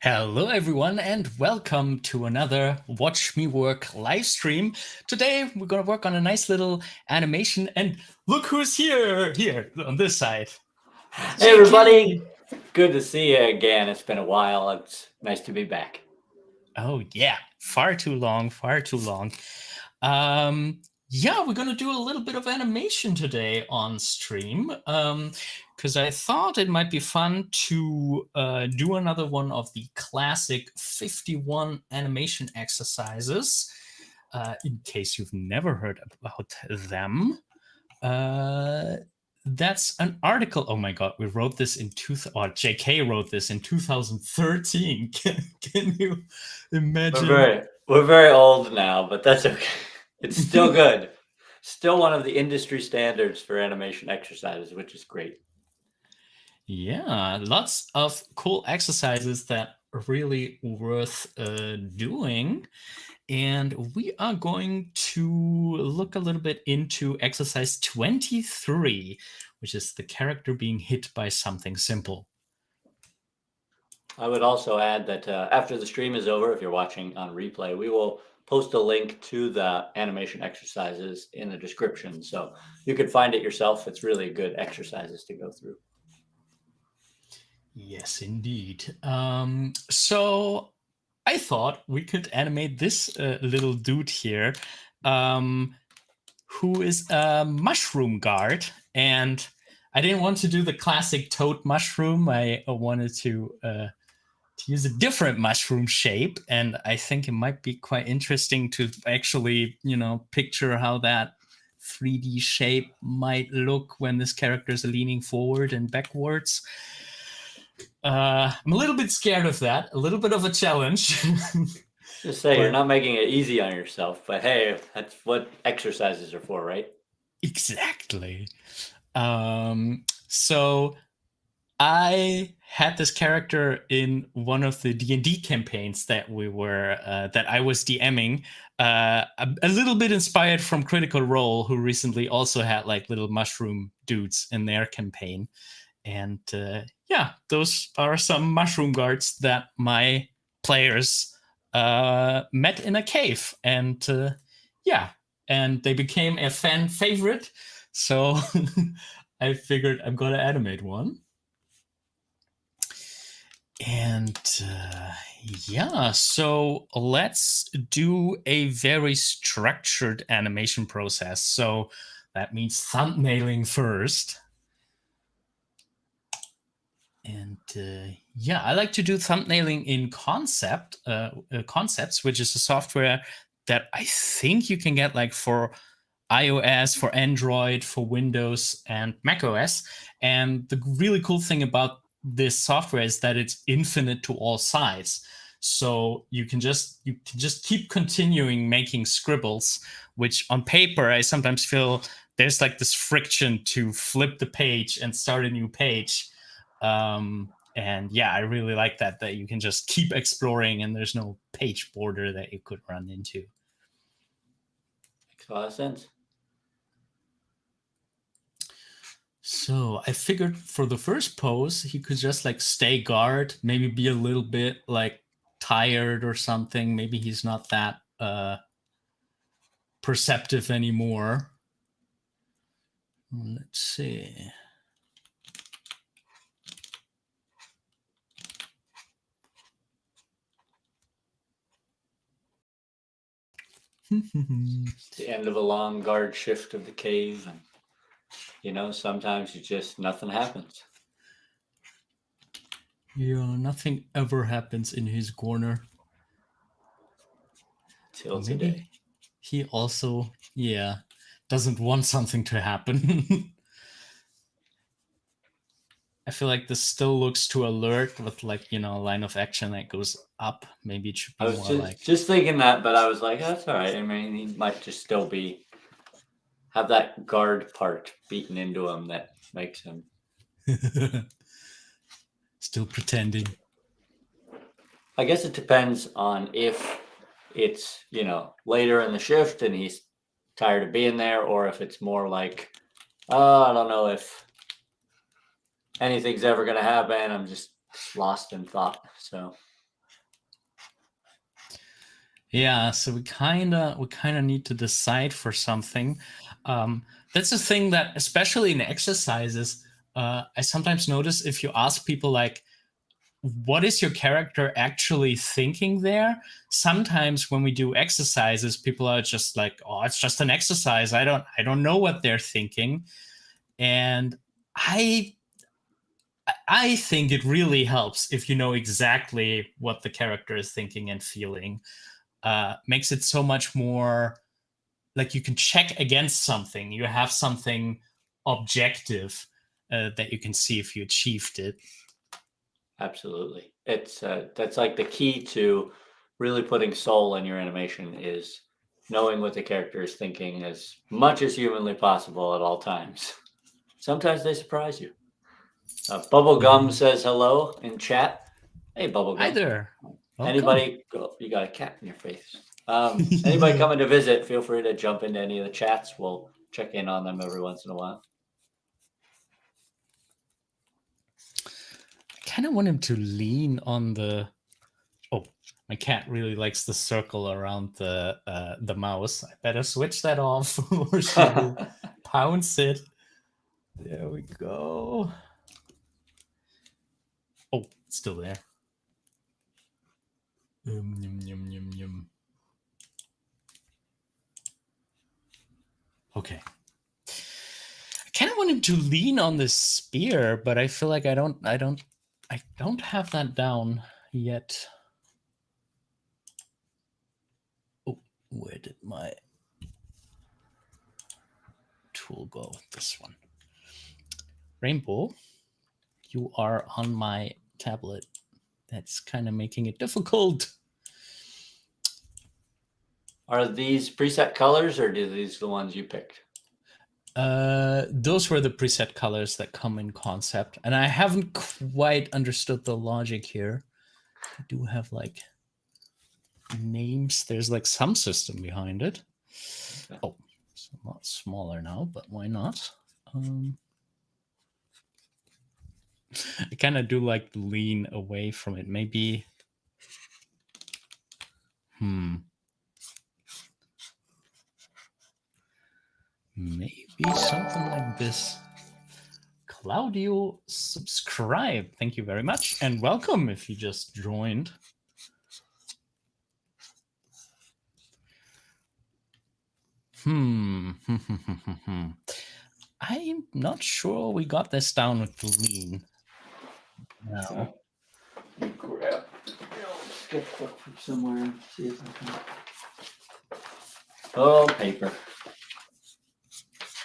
Hello, everyone, and welcome to another Watch Me Work live stream. Today, we're going to work on a nice little animation, and look who's here on this side. Hey JK! everybody, good to see you again. It's been a while. It's nice to be back. Oh, yeah, far too long, far too long. Yeah, we're going to do a little bit of animation today on stream because I thought it might be fun to do another one of the classic 51 animation exercises. In case you've never heard about them, that's an article. Oh my god, we wrote this in JK wrote this in 2013. Can you We're imagine? very we're very old now, but that's okay. It's still good. Still one of the industry standards for animation exercises, which is great. Yeah, lots of cool exercises that are really worth doing. And we are going to look a little bit into exercise 23, which is the character being hit by something simple. I would also add that after the stream is over, if you're watching on replay, we will post a link to the animation exercises in the description, so you can find it yourself. It's really good exercises to go through. Yes, indeed. So I thought we could animate this little dude here, who is a mushroom guard. And I didn't want to do the classic toad mushroom. I wanted to use a different mushroom shape. And I think it might be quite interesting to actually, picture how that 3D shape might look when this character is leaning forward and backwards. I'm a little bit scared of that, a little bit of a challenge. Just say you're But not making it easy on yourself, but hey, that's what exercises are for, right? exactly. So I had this character in one of the D&D campaigns that I was DMing, a little bit inspired from Critical Role, who recently also had like little mushroom dudes in their campaign. And yeah, those are some mushroom guards that my players met in a cave. And yeah, and they became a fan favorite. So I figured I'm going to animate one. And yeah, so let's do a very structured animation process. So that means thumbnailing first. And yeah, I like to do thumbnailing in Concepts, which is a software that I think you can get like for iOS, for Android, for Windows, and macOS. And the really cool thing about this software is that it's infinite to all sides. So you can just keep continuing making scribbles, which on paper I sometimes feel there's like this friction to flip the page and start a new page. And yeah, I really like that you can just keep exploring and there's no page border that you could run into. Makes a lot of sense. So I figured for the first pose, he could just like stay guard, maybe be a little bit like tired or something. Maybe he's not that perceptive anymore. Let's see. It's the end of a long guard shift of the cave, and sometimes nothing happens. Yeah, nothing ever happens in his corner. Till Maybe today. he also, yeah, doesn't want something to happen. I feel like this still looks too alert with like, a line of action that goes up. Maybe it should I be was more like just thinking that, but I was like, that's all right. I mean, he might just still have that guard part beaten into him that makes him. still pretending. I guess it depends on if it's later in the shift and he's tired of being there, or if it's more like, oh, I don't know if anything's ever gonna happen. I'm just lost in thought. So Yeah, so we kind of need to decide for something. That's the thing that, especially in exercises, I sometimes notice if you ask people like, "What is your character actually thinking there?" Sometimes when we do exercises, people are just like, "Oh, it's just an exercise. I don't know what they're thinking," and I I think it really helps if you know exactly what the character is thinking and feeling. Makes it so much more like you can check against something. You have something objective that you can see if you achieved it. Absolutely. It's that's like the key to really putting soul in your animation is knowing what the character is thinking as much as humanly possible at all times. Sometimes they surprise you. Bubblegum Mhm. says hello in chat. Hey, Hi Bubblegum. there. Welcome. Anybody, oh, you got a cat in your face. Anybody Yeah. coming to visit, feel free to jump into any of the chats. We'll check in on them every once in a while. I kind of want him to lean on the. Oh, my cat really likes the circle around the mouse. I better switch that off, or she will pounce it. There we go. Oh, it's still there. Yum, yum, yum, yum. Okay. I kind of want him to lean on this spear, but I feel like I don't have that down yet. Oh, where did my tool go? This one. Rainbow, you are on my tablet. That's kind of making it difficult. Are these preset colors or are these the ones you picked? Those were the preset colors that come in concept, and I haven't quite understood the logic here. They do have like names. There's like some system behind it. Okay. Oh, it's a lot smaller now, but why not? Um, I kind of do like lean away from it. Maybe. Maybe something like this. Claudio, subscribe. Thank you very much. And welcome if you just joined. Hmm. I'm not sure we got this down with the lean. No. Grab sketchbook from somewhere and see if I can. Oh, paper.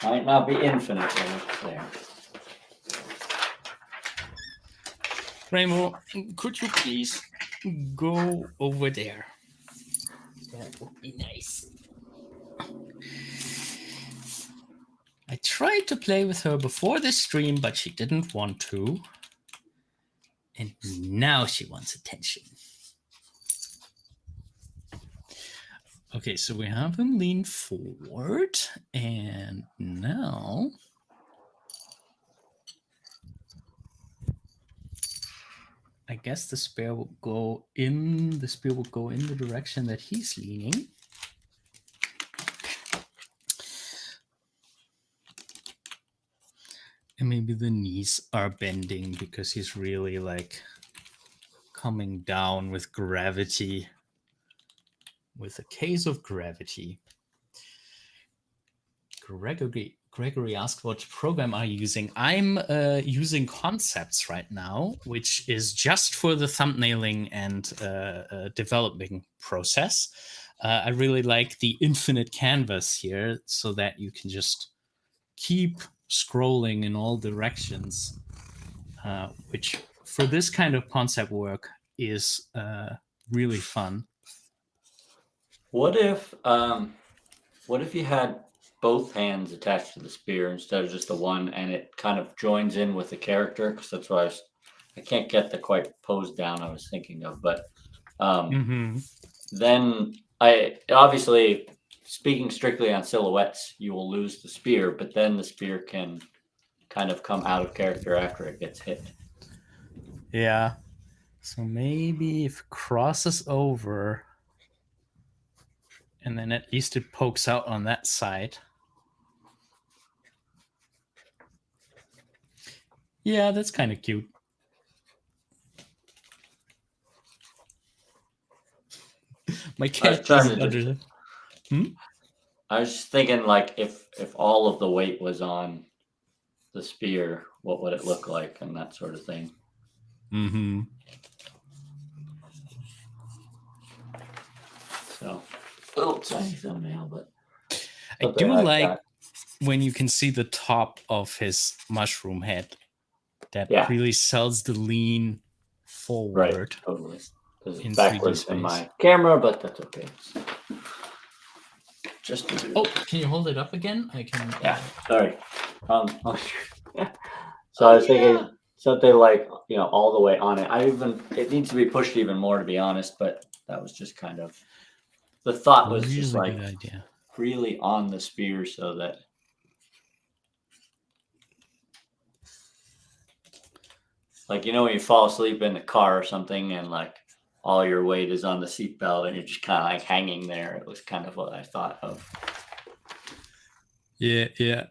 Might not be infinite there. Rainbow, could you please go over there? That would be nice. I tried to play with her before this stream, but she didn't want to. And now she wants attention. Okay, so we have him lean forward, and now I guess the spear will go in the direction that he's leaning. And maybe the knees are bending because he's really like coming down with gravity, with a case of gravity. Gregory asked, what program are you using? I'm using Concepts right now, which is just for the thumbnailing and developing process. I really like the infinite canvas here so that you can just keep scrolling in all directions, which for this kind of concept work is really fun. What if you had both hands attached to the spear instead of just the one, and it kind of joins in with the character? Because that's what I can't get the quite pose down I was thinking of, but Mm-hmm. then I obviously, speaking strictly on silhouettes, you will lose the spear, but then the spear can kind of come out of character after it gets hit. Yeah. So maybe if it crosses over, And then at least it pokes out on that side. Yeah, that's kind of cute. My cat isn't under. I was just thinking, like, if all of the weight was on the spear, what would it look like, and that sort of thing. Mm-hmm. So, little tiny thumbnail, but I do like that. when you can see the top of his mushroom head. That Yeah. really sells the lean forward. Right, totally. Because In it's 3D backwards in space. my camera, but that's okay. Just to do. Oh, can you hold it up again? I can. Yeah, sorry. So I was thinking something like, all the way on it. It needs to be pushed even more, to be honest, but that was just kind of, the thought was Really just like good idea. really on the spear so that. Like, when you fall asleep in the car or something and like all your weight is on the seatbelt and you're just kind of like hanging there. It was kind of what I thought of. Yeah.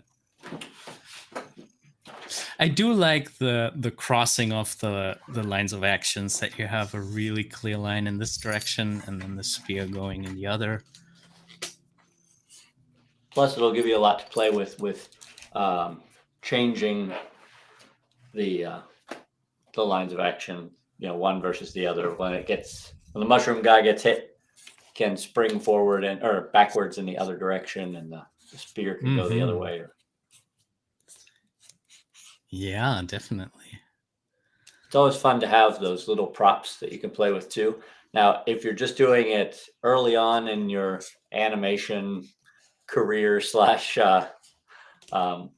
I do like the crossing of the lines of actions, that you have a really clear line in this direction and then the spear going in the other. Plus, it'll give you a lot to play with changing the lines of action, one versus the other. When the mushroom guy gets hit, can spring forward or backwards in the other direction, and the spear can go the other way. Yeah, definitely. It's always fun to have those little props that you can play with too. Now, if you're just doing it early on in your animation career /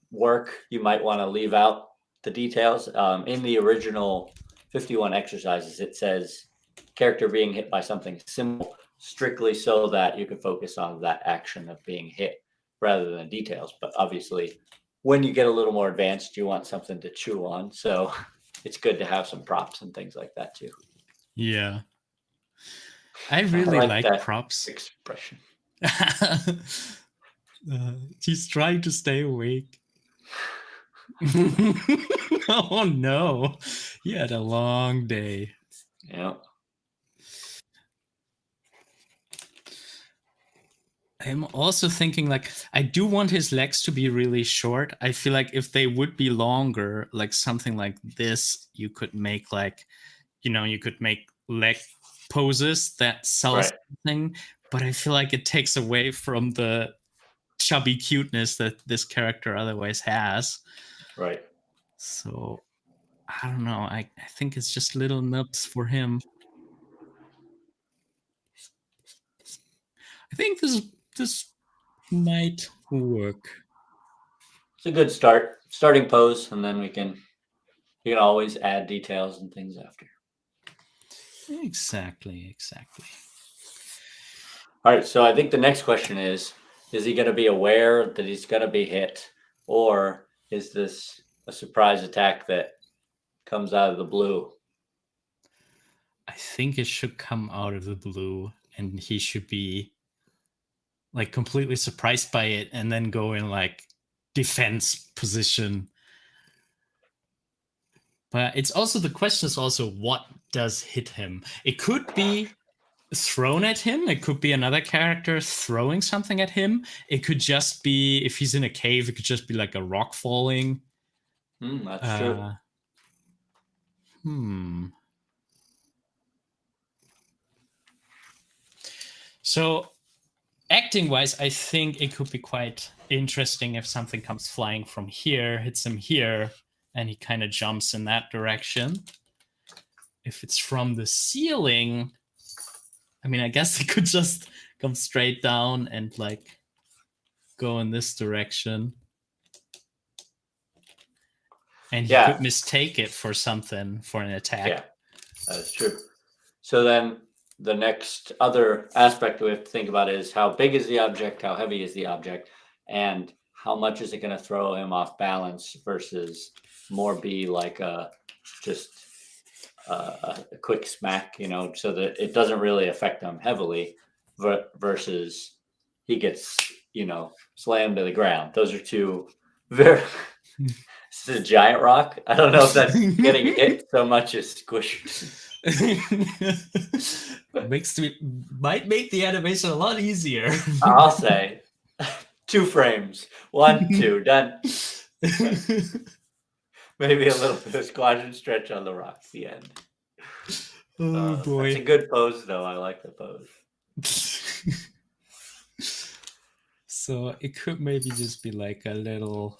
work, you might want to leave out the details. In the original 51 exercises, it says character being hit by something simple, strictly so that you can focus on that action of being hit rather than details. But obviously, when you get a little more advanced, you want something to chew on. So it's good to have some props and things like that too. Yeah. I really like that props. expression. He's trying to stay awake. Oh no. He had a long day. Yeah. I'm also thinking, like, I do want his legs to be really short. I feel like if they would be longer, like something like this, you could make you could make leg poses that sell something, but I feel like it takes away from the chubby cuteness that this character otherwise has. Right. So I don't know. I think it's just little nubs for him. I think this might work. It's a good starting pose, and then you can always add details and things after. Exactly. All right, so I think the next question is he going to be aware that he's going to be hit, or is this a surprise attack that comes out of the blue? I think it should come out of the blue, and he should be like completely surprised by it and then go in like defense position. But it's also, the question is also, what does hit him? It could be thrown at him. It could be another character throwing something at him. It could just be, if he's in a cave, it could just be like a rock falling. That's true. So acting wise, I think it could be quite interesting if something comes flying from here, hits him here, and he kind of jumps in that direction. If it's from the ceiling, I mean, I guess it could just come straight down and like go in this direction. And he could mistake it for something, for an attack. Yeah, that is true. So then the next other aspect we have to think about is how big is the object, how heavy is the object, and how much is it going to throw him off balance versus more be like just a quick smack, so that it doesn't really affect them heavily versus he gets, slammed to the ground. Those are two very. This is a giant rock. I don't know if that's getting hit so much as squished. Might make the animation a lot easier. I'll say 2 frames. 1, 2, done. Maybe a little bit of squash and stretch on the rock at the end. Oh That's a boy. good pose, though. I like the pose. So it could maybe just be like a little.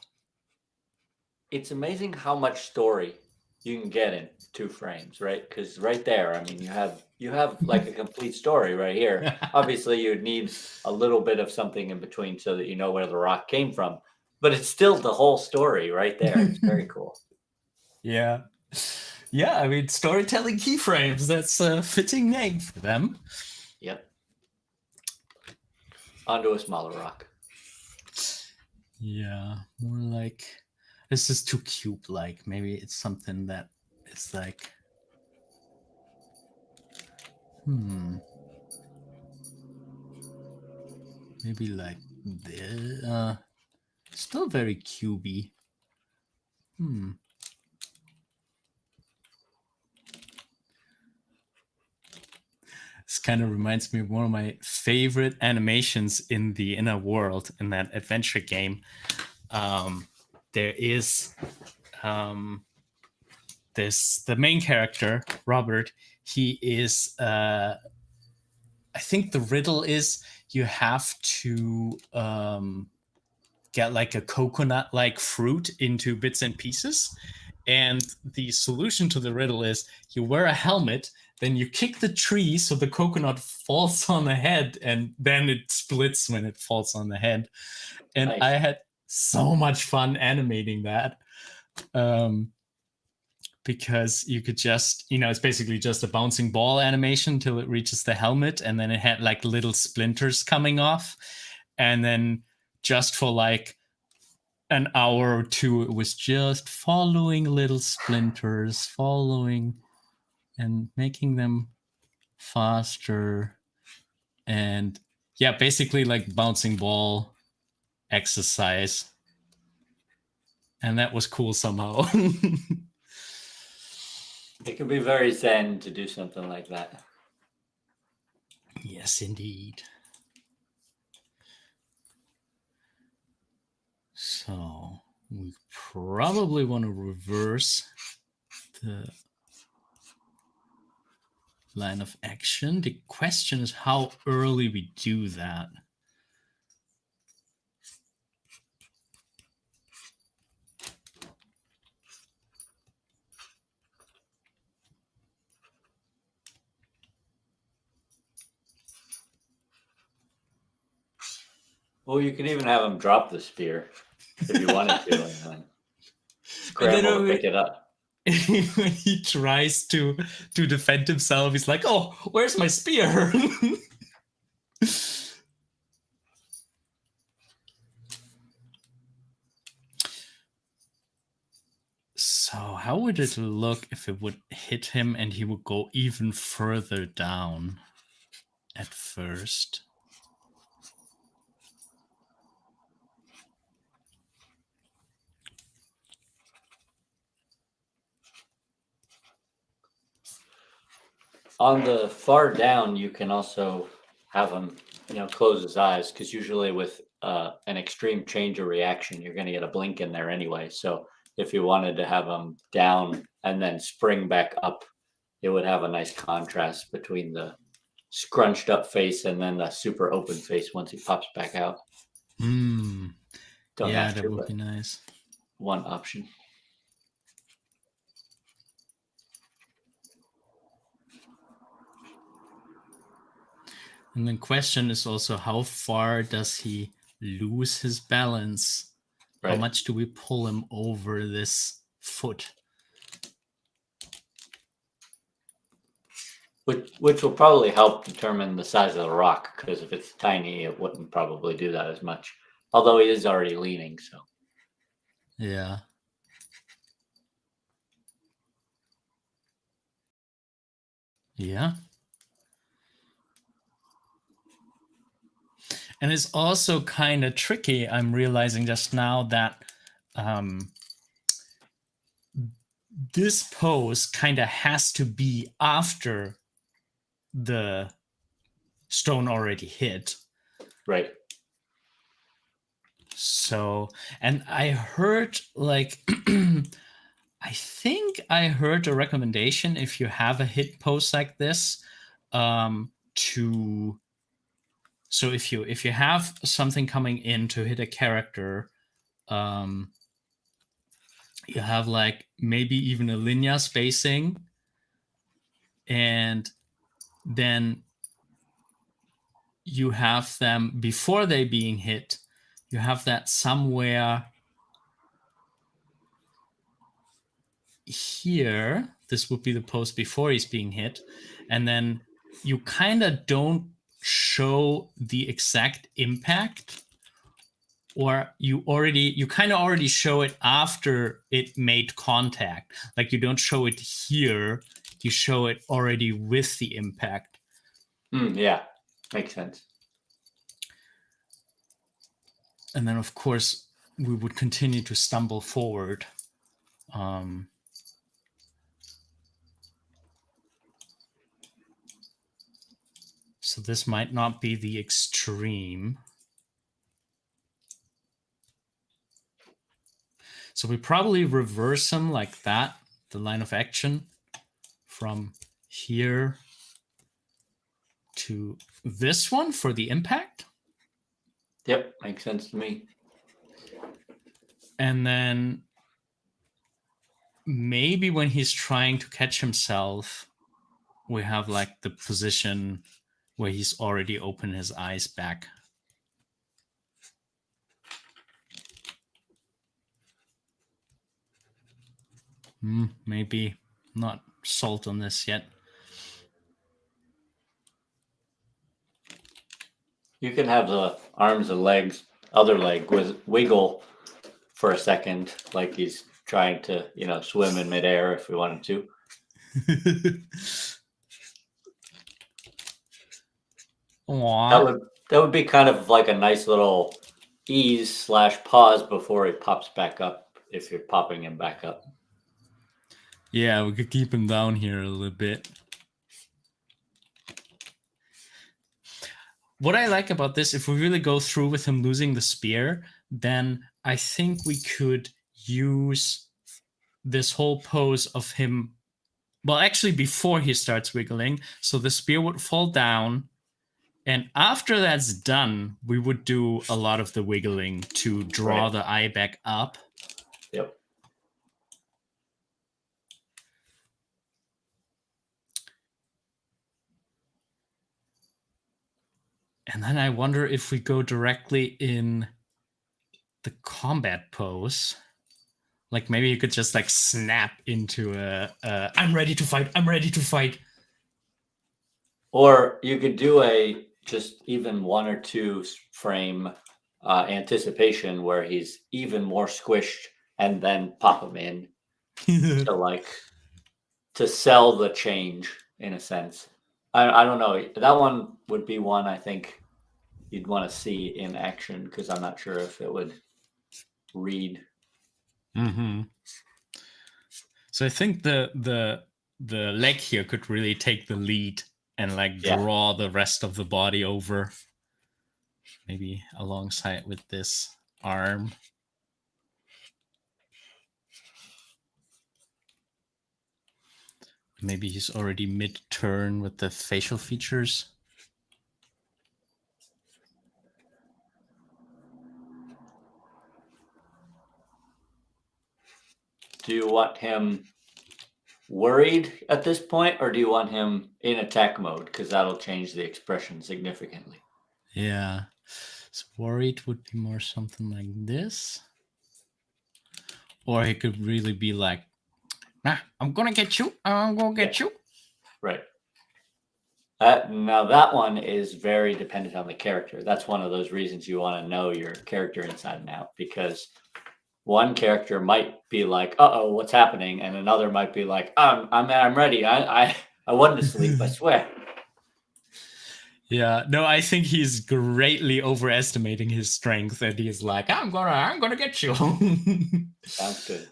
It's amazing how much story you can get in 2 frames, right? Because right there, I mean, you have like a complete story right here. Obviously, you'd need a little bit of something in between so that you know where the rock came from, but it's still the whole story right there. It's very cool. Yeah. Yeah, I mean, storytelling keyframes, that's a fitting name for them. Yep. Onto a smaller rock. Yeah, more like. This is too cube-like. Maybe it's something that is like. Maybe like this. Still very cubey. This kind of reminds me of one of my favorite animations in the inner world in that adventure game. There is the main character, Robert. He is I think the riddle is you have to get like a coconut like fruit into bits and pieces. And the solution to the riddle is you wear a helmet, then you kick the tree so the coconut falls on the head, and then it splits when it falls on the head. And Nice. I had so much fun animating that. Because you could just, it's basically just a bouncing ball animation till it reaches the helmet, and then it had like little splinters coming off. And then just for like an hour or two, it was just following little splinters, following and making them faster. And yeah, basically like bouncing ball exercise. And that was cool somehow. It can be very zen to do something like that. Yes, indeed. So we probably want to reverse the line of action. The question is how early we do that. Well, you can even have him drop the spear if you wanted to, and then scramble to pick it up. When he tries to defend himself, he's like, "Oh, where's my spear?" So how would it look if it would hit him and he would go even further down at first? On the far down, you can also have him, close his eyes, because usually with an extreme change of reaction, you're going to get a blink in there anyway. So if you wanted to have him down and then spring back up, it would have a nice contrast between the scrunched up face and then the super open face once he pops back out. Don't Yeah, have that to, would but be nice. one option. And the question is also, how far does he lose his balance? Right. How much do we pull him over this foot? Which will probably help determine the size of the rock, because if it's tiny, it wouldn't probably do that as much. Although he is already leaning, so. Yeah. Yeah. And it's also kind of tricky. I'm realizing just now that this pose kind of has to be after the stone already hit. Right. So, and I heard like, I think I heard a recommendation if you have a hit pose like this, to so if you have something coming in to hit a character, you have like maybe even a linear spacing, and then you have them before they being hit. You have that somewhere here. This would be the pose before he's being hit, and then you kind of don't show the exact impact, or you kind of already show it after it made contact. Like you don't show it here, you show it already with the impact. Yeah, makes sense. And then of course we would continue to stumble forward. So this might not be the extreme. So we probably reverse them like that, the line of action from here to this one for the impact. Yep, makes sense to me. And then maybe when he's trying to catch himself, we have like the position where he's already opened his eyes back. Maybe not sold on this yet. You can have the arms and legs, other leg wiggle for a second, like he's trying to, swim in midair if we wanted to. Aww. That would be kind of like a nice little ease/pause before he pops back up, if you're popping him back up. Yeah, we could keep him down here a little bit. What I like about this, if we really go through with him losing the spear, then I think we could use this whole pose of him. Well, actually, before he starts wiggling, so the spear would fall down. And after that's done, we would do a lot of the wiggling to draw the eye back up. Yep. And then I wonder if we go directly in the combat pose. Like maybe you could just like snap into a I'm ready to fight, I'm ready to fight. Or you could do a just even 1 or 2 frame anticipation where he's even more squished and then pop him in to sell the change in a sense. I don't know. That one would be one I think you'd want to see in action because I'm not sure if it would read. So I think the leg here could really take the lead and like draw the rest of the body over, maybe alongside with this arm. Maybe he's already mid-turn with the facial features. Do you want him worried at this point, or do you want him in attack mode? Because that'll change the expression significantly. Yeah. So worried would be more something like this. Or he could really be like, nah, I'm gonna get you. I'm gonna get you. Right. Now that one is very dependent on the character. That's one of those reasons you want to know your character inside and out, because one character might be like, "Uh-oh, what's happening?" and another might be like, "I'm ready. I went to sleep. I swear." Yeah, no, I think he's greatly overestimating his strength, and he's like, I'm gonna get you." Sounds good.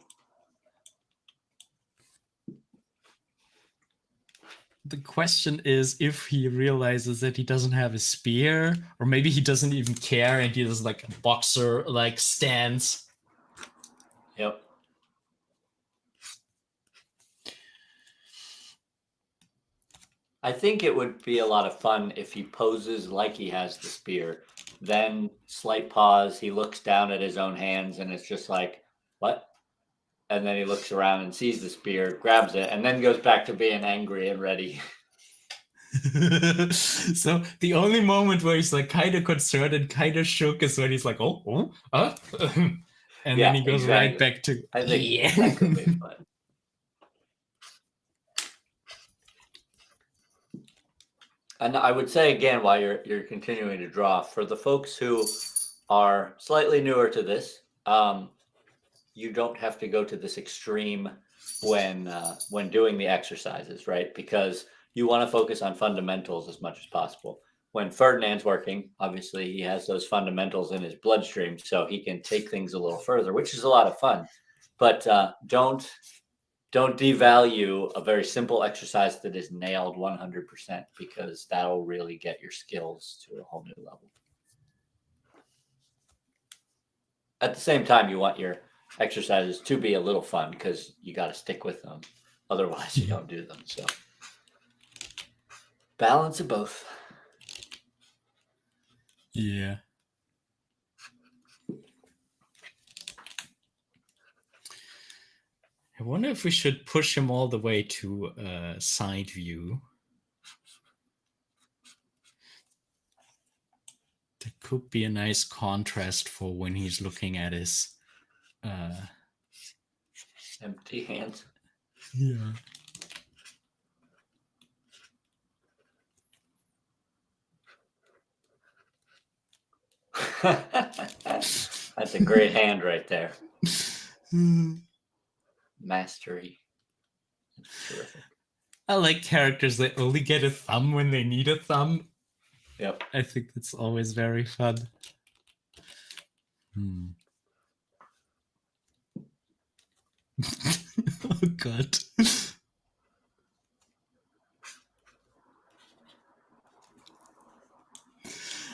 The question is if he realizes that he doesn't have a spear, or maybe he doesn't even care and he does like a boxer like stance. Yep. I think it would be a lot of fun if he poses like he has the spear, then slight pause, he looks down at his own hands and it's just like, what? And then he looks around and sees the spear, grabs it, and then goes back to being angry and ready. So the only moment where he's like kind of concerned and kind of shook is when he's like, and then Yeah, he goes right exactly. back to, I think yeah. that could be fun. And I would say again, while you're continuing to draw, for the folks who are slightly newer to this, you don't have to go to this extreme when doing the exercises, right? Because you want to focus on fundamentals as much as possible. When Ferdinand's working, obviously he has those fundamentals in his bloodstream, so he can take things a little further, which is a lot of fun. But don't devalue a very simple exercise that is nailed 100%, because that'll really get your skills to a whole new level. At the same time, you want your exercises to be a little fun because you got to stick with them. Otherwise, you don't do them. So, balance of both. Yeah. I wonder if we should push him all the way to side view. That could be a nice contrast for when he's looking at his Empty hands. Yeah. That's a great hand right there. Mastery. That's terrific. I like characters that only get a thumb when they need a thumb. Yep. I think that's always very fun. Oh god.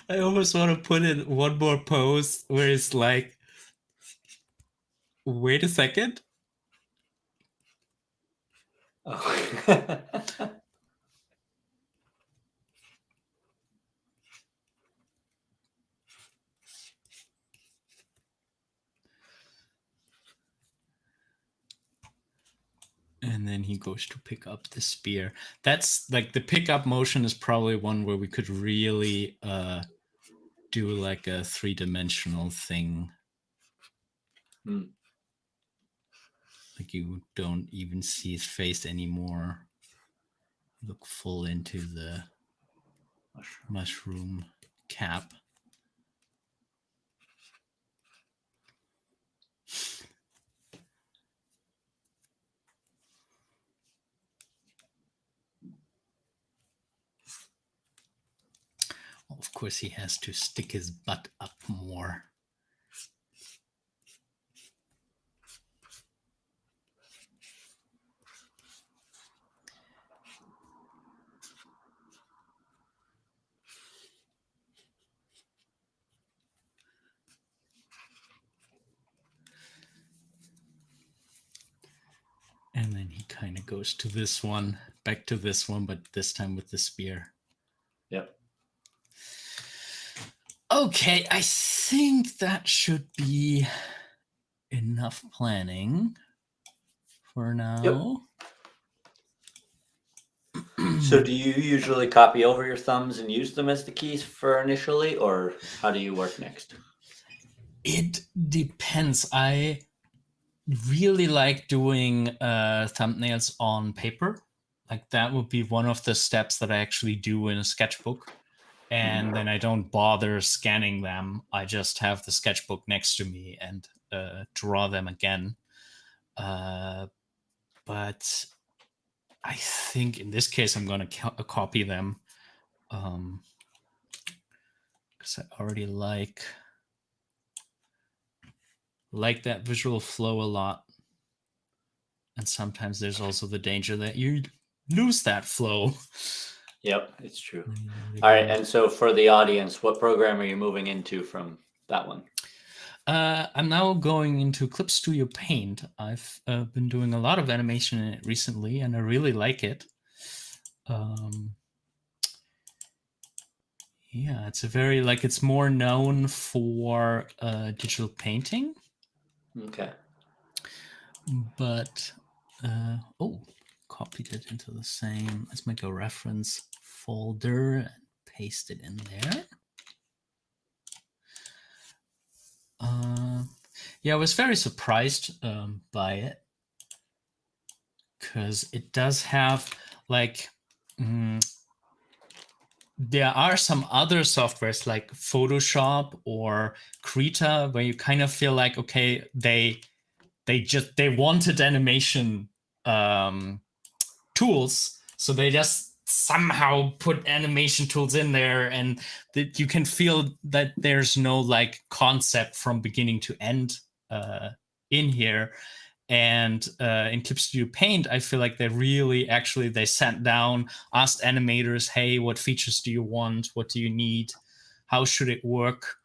I almost want to put in one more pose where it's like, wait a second. Oh. And then he goes to pick up the spear. That's like the pickup motion is probably one where we could really do like a 3-dimensional thing. Like you don't even see his face anymore. Look full into the mushroom cap. Of course, he has to stick his butt up more. And then he kind of goes to this one, back to this one, but this time with the spear. Yep. Okay, I think that should be enough planning for now. Yep. So do you usually copy over your thumbs and use them as the keys for initially, or how do you work next? It depends. I really like doing thumbnails on paper. Like that would be one of the steps that I actually do in a sketchbook. And then I don't bother scanning them. I just have the sketchbook next to me and draw them again. But I think in this case, I'm going to copy them. because I already like that visual flow a lot. And sometimes there's also the danger that you lose that flow. Yep, it's true. All right, Again. and so for the audience, what program are you moving into from that one? I'm now going into Clip Studio Paint. I've been doing a lot of animation in it recently, and I really like it. Yeah, it's a very, like, it's more known for digital painting. Okay. But, oh, copied it into the same. Let's make a reference folder and paste it in there. Yeah, I was very surprised by it, because it does have, like, there are some other softwares like Photoshop or Krita where you kind of feel like, okay, they wanted animation tools, so they just somehow put animation tools in there, and that you can feel that there's no like concept from beginning to end in here. And in Clip Studio Paint, I feel like they really actually they sat down, asked animators, hey, what features do you want? What do you need? How should it work?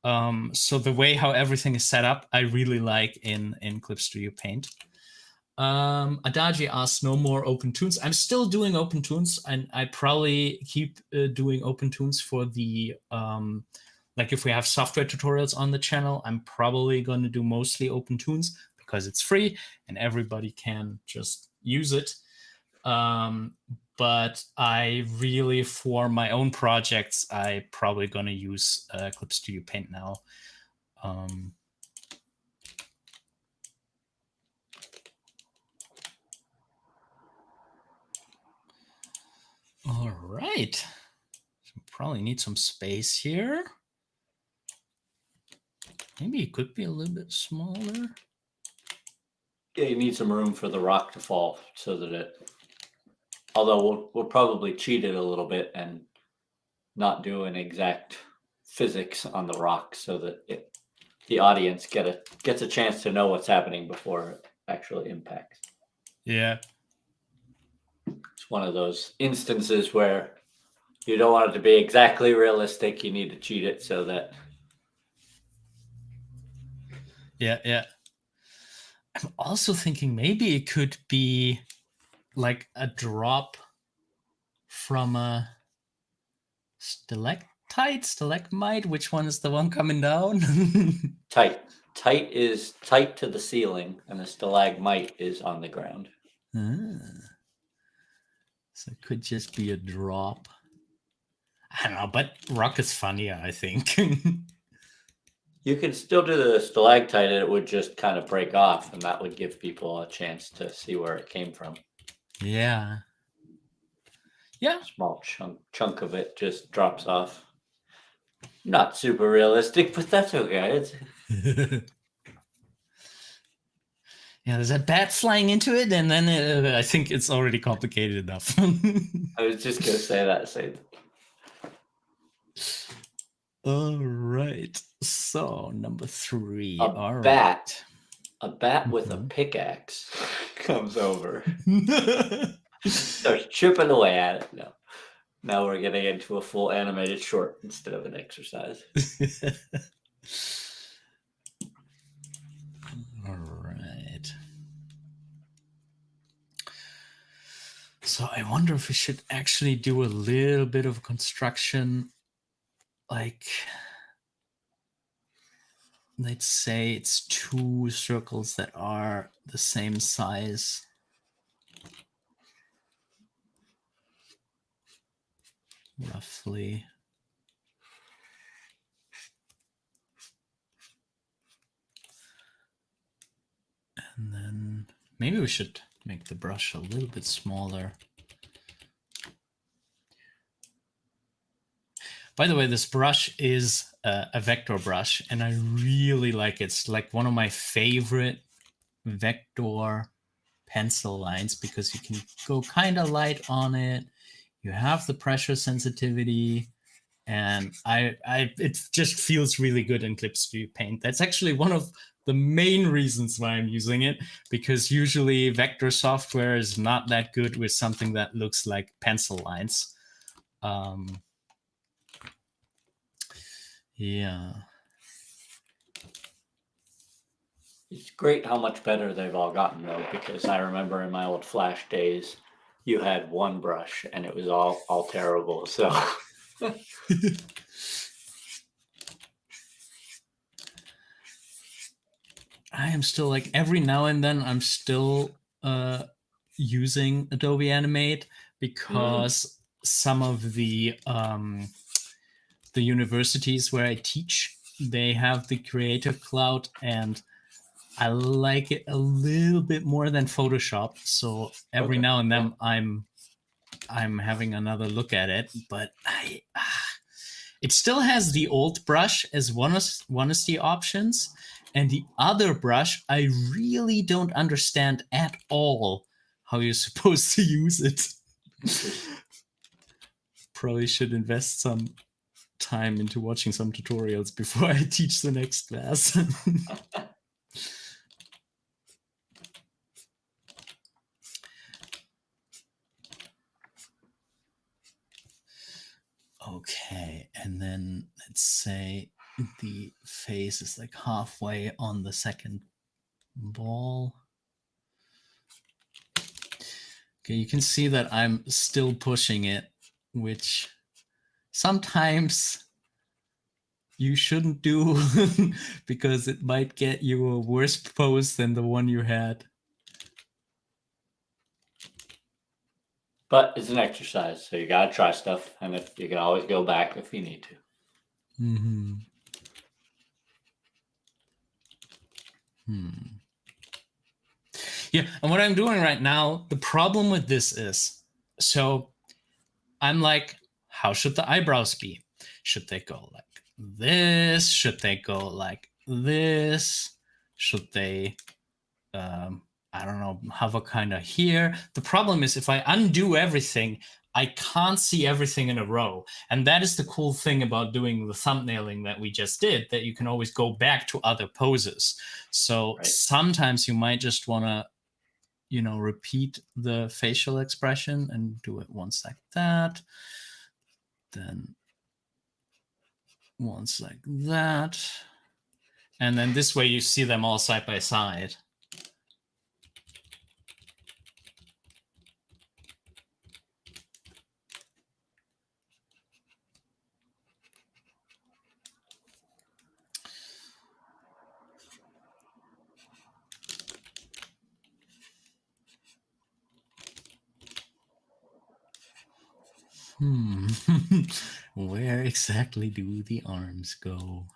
So the way how everything is set up, I really like in Clip Studio Paint. Adagi asks, no more open tunes. I'm still doing open tunes, and I probably keep doing open tunes for the like if we have software tutorials on the channel, I'm probably going to do mostly open tunes because it's free and everybody can just use it. But I really, for my own projects, I probably going to use Clip Studio Paint now. All right. So probably need some space here. Maybe it could be a little bit smaller. Yeah, you need some room for the rock to fall so that it. Although we'll probably cheat it a little bit and not do an exact physics on the rock so that the audience gets a chance to know what's happening before it actually impacts. Yeah. It's one of those instances where you don't want it to be exactly realistic. You need to cheat it so that. Yeah. I'm also thinking maybe it could be like a drop from a stalagmite. Which one is the one coming down? Tight. Tight is tight to the ceiling, and the stalagmite is on the ground. So it could just be a drop. I don't know, but rock is funnier, I think. You can still do the stalactite, and it would just kind of break off, and that would give people a chance to see where it came from. Yeah. Small chunk of it just drops off. Not super realistic, but that's okay. Yeah, there's a bat flying into it, and then I think it's already complicated enough. I was just gonna say that same. All right. So number 3. A bat with a pickaxe comes over, starts chipping away at it. No, now we're getting into a full animated short instead of an exercise. All right. So I wonder if we should actually do a little bit of construction, like, let's say it's 2 circles that are the same size. Roughly. And then maybe we should make the brush a little bit smaller. By the way, this brush is a vector brush, and I really like it. It's like one of my favorite vector pencil lines because you can go kind of light on it. You have the pressure sensitivity. and it just feels really good in Clip Studio Paint. That's actually one of the main reasons why I'm using it, because usually vector software is not that good with something that looks like pencil lines. Yeah. It's great how much better they've all gotten though, because I remember in my old Flash days, you had one brush and it was all terrible. So I am still like every now and then I'm still using Adobe Animate because some of the universities where I teach, they have the Creative Cloud, and I like it a little bit more than Photoshop. So every now and then I'm having another look at it, but it still has the old brush as one of the options, and the other brush I really don't understand at all how you're supposed to use it. Probably should invest some time into watching some tutorials before I teach the next class. Okay, and then let's say the face is like halfway on the second ball. Okay, you can see that I'm still pushing it, which sometimes you shouldn't do because it might get you a worse pose than the one you had. but it's an exercise, so you gotta try stuff, and if you can always go back if you need to. Yeah, and what I'm doing right now, the problem with this is, so I'm like, how should the eyebrows be? Should they go like this? Should they go like this? Should they, I don't know, have a kind of here? The problem is if I undo everything, I can't see everything in a row. And that is the cool thing about doing the thumbnailing that we just did, that you can always go back to other poses. So sometimes you might just want to, repeat the facial expression and do it once like that, then once like that, and then this way you see them all side by side. Where exactly do the arms go?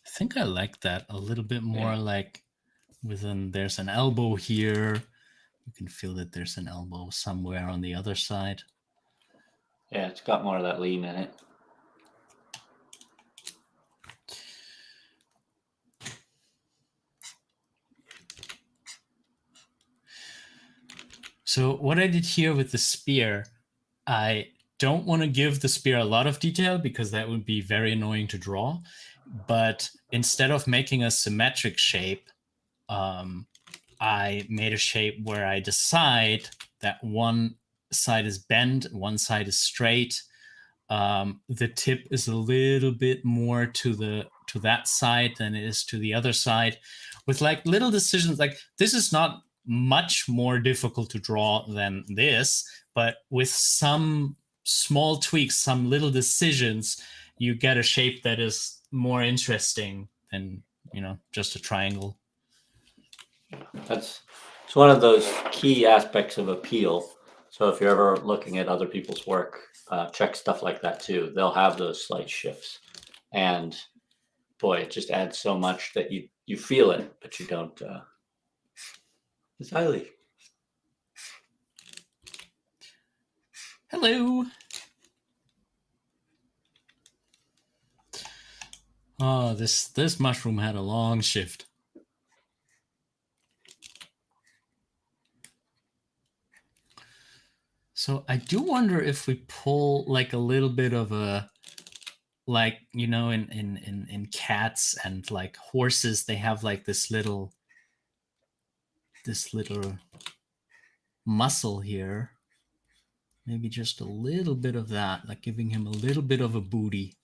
I think I like that a little bit more, like there's an elbow here. You can feel that there's an elbow somewhere on the other side. Yeah, it's got more of that lean in it. So what I did here with the spear, I don't want to give the spear a lot of detail because that would be very annoying to draw. But instead of making a symmetric shape, I made a shape where I decide that one side is bent, one side is straight. The tip is a little bit more to that side than it is to the other side, with like little decisions. Like this is not much more difficult to draw than this, but with some small tweaks, some little decisions, you get a shape that is more interesting than just a triangle. It's one of those key aspects of appeal. So if you're ever looking at other people's work, check stuff like that too. They'll have those slight shifts, and boy, it just adds so much that you feel it, but you don't. It's highly. Hello. Oh, this mushroom had a long shift. So I do wonder if we pull like a little bit of a, like, you know, in cats and like horses, they have like this little muscle here. Maybe just a little bit of that, like giving him a little bit of a booty.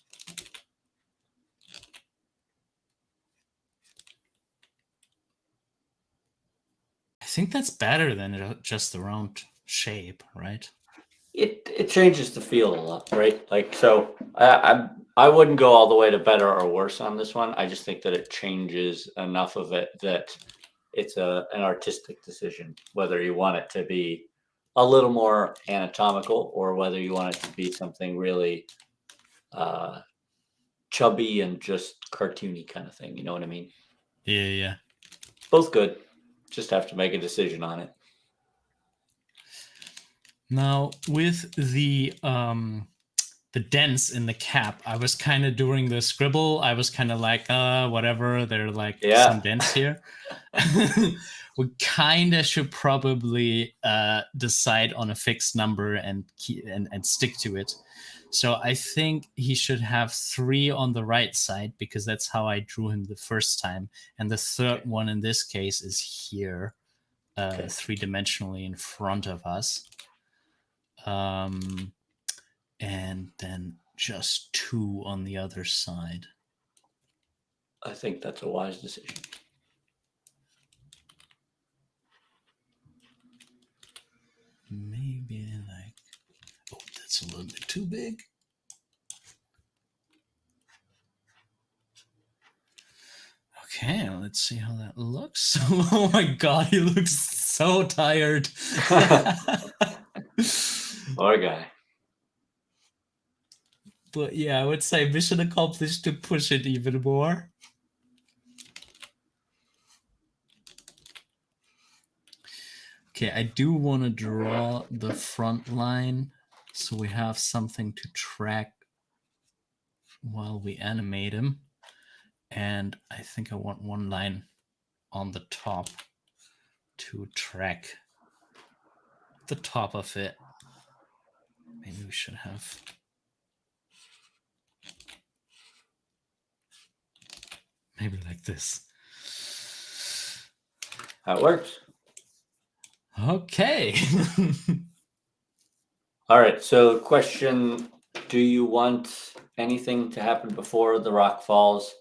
I think that's better than just the round shape, right? It changes the feel a lot, right? Like, so I wouldn't go all the way to better or worse on this one. I just think that it changes enough of it that it's an artistic decision whether you want it to be a little more anatomical or whether you want it to be something really uh, chubby and just cartoony kind of thing. You know what I mean? Yeah, yeah. Both good. Just have to make a decision on it. Now with the dents in the cap, I was kind of during the scribble, I was kind of like, whatever, there are like some Yeah. dents here. We kind of should probably decide on a fixed number and stick to it. So I think he should have 3 on the right side because that's how I drew him the first time, and the third Okay. one in this case is here, Okay. 3-dimensionally in front of us. And then just 2 on the other side. I think that's a wise decision. Maybe like, oh, that's a little bit too big. Okay, let's see how that looks. Oh my god, he looks so tired. Poor guy. But yeah, I would say mission accomplished to push it even more. Okay, I do want to draw the front line so we have something to track while we animate him. And I think I want one line on the top to track the top of it. Maybe we should have, maybe like this. That works. Okay. All right. So, question: do you want anything to happen before the rock falls?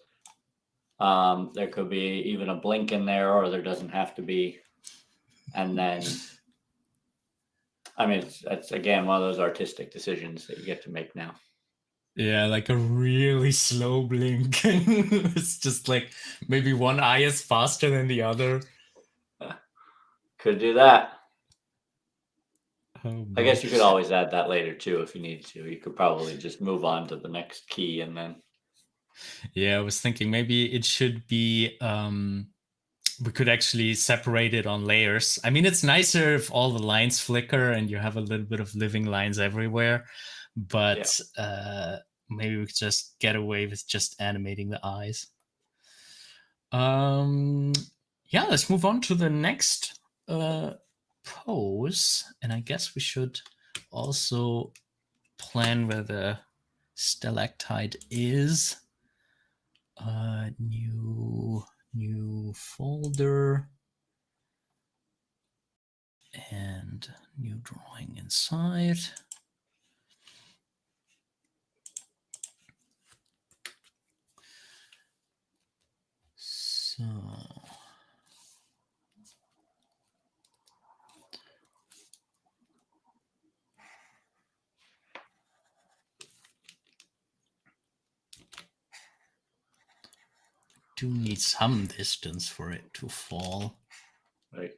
There could be even a blink in there, or there doesn't have to be. And then, I mean, it's again one of those artistic decisions that you get to make now. Yeah, like a really slow blink. It's just like maybe one eye is faster than the other. Could do that. Oh I boy. guess you could always add that later too if you needed to. You could probably just move on to the next key and then. Yeah, I was thinking maybe it should be, we could actually separate it on layers. I mean, it's nicer if all the lines flicker and you have a little bit of living lines everywhere, but maybe we could just get away with just animating the eyes. Yeah, let's move on to the next pose, and I guess we should also plan where the stalactite is. New folder and new drawing inside. So do need some distance for it to fall. Right.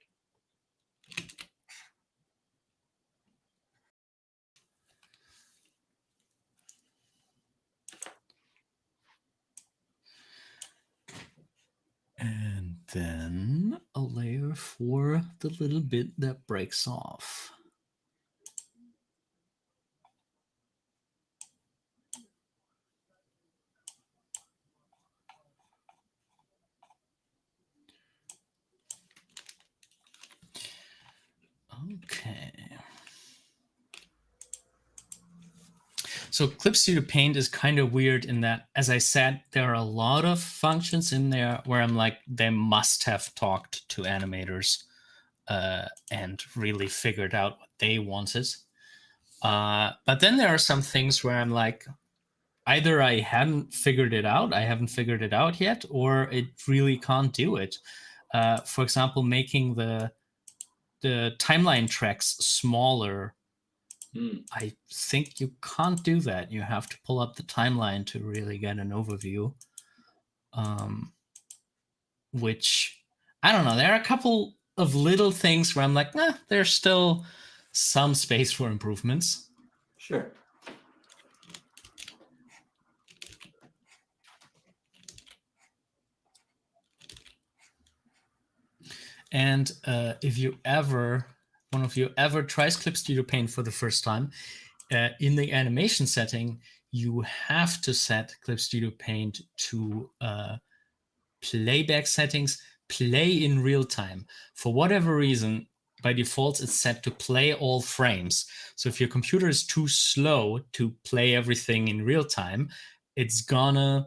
And then a layer for the little bit that breaks off. So Clip Studio Paint is kind of weird in that, as I said, there are a lot of functions in there where I'm like, they must have talked to animators and really figured out what they wanted. But then there are some things where I'm like, either I haven't figured it out yet, or it really can't do it. For example, making the timeline tracks smaller. I think you can't do that. You have to pull up the timeline to really get an overview. Which, I don't know. There are a couple of little things where I'm like, nah, there's still some space for improvements. Sure. And if one of you ever tries Clip Studio Paint for the first time, in the animation setting, you have to set Clip Studio Paint to playback settings, play in real time. For whatever reason, by default, it's set to play all frames. So if your computer is too slow to play everything in real time, it's gonna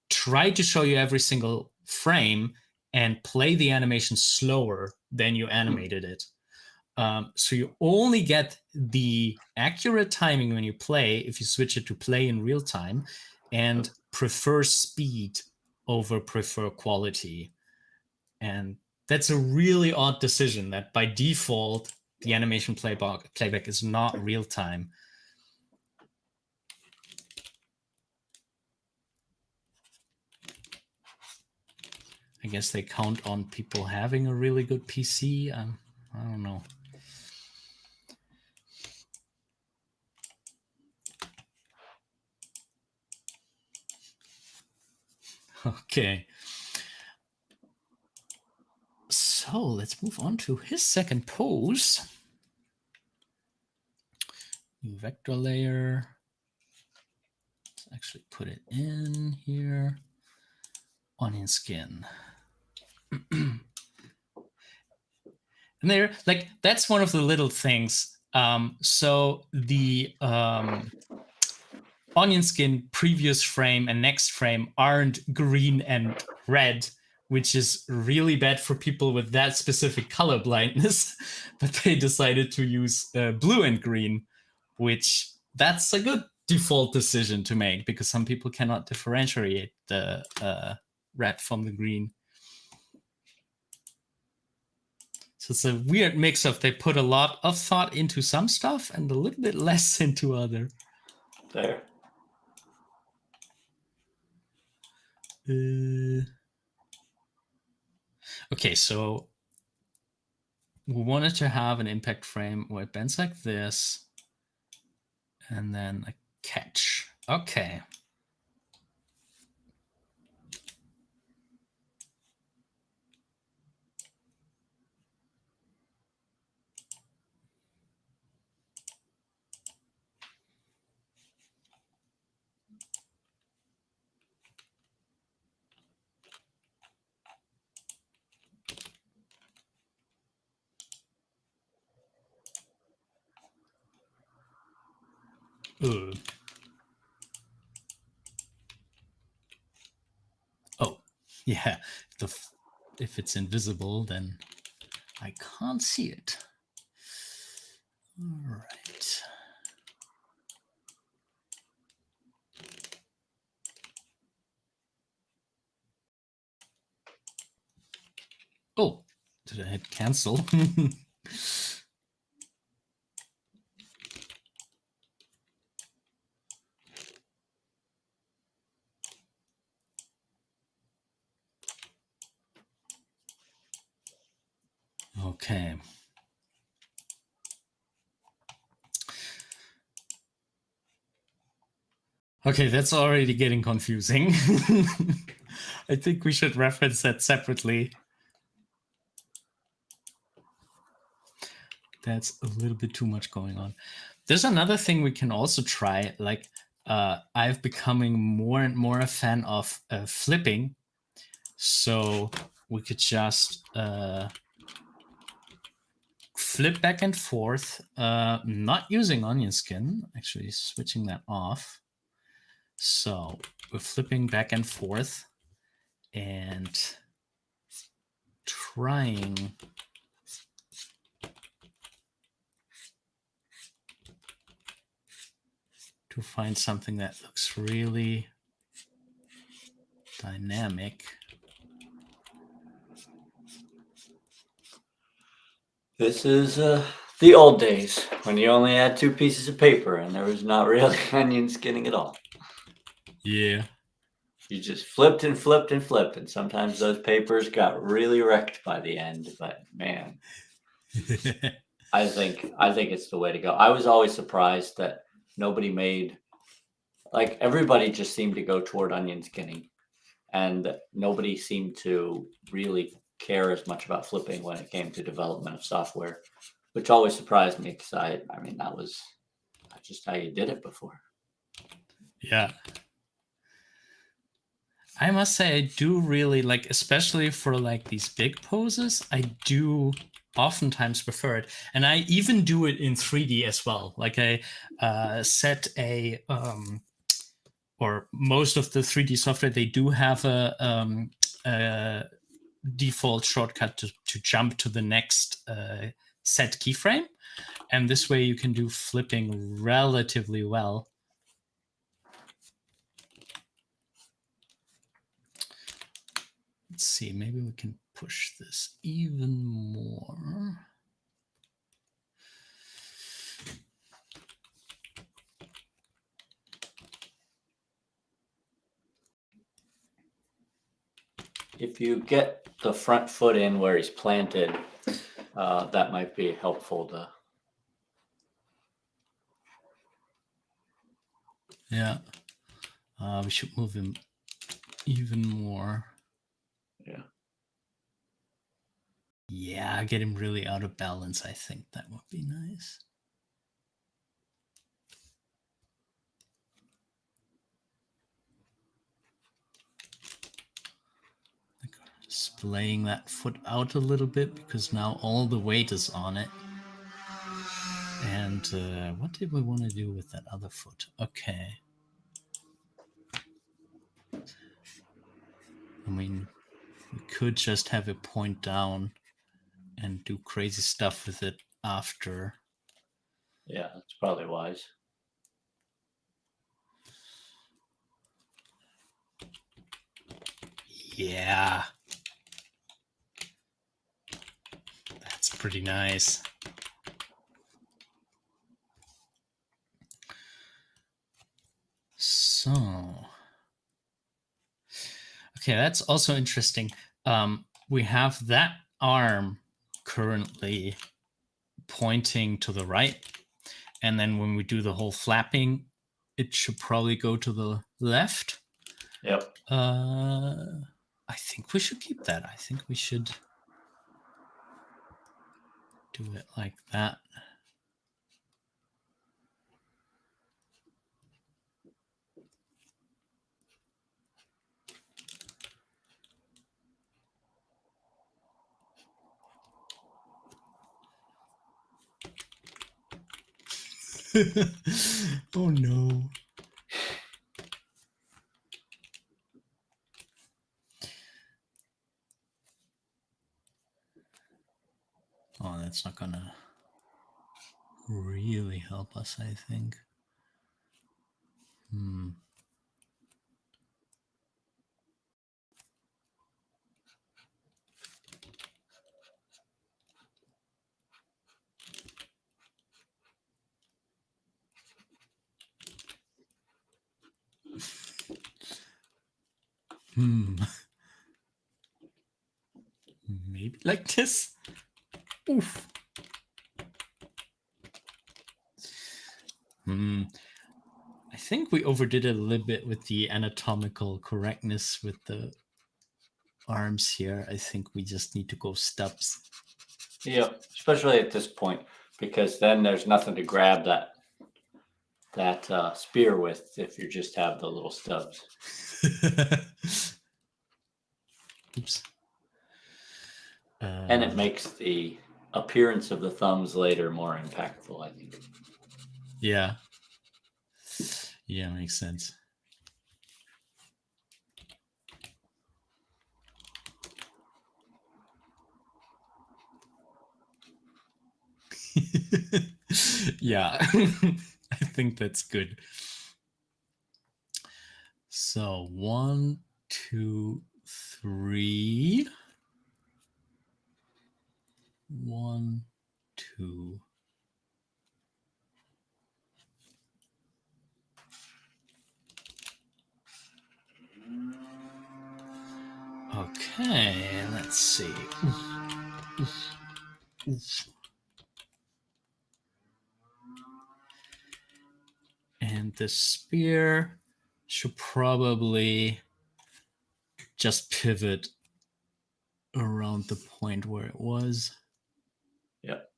try to show you every single frame and play the animation slower than you animated it. So you only get the accurate timing when you play if you switch it to play in real time and prefer speed over prefer quality. And that's a really odd decision that by default, the animation playback is not real time. I guess they count on people having a really good PC. I don't know. Okay. So let's move on to his second pose. New vector layer. Let's actually put it in here. Onion skin. And there, like, that's one of the little things. So the onion skin previous frame and next frame aren't green and red, which is really bad for people with that specific color blindness. But they decided to use blue and green, which that's a good default decision to make because some people cannot differentiate the red from the green. So it's a weird mix of they put a lot of thought into some stuff and a little bit less into other. There. Okay, so we wanted to have an impact frame where it bends like this and then a catch. Okay. Oh, yeah. If it's invisible, then I can't see it. All right. Oh, did I hit cancel? Okay. Okay, that's already getting confusing. I think we should reference that separately. That's a little bit too much going on. There's another thing we can also try. Like, I've becoming more and more a fan of flipping. So we could just flip back and forth, not using onion skin, actually switching that off. So we're flipping back and forth and trying to find something that looks really dynamic. This is the old days when you only had 2 pieces of paper and there was not really onion skinning at all. Yeah. You just flipped and flipped and flipped, and sometimes those papers got really wrecked by the end. But man, I think it's the way to go. I was always surprised that nobody made, like, everybody just seemed to go toward onion skinning, and nobody seemed to really care as much about flipping when it came to development of software, which always surprised me because I mean that's just how you did it before. Yeah. I must say I do really like, especially for like these big poses, I do oftentimes prefer it. And I even do it in 3D as well. Like I set a or most of the 3D software, they do have a default shortcut to jump to the next set keyframe. And this way you can do flipping relatively well. Let's see, maybe we can push this even more. If you get the front foot in where he's planted, that might be helpful to. Yeah. We should move him even more. Yeah. Yeah, get him really out of balance. I think that would be nice. Splaying that foot out a little bit because now all the weight is on it. And what did we want to do with that other foot? Okay. I mean, we could just have it point down and do crazy stuff with it after. Yeah, that's probably wise. Yeah. That's pretty nice. So, okay, that's also interesting. We have that arm currently pointing to the right. And then when we do the whole flapping, it should probably go to the left. Yep. I think we should keep that. I think we should do it like that. Oh no. Oh, that's not gonna really help us, I think. Maybe like this. Oof. I think we overdid it a little bit with the anatomical correctness with the arms here. I think we just need to go stubs. Yeah, especially at this point, because then there's nothing to grab that spear with if you just have the little stubs. Oops. And it makes the appearance of the thumbs later more impactful, I think. Yeah. Yeah, makes sense. Yeah, I think that's good. So 1, 2, 3. 1, 2. Okay, let's see. And the spear should probably just pivot around the point where it was. Yep.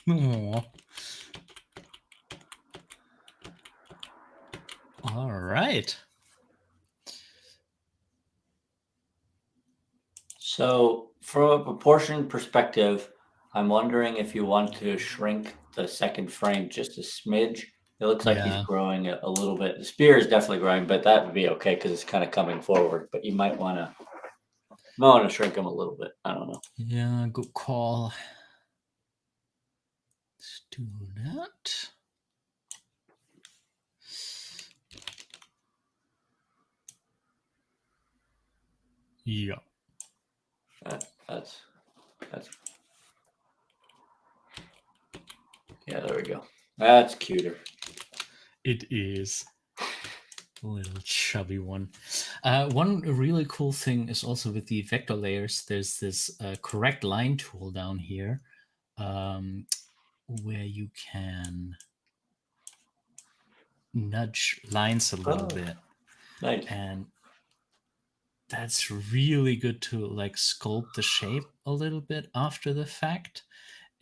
Aww. All right. So from a proportion perspective, I'm wondering if you want to shrink the second frame just a smidge. It looks like he's Yeah. growing a little bit. The spear is definitely growing, but that would be okay because it's kind of coming forward. But you might want to shrink him a little bit. I don't know. Yeah, good call. Let's do that. Yeah. That's yeah. There we go. That's cuter. It is. A little chubby one. One really cool thing is also with the vector layers, there's this correct line tool down here where you can nudge lines a little bit. Nice. And that's really good to like sculpt the shape a little bit after the fact.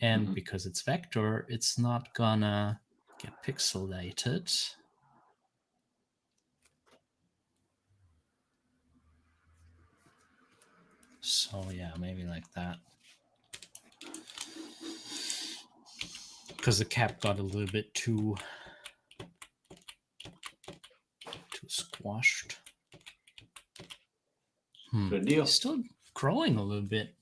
And because it's vector, it's not gonna get pixelated. So yeah, maybe like that. Because the cap got a little bit too squashed. Good deal. He's still growing a little bit.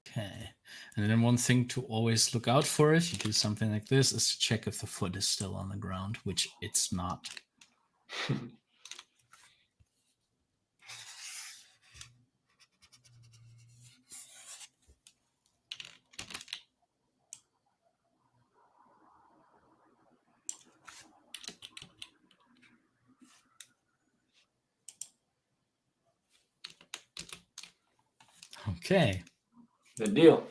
Okay. And then one thing to always look out for if you do something like this is to check if the foot is still on the ground, which it's not. Okay. Good deal.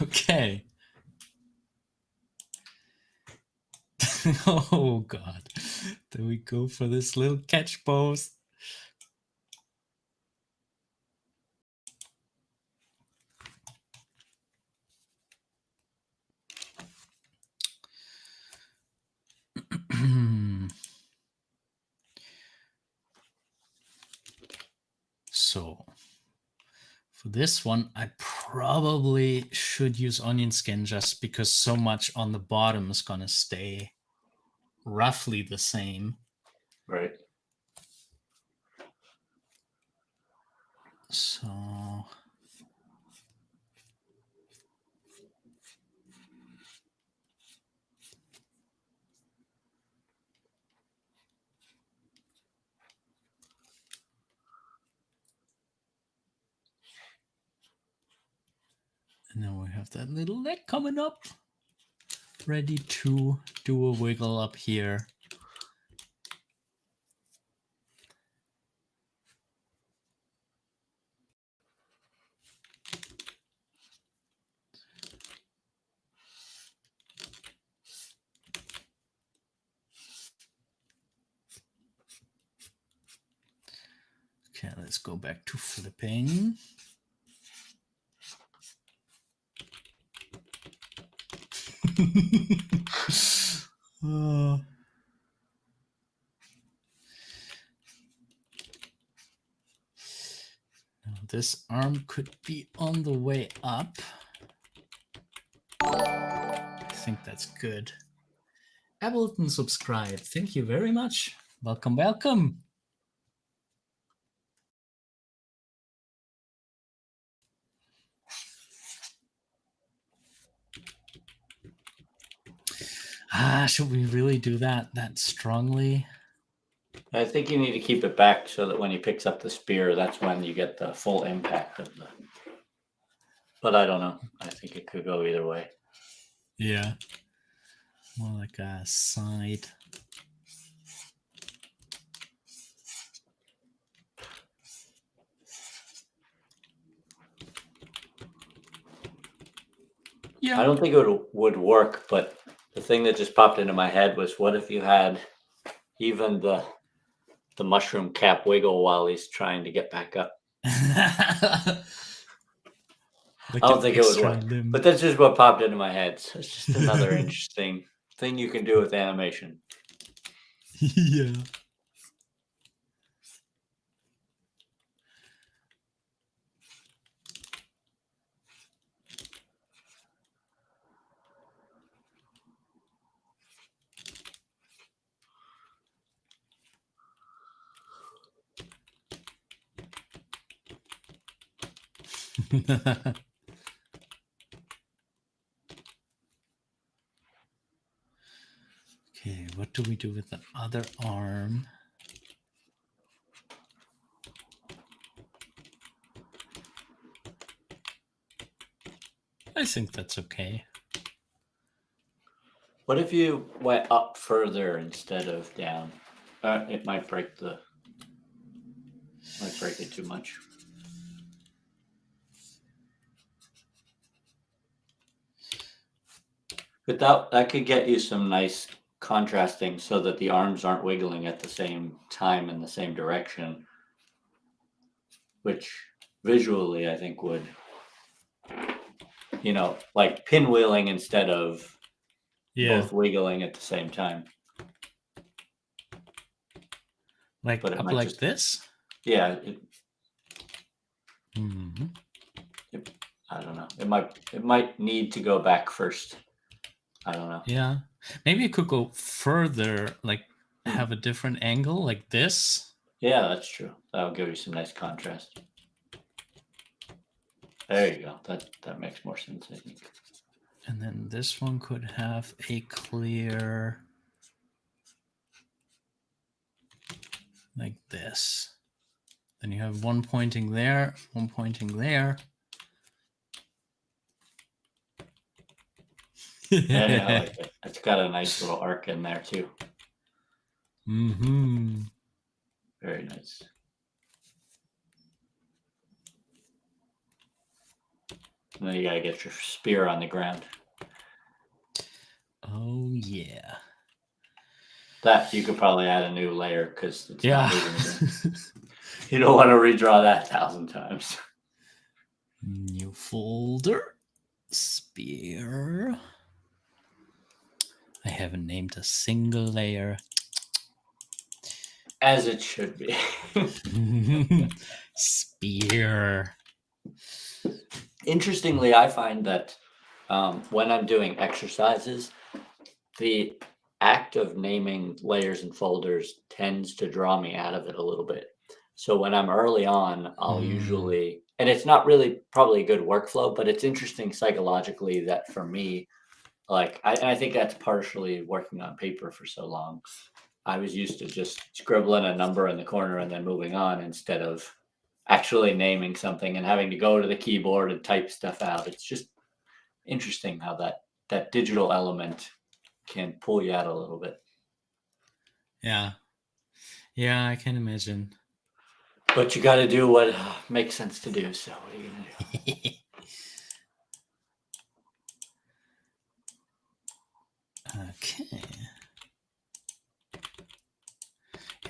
Okay. Oh god. Then we go for this little catch pose. So for this one, I probably should use onion skin just because so much on the bottom is going to stay roughly the same. Right. So and then we have that little leg coming up, ready to do a wiggle up here. Okay, let's go back to flipping. Now this arm could be on the way up. I think that's good. Ableton subscribe. Thank you very much. Welcome, welcome. Should we really do that strongly? I think you need to keep it back so that when he picks up the spear, that's when you get the full impact of the. But I don't know. I think it could go either way. Yeah. More like a side. Yeah. I don't think it would work, but the thing that just popped into my head was, what if you had even the mushroom cap wiggle while he's trying to get back up? Like I don't think it would extra work, limb. but that's just what popped into my head. So it's just another interesting thing you can do with animation. Yeah. Okay, what do we do with the other arm? I think that's okay. What if you went up further instead of down? It might break it too much. But that could get you some nice contrasting so that the arms aren't wiggling at the same time in the same direction, which visually I think would, like pinwheeling instead of both wiggling at the same time. Like But it up might like just, this? yeah, Mhm. I don't know. It might need to go back first. I don't know. Yeah. Maybe it could go further, like have a different angle like this. Yeah, that's true. That'll give you some nice contrast. There you go. That makes more sense, I think. And then this one could have a clear, like this. Then you have one pointing there, one pointing there. Yeah, I like it. It's got a nice little arc in there too. Mm-hmm. Very nice. And then you gotta get your spear on the ground. Oh yeah. That you could probably add a new layer because it's not moving again. Yeah. You don't want to redraw that 1,000 times. New folder. Spear. I haven't named a single layer. As it should be. Spear. Interestingly, I find that when I'm doing exercises, the act of naming layers and folders tends to draw me out of it a little bit. So when I'm early on, I'll usually, and it's not really probably a good workflow, but it's interesting psychologically that for me, like, I think that's partially working on paper for so long. I was used to just scribbling a number in the corner and then moving on instead of actually naming something and having to go to the keyboard and type stuff out. It's just interesting how that digital element can pull you out a little bit. Yeah. Yeah, I can imagine. But you got to do what makes sense to do. So what are you gonna do? Okay.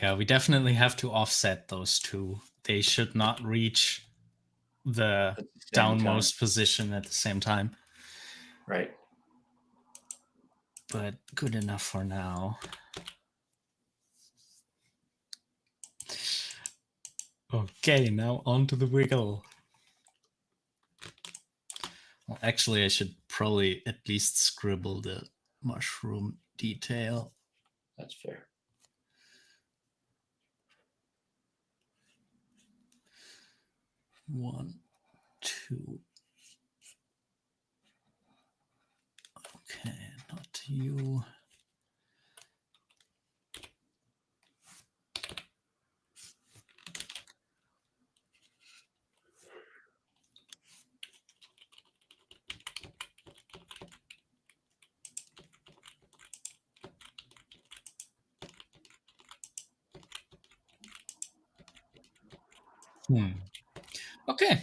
Yeah, we definitely have to offset those two they should not reach the At the same downmost position at the same time. Right. But good enough for now. Okay, now on to the wiggle. Well, actually, I should probably at least scribble the mushroom detail. That's fair. One, two. Okay, not you. Okay.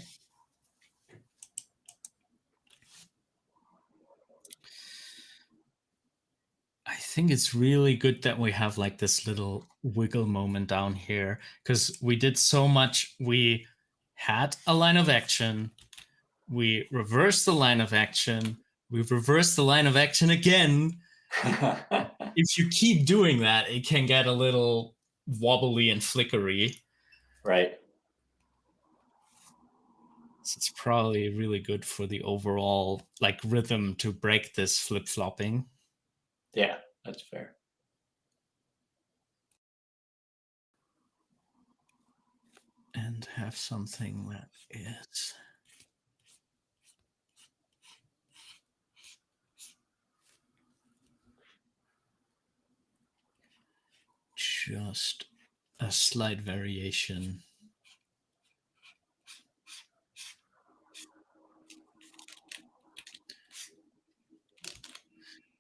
I think it's really good that we have like this little wiggle moment down here, because we did so much. We had a line of action, we reversed the line of action, we reversed the line of action again. If you keep doing that, it can get a little wobbly and flickery. Right. So it's probably really good for the overall like rhythm to break this flip-flopping. Yeah, that's fair. And have something that is just a slight variation.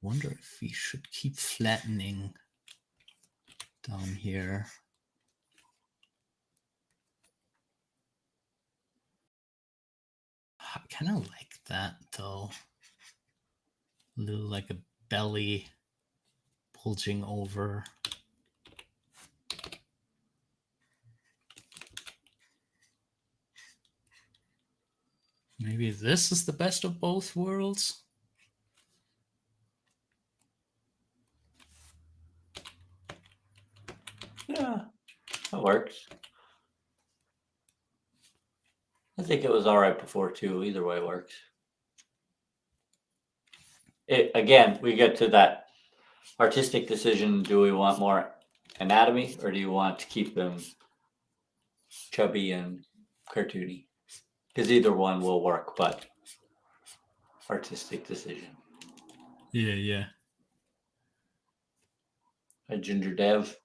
Wonder if we should keep flattening down here. I kind of like that though. A little like a belly bulging over. Maybe this is the best of both worlds. Yeah, that works. I think it was all right before too. Either way works. Again, we get to that artistic decision. Do we want more anatomy or do you want to keep them chubby and cartoony? Because either one will work, but artistic decision. Yeah. A Ginger Dev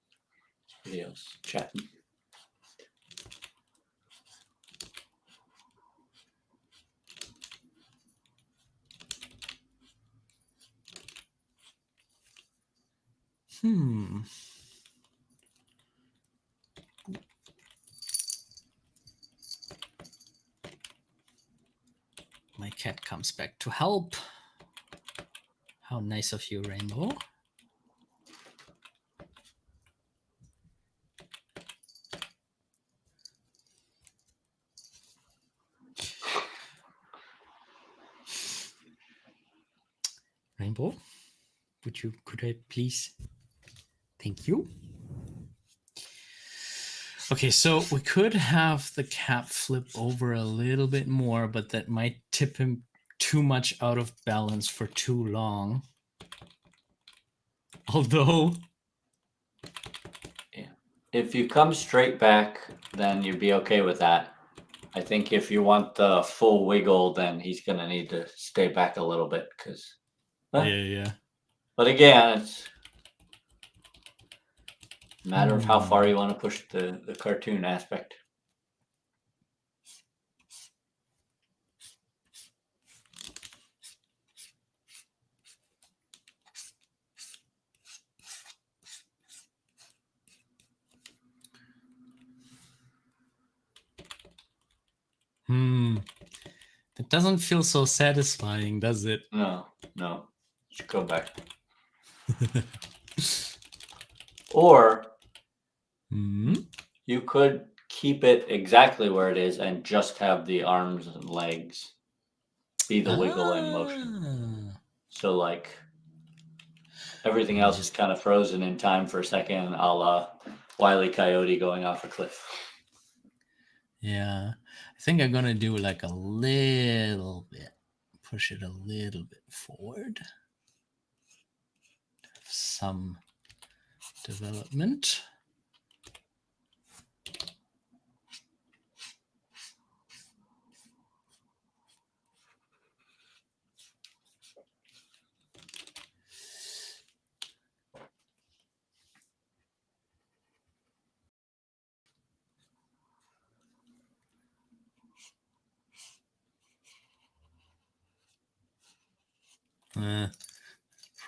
videos chatting. My cat comes back to help. How nice of you, Rainbow. Rainbow, could I please? Thank you. Okay, so we could have the cap flip over a little bit more, but that might tip him too much out of balance for too long. Although, yeah, if you come straight back, then you'd be okay with that. I think if you want the full wiggle, then he's gonna need to stay back a little bit because. Yeah. But again, it's a matter of how far you want to push the cartoon aspect. It doesn't feel so satisfying, does it? No. Should go back. Or you could keep it exactly where it is and just have the arms and legs be the wiggle and motion. So like everything else is kind of frozen in time for a second, a la Wile E. Coyote going off a cliff. Yeah, I think I'm gonna do like a little bit, push it a little bit forward. Some development.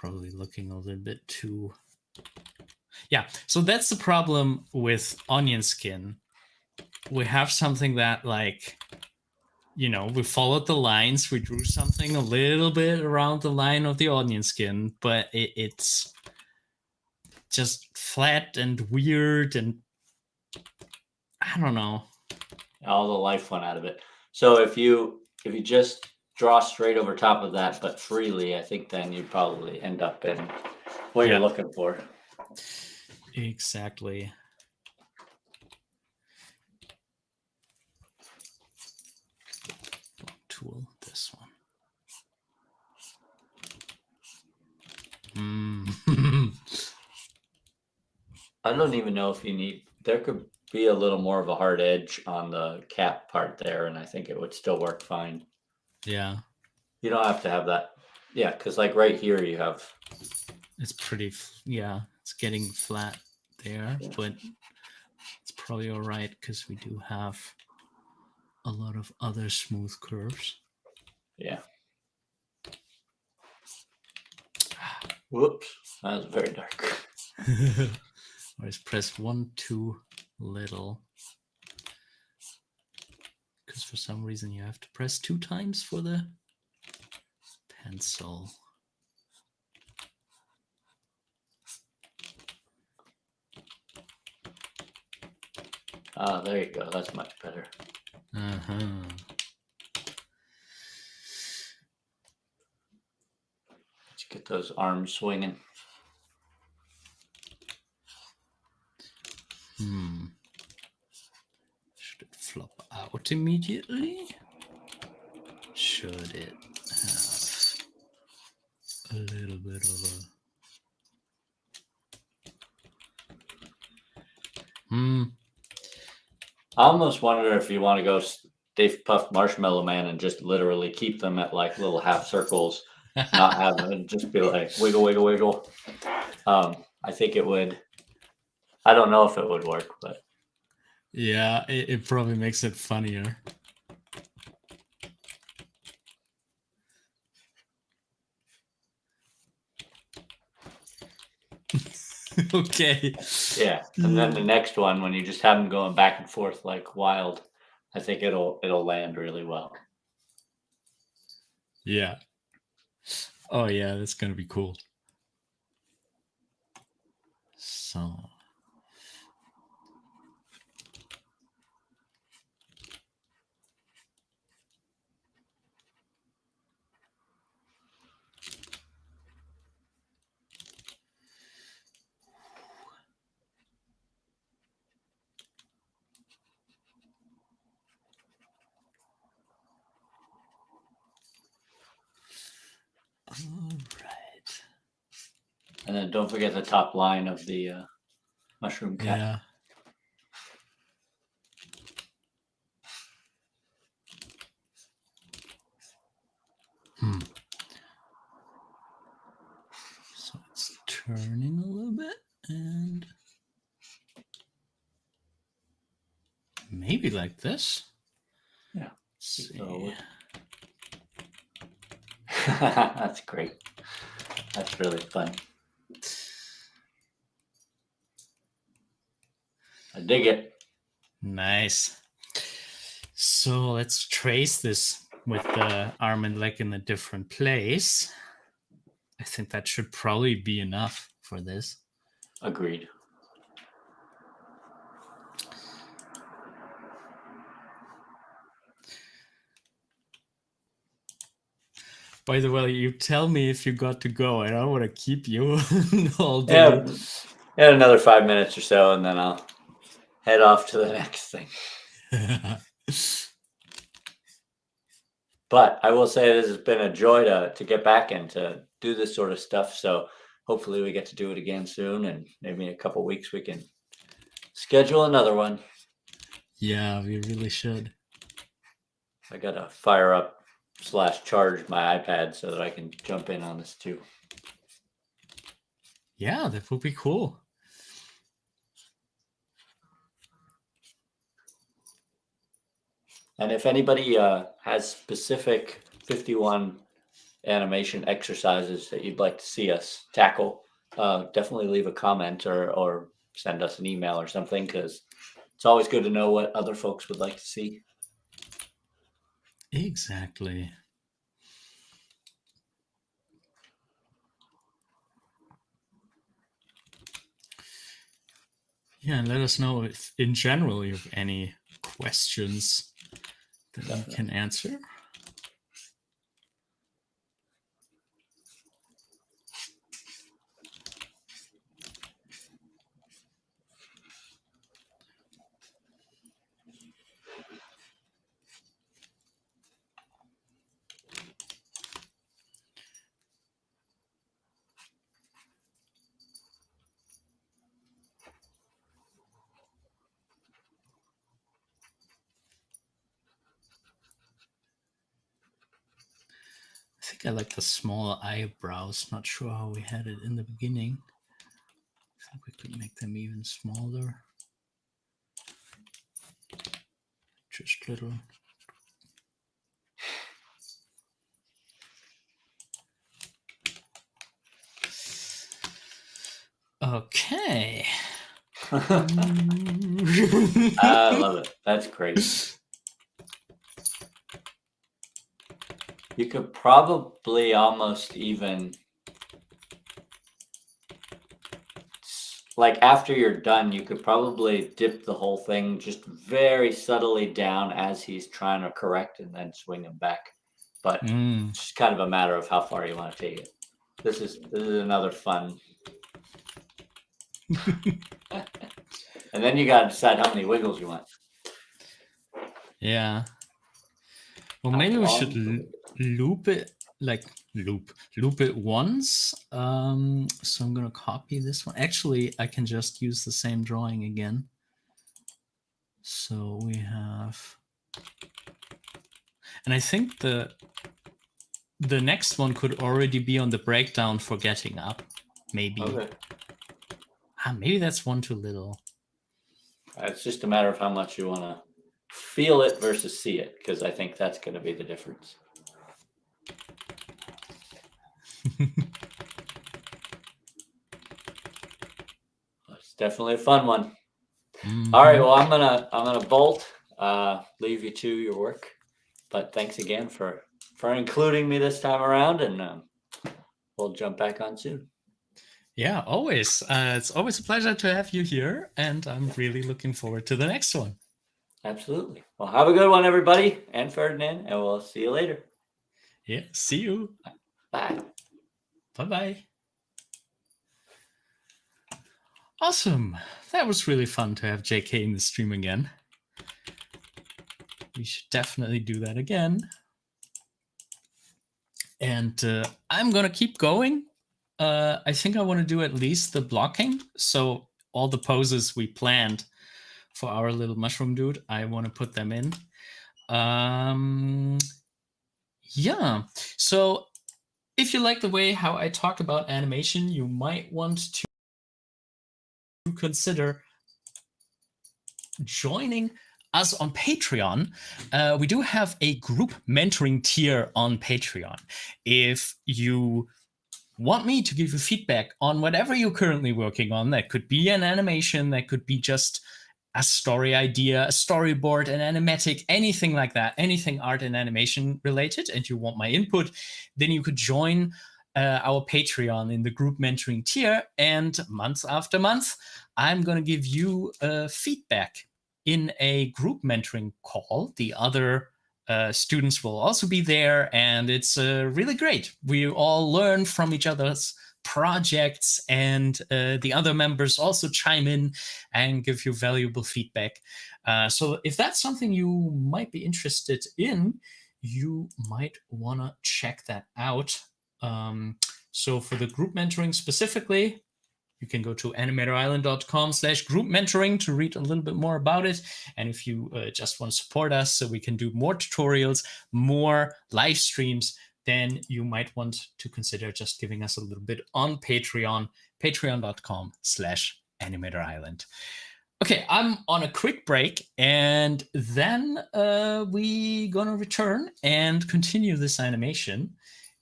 Probably looking a little bit too. Yeah, so that's the problem with onion skin. We have something that, like, we followed the lines, we drew something a little bit around the line of the onion skin, but it's just flat and weird, and I don't know. All the life went out of it. So if you just draw straight over top of that, but freely, I think then you probably end up in what you're looking for. Exactly. Tool, this one. I don't even know if you need, there could be a little more of a hard edge on the cap part there, and I think it would still work fine. Yeah. You don't have to have that. Yeah, because like right here you have. It's pretty, it's getting flat there, but it's probably all right because we do have a lot of other smooth curves. Yeah. Whoops, that was very dark. Or just press 1 too little. Because for some reason you have to press 2 times for the pencil. There you go. That's much better. Let's get those arms swinging. Should it flop out immediately? Should it have a little bit of a... I almost wonder if you want to go Stay Puft Marshmallow Man and just literally keep them at like little half circles, not have them just be like wiggle, wiggle, wiggle. I think it would. I don't know if it would work, but yeah, it probably makes it funnier. Okay. Yeah, and then the next one, when you just have them going back and forth like wild, I think it'll land really well. Yeah. Oh yeah, that's gonna be cool. So. All right. And then don't forget the top line of the mushroom cap. Yeah. So it's turning a little bit, and maybe like this. Yeah. See. That's great. That's really fun. I dig it. Nice. So let's trace this with the arm and leg in a different place. I think that should probably be enough for this. Agreed. By the way, you tell me if you got to go. I don't want to keep you all day. Yeah, another 5 minutes or so, and then I'll head off to the next thing. But I will say this has been a joy to get back and to do this sort of stuff. So hopefully we get to do it again soon, and maybe in a couple weeks we can schedule another one. Yeah, we really should. I gotta fire up / charge my iPad so that I can jump in on this too. Yeah, that would be cool. And if anybody has specific 51 animation exercises that you'd like to see us tackle, definitely leave a comment or send us an email or something, because it's always good to know what other folks would like to see. Exactly. Yeah, and let us know if, in general, you have any questions that we can answer. I think I like the smaller eyebrows. Not sure how we had it in the beginning. I think we could make them even smaller. Just little. Okay. I love it. That's great. You could probably almost even, like after you're done, you could probably dip the whole thing just very subtly down as he's trying to correct and then swing him back. But it's just kind of a matter of how far you want to take it. This is another fun. And then you got to decide how many wiggles you want. Yeah. Well, maybe we should loop it, like loop it once. So I'm gonna copy this one. Actually, I can just use the same drawing again. So we have, and I think the next one could already be on the breakdown for getting up. Maybe. Okay. Maybe that's one too little. It's just a matter of how much you want to feel it versus see it, because I think that's going to be the difference. It's definitely a fun one. Mm-hmm. All right, well, I'm gonna bolt, leave you to your work, but thanks again for including me this time around, and we'll jump back on soon. Yeah, always. It's always a pleasure to have you here, and I'm really looking forward to the next one. Absolutely. Well, have a good one, everybody, and Ferdinand, and we'll see you later. Yeah, see you. Bye. Bye-bye. Awesome. That was really fun to have JK in the stream again. We should definitely do that again. And I'm going to keep going. I think I want to do at least the blocking. So all the poses we planned for our little mushroom dude, I want to put them in. Yeah. So if you like the way how I talked about animation, you might want to consider joining us on Patreon. We do have a group mentoring tier on Patreon. If you want me to give you feedback on whatever you're currently working on, that could be an animation, that could be just a story idea, a storyboard, an animatic, anything like that, anything art and animation related, and you want my input, then you could join our Patreon in the group mentoring tier, and month after month, I'm going to give you feedback in a group mentoring call. The other students will also be there, and it's really great. We all learn from each other's projects, and the other members also chime in and give you valuable feedback. So if that's something you might be interested in, you might want to check that out. So for the group mentoring specifically, you can go to animatorisland.com/group mentoring to read a little bit more about it. And if you just want to support us so we can do more tutorials, more live streams, then you might want to consider just giving us a little bit on Patreon, patreon.com/animatorisland. Okay, I'm on a quick break, and then we gonna return and continue this animation.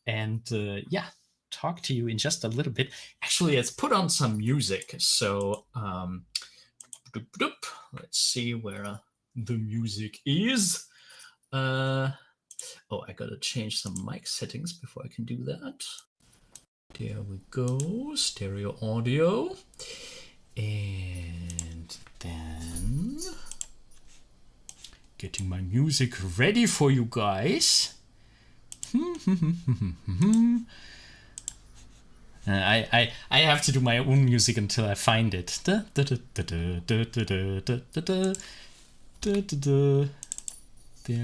And yeah, talk to you in just a little bit. Actually, let's put on some music. So let's see where the music is. Oh, I gotta change some mic settings before I can do that. There we go, stereo audio. And then getting my music ready for you guys. I have to do my own music until I find it. There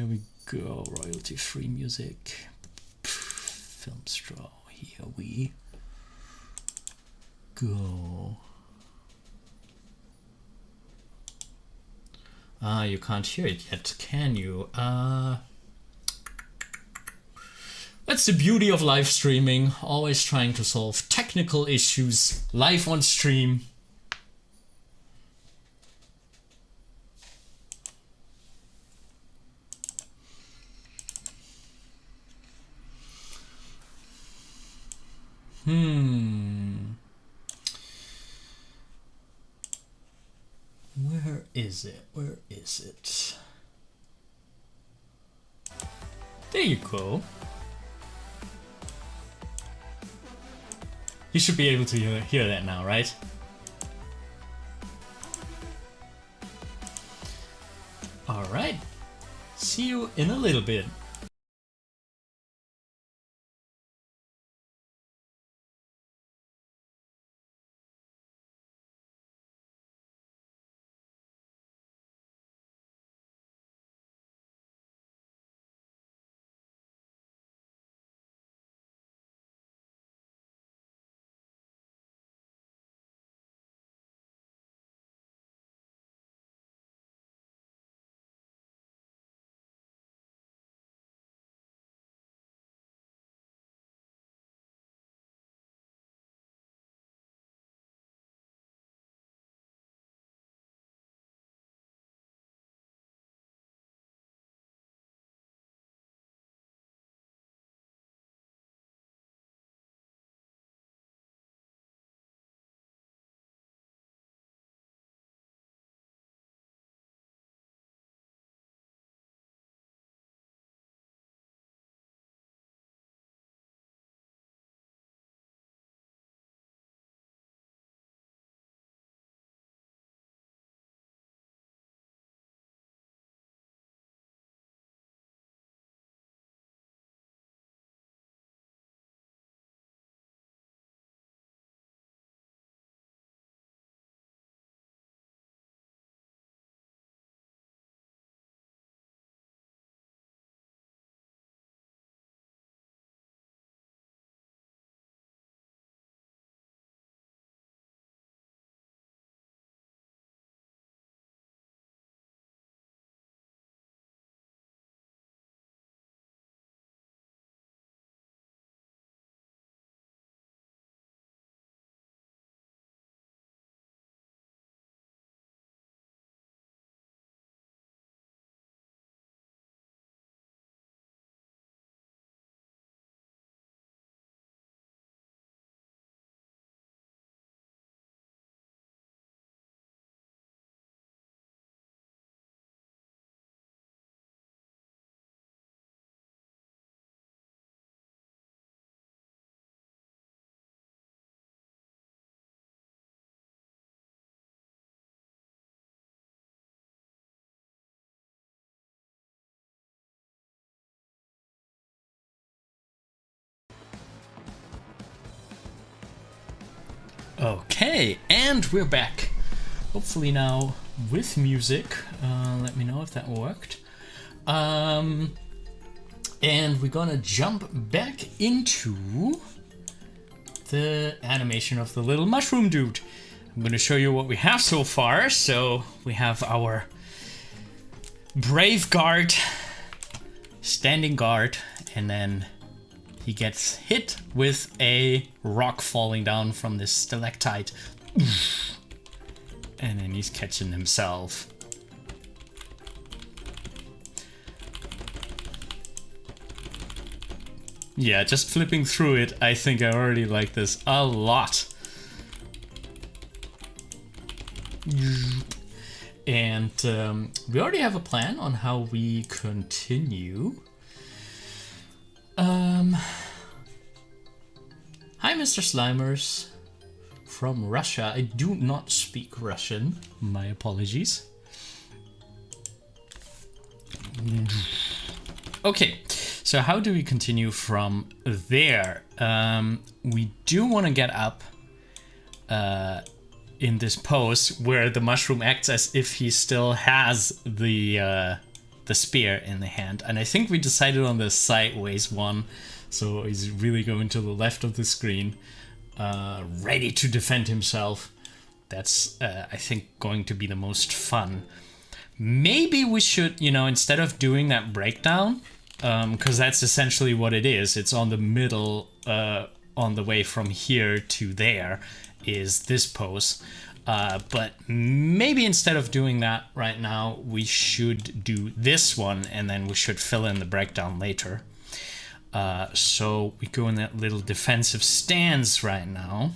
we go, royalty-free music. Film straw, here we go. You can't hear it yet, can you? That's the beauty of live streaming, always trying to solve technical issues live on stream. Where is it? Where is it? There you go. You should be able to hear that now, right? Alright. See you in a little bit. Okay, and we're back. Hopefully now with music. Let me know if that worked. And we're gonna jump back into the animation of the little mushroom dude. I'm gonna show you what we have so far. So we have our brave guard, standing guard, and then he gets hit with a rock falling down from this stalactite. And then he's catching himself. Yeah, just flipping through it, I think I already like this a lot. And we already have a plan on how we continue. Hi, Mr. Slimers from Russia. I do not speak Russian. My apologies. Okay, so how do we continue from there? We do want to get up in this pose where the mushroom acts as if he still has the spear in the hand, and I think we decided on the sideways one, so he's really going to the left of the screen, ready to defend himself. That's I think going to be the most fun. Maybe we should, you know, instead of doing that breakdown, because that's essentially what it is, it's on the middle, on the way from here to there is this pose. But maybe instead of doing that right now, we should do this one, and then we should fill in the breakdown later. So we go in that little defensive stance right now.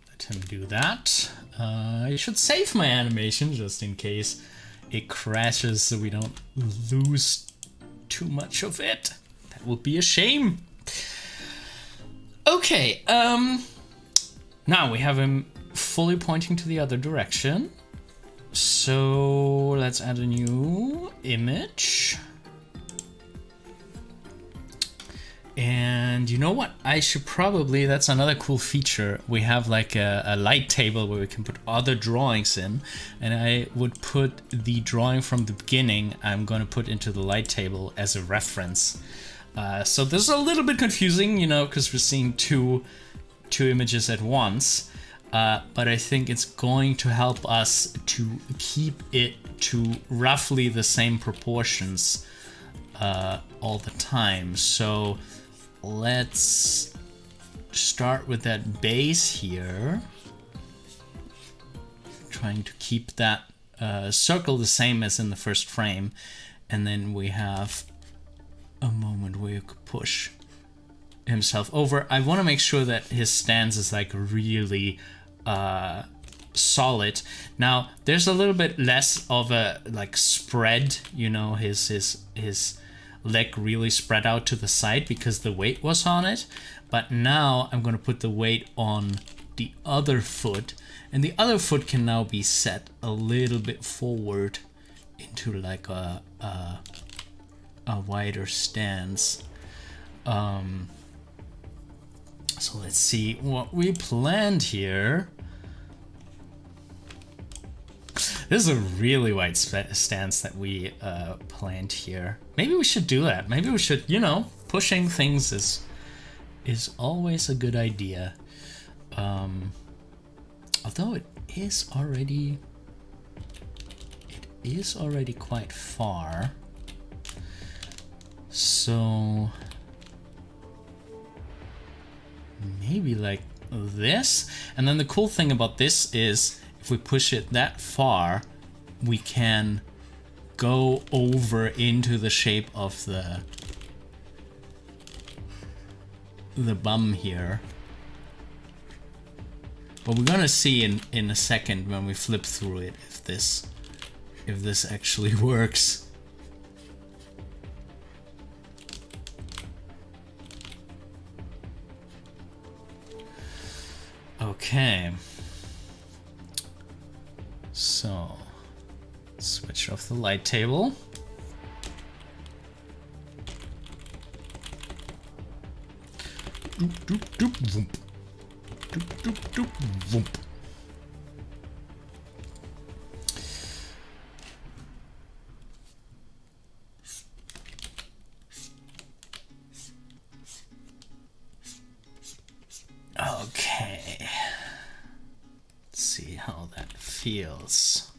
Let him do that. I should save my animation just in case it crashes so we don't lose too much of it. That would be a shame. Okay, now we have him fully pointing to the other direction. So let's add a new image. And you know what? I should probably, that's another cool feature. We have like a light table where we can put other drawings in. And I would put the drawing from the beginning, I'm going to put into the light table as a reference. So this is a little bit confusing, you know, because we're seeing two images at once. But I think it's going to help us to keep it to roughly the same proportions all the time. So let's start with that base here. Trying to keep that circle the same as in the first frame. And then we have a moment where you could push himself over. I want to make sure that his stance is like really solid. Now there's a little bit less of a like spread, you know, his leg really spread out to the side because the weight was on it. But now I'm going to put the weight on the other foot, and the other foot can now be set a little bit forward into like a wider stance. So let's see what we planned here. This is a really wide stance that we planned here. Maybe we should do that. Maybe we should, you know, pushing things is always a good idea. Although it is already quite far. So maybe like this. And then the cool thing about this is if we push it that far, we can go over into the shape of the bum here. But we're gonna see in a second when we flip through it if this actually works. Okay. So, switch off the light table. Whoop. Okay. Let's see how that feels.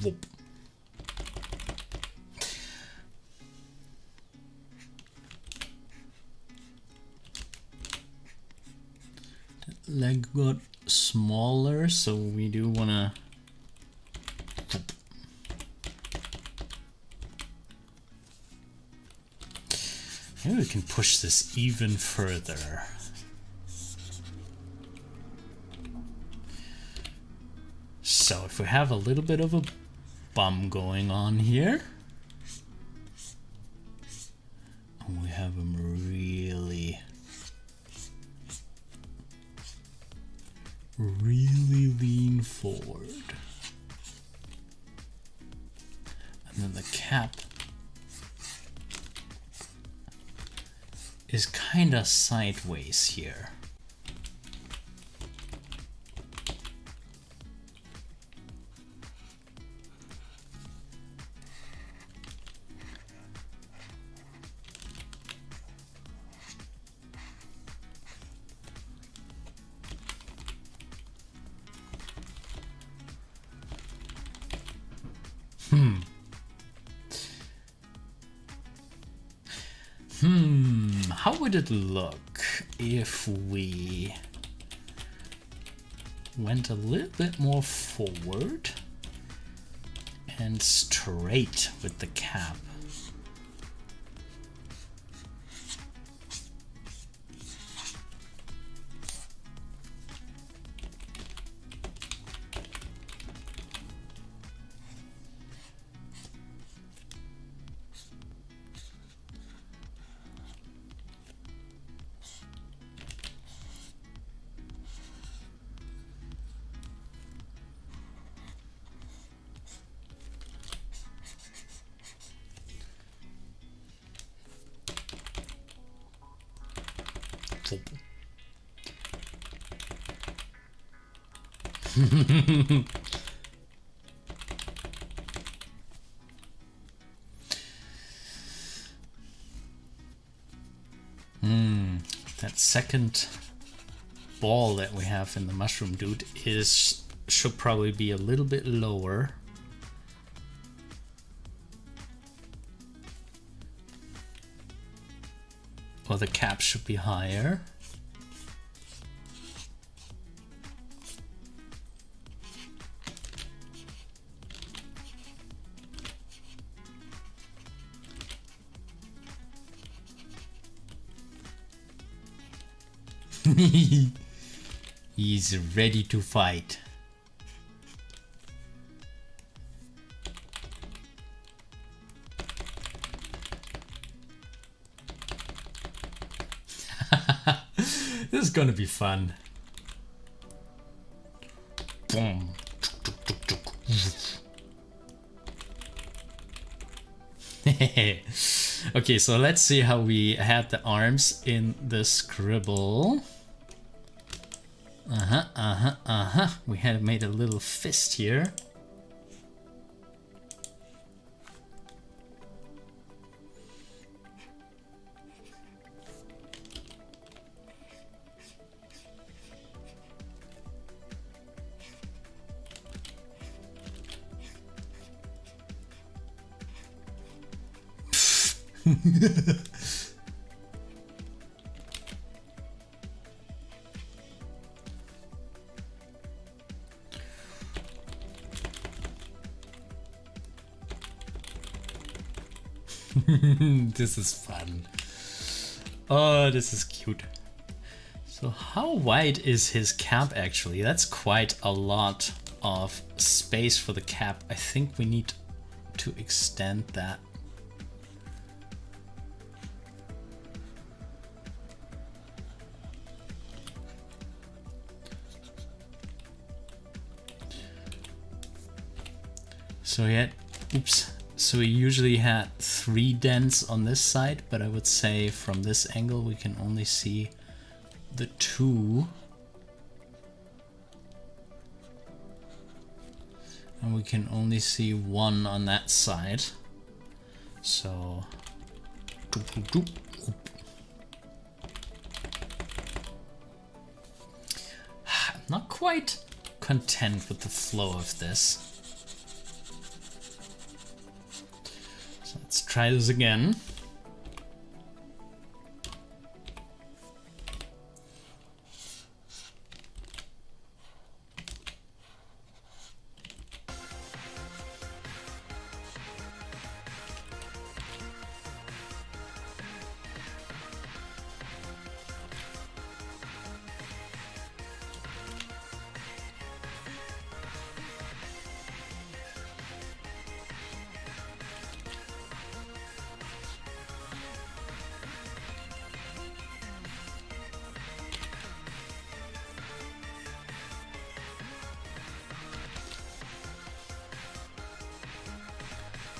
Whoop. Leg got smaller, so we do wanna. Maybe we can push this even further. So if we have a little bit of a bum going on here, and we have him really lean forward, and then the cap is kind of sideways here. How would it look if we went a little bit more forward and straight with the cap? That second ball that we have in the mushroom dude should probably be a little bit lower. Or the cap should be higher. He's ready to fight. This is gonna be fun. Boom. Okay, so let's see how we had the arms in the scribble. We had made a little fist here. This is fun. Oh, this is cute. So how wide is his cap actually? That's quite a lot of space for the cap. I think we need to extend that. So So we usually had 3 dents on this side, but I would say from this angle we can only see the 2. And we can only see 1 on that side. So I'm not quite content with the flow of this. So let's try this again.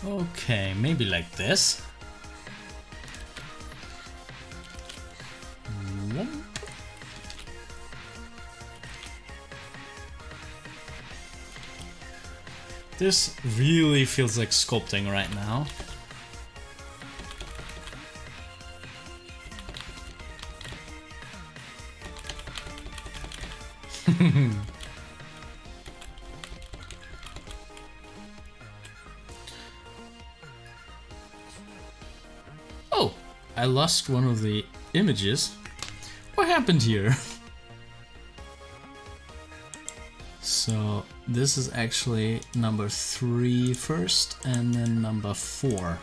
Okay, maybe like this. This really feels like sculpting right now. Oh, I lost one of the images. What happened here? So this is actually number 3 first, and then number 4.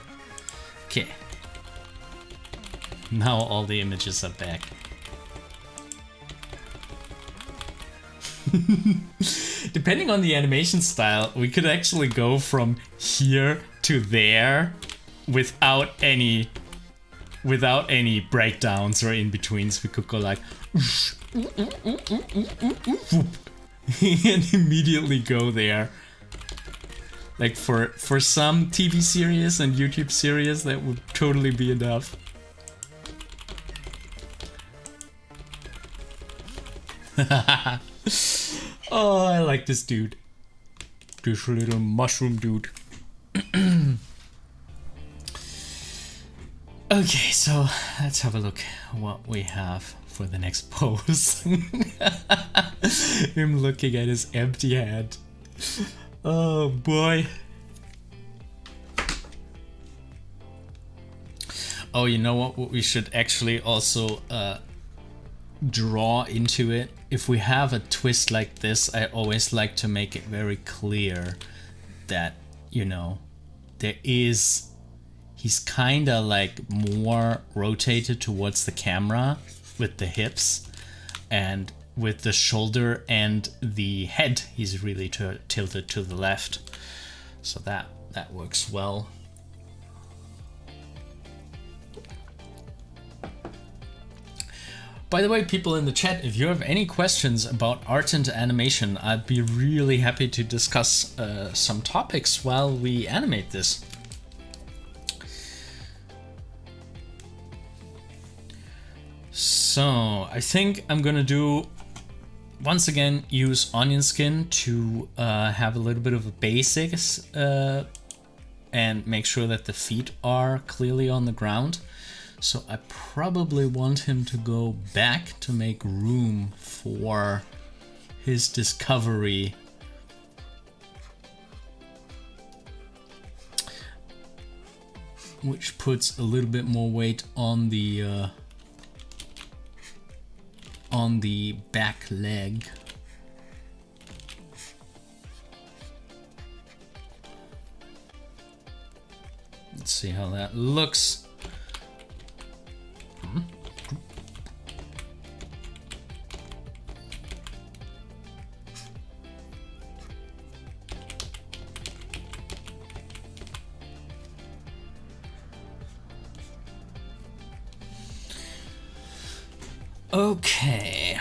Okay. Now all the images are back. Depending on the animation style, we could actually go from here to there without any breakdowns or in-betweens. We could go like and immediately go there. Like for some TV series and YouTube series, that would totally be enough. Oh, I like this dude. This little mushroom dude. Okay, so let's have a look what we have for the next pose. Him looking at his empty hand. Oh boy. Oh, you know what we should actually also draw into it? If we have a twist like this, I always like to make it very clear that, you know, he's kinda like more rotated towards the camera with the hips, and with the shoulder and the head he's really tilted to the left. So that works well. By the way, people in the chat, if you have any questions about art and animation, I'd be really happy to discuss some topics while we animate this. So I think I'm gonna do, once again, use onion skin to have a little bit of a basics and make sure that the feet are clearly on the ground. So I probably want him to go back to make room for his discovery. Which puts a little bit more weight on the back leg. Let's see how that looks. Okay.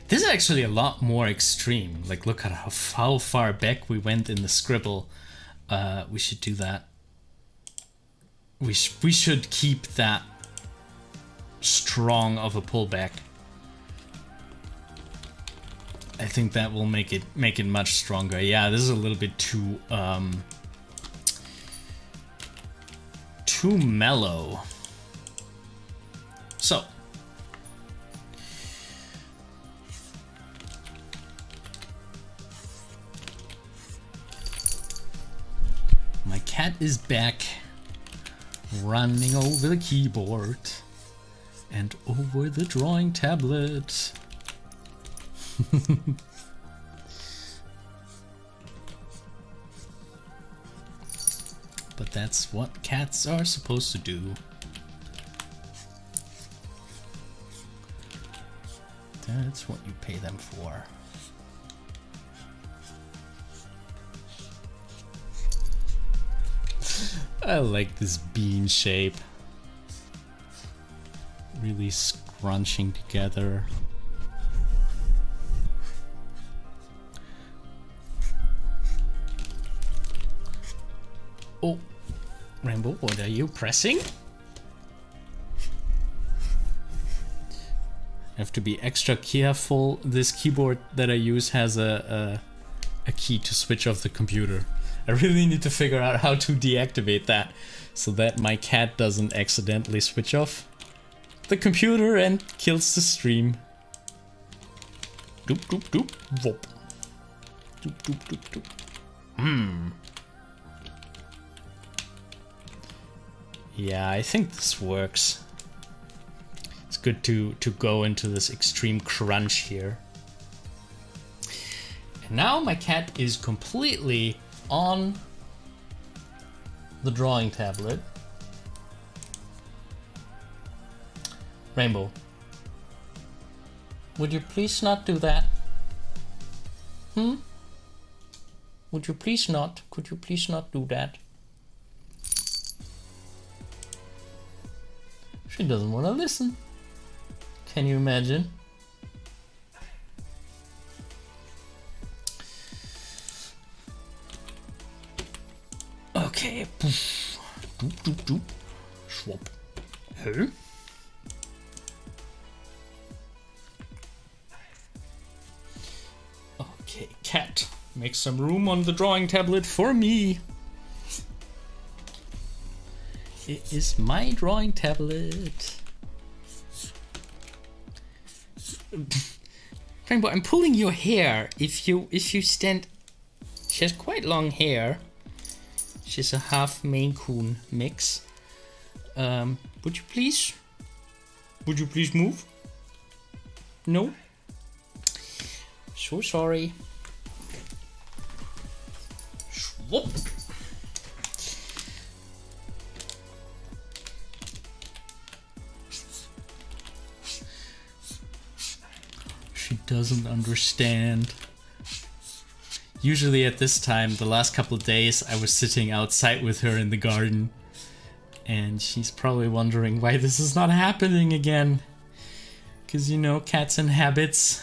This is actually a lot more extreme. Like, look at how far back we went in the scribble. We should do that. We should keep that strong of a pullback. I think that will make it much stronger. Yeah, this is a little bit too mellow. So my cat is back, running over the keyboard and over the drawing tablet. But that's what cats are supposed to do. That's what you pay them for. I like this bean shape. Really scrunching together. Oh, Rainbow, what are you pressing? I have to be extra careful. This keyboard that I use has a key to switch off the computer. I really need to figure out how to deactivate that so that my cat doesn't accidentally switch off the computer and kills the stream. Doop doop doop whoop. Doop doop doop doop. Yeah, I think this works. It's good to go into this extreme crunch here. And now my cat is completely on the drawing tablet. Rainbow, would you please not do that? Would you please not? Could you please not do that? She doesn't want to listen. Can you imagine? Okay. Doop, doop, doop. Schwab. Hey. Okay, cat. Make some room on the drawing tablet for me. It is my drawing tablet. Rainbow, I'm pulling your hair. If you stand, she has quite long hair. She's a half Maine Coon mix. Would you please move? No? So sorry. Whoop. She doesn't understand. Usually at this time, the last couple of days, I was sitting outside with her in the garden. And she's probably wondering why this is not happening again. Because, you know, cats and habits.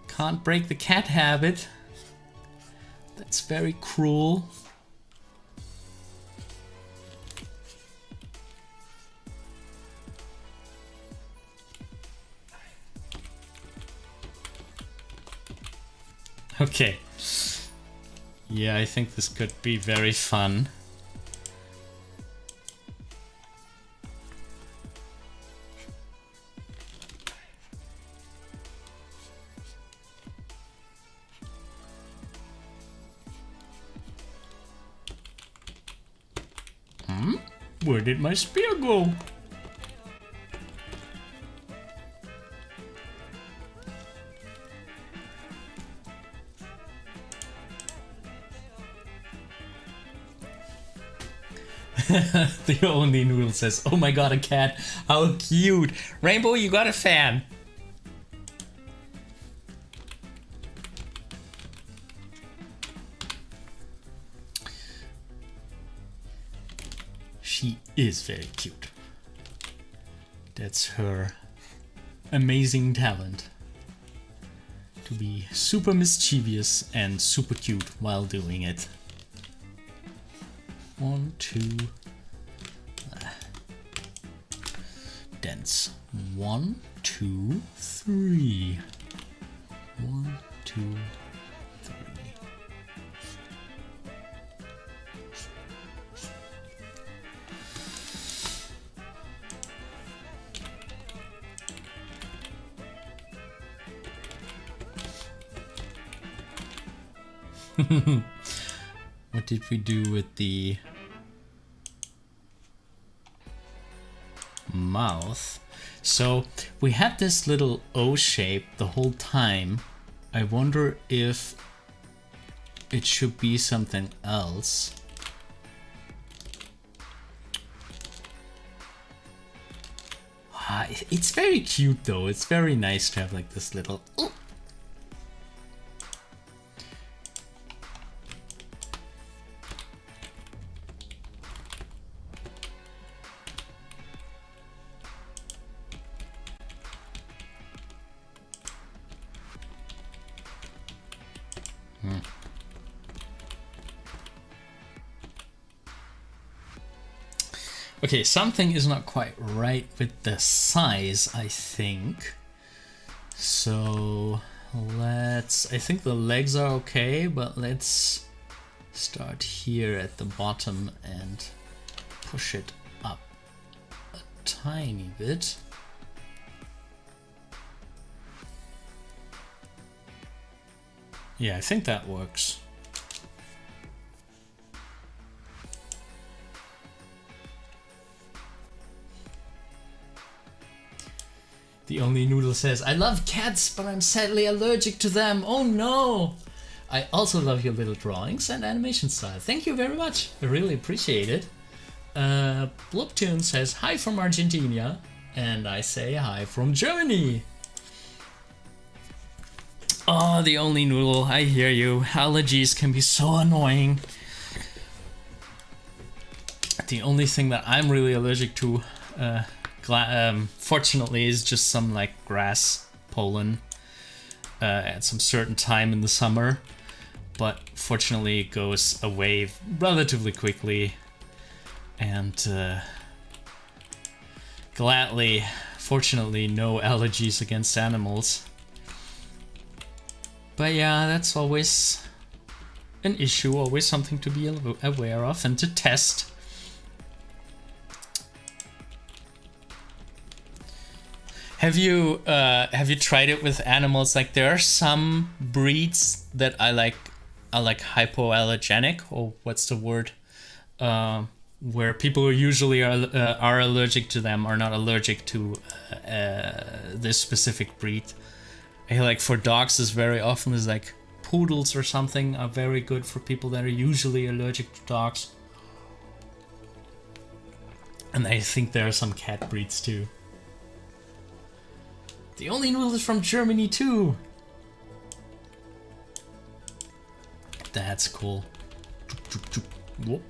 Can't break the cat habit. That's very cruel. Okay. Yeah, I think this could be very fun. Where did my spear go? The only noodle says, "Oh my god, a cat! How cute!" Rainbow, you got a fan. she is very cute. That's her amazing talent. To be super mischievous and super cute while doing it. 1, 2. Dance. 1, 2, 3. 1, 2, 3. What did we do with the mouth? So we had this little O shape the whole time. I wonder if it should be something else. It's very cute though. It's very nice to have like this little... Ooh. Okay, something is not quite right with the size, I think. So I think the legs are okay, but let's start here at the bottom and push it up a tiny bit. Yeah, I think that works. The Only Noodle says, I love cats, but I'm sadly allergic to them. Oh no! I also love your little drawings and animation style. Thank you very much. I really appreciate it. Blooptoon says, hi from Argentina. And I say hi from Germany. Oh, The Only Noodle, I hear you. Allergies can be so annoying. The only thing that I'm really allergic to, fortunately, is just some like grass pollen at some certain time in the summer. But fortunately, it goes away relatively quickly. And gladly, fortunately, no allergies against animals. But yeah, that's always an issue, always something to be aware of and to test. Have you tried it with animals? Like there are some breeds that I like are like hypoallergenic, or what's the word? Where people who usually are allergic to them are not allergic to this specific breed. I feel like for dogs is very often is like poodles or something are very good for people that are usually allergic to dogs. And I think there are some cat breeds too. The Only Noodle is from Germany too. That's cool. Whoop.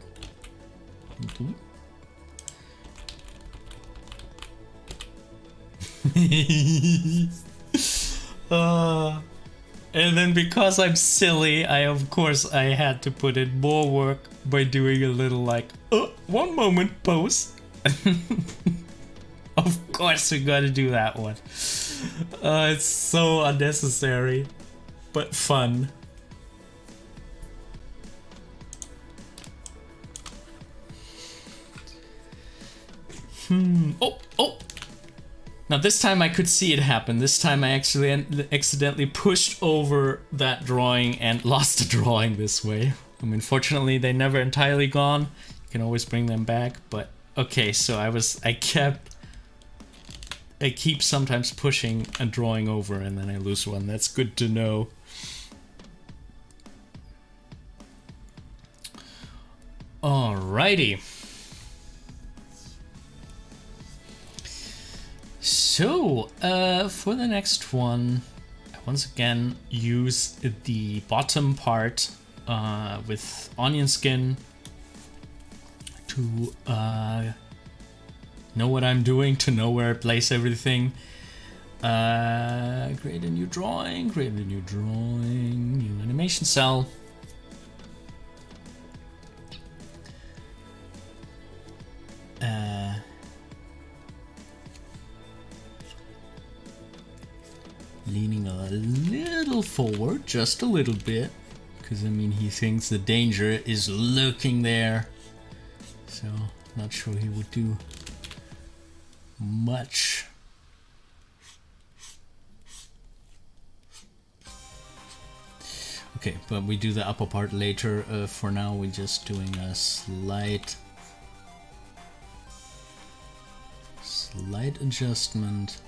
And then because I'm silly, I had to put in more work by doing a little like, one moment pose. Of course we gotta do that one. It's so unnecessary, but fun. Oh! Now this time I could see it happen. This time I actually accidentally pushed over that drawing and lost the drawing this way. I mean, fortunately they're never entirely gone. You can always bring them back, but okay, so I keep sometimes pushing and drawing over and then I lose one. That's good to know. Alrighty. So, for the next one, I once again use the bottom part with onion skin to know what I'm doing, to know where I place everything. Create a new drawing, new animation cell. Leaning a little forward, just a little bit, because I mean he thinks the danger is lurking there, so not sure he would do much. Okay, but we do the upper part later. For now we're just doing a slight adjustment.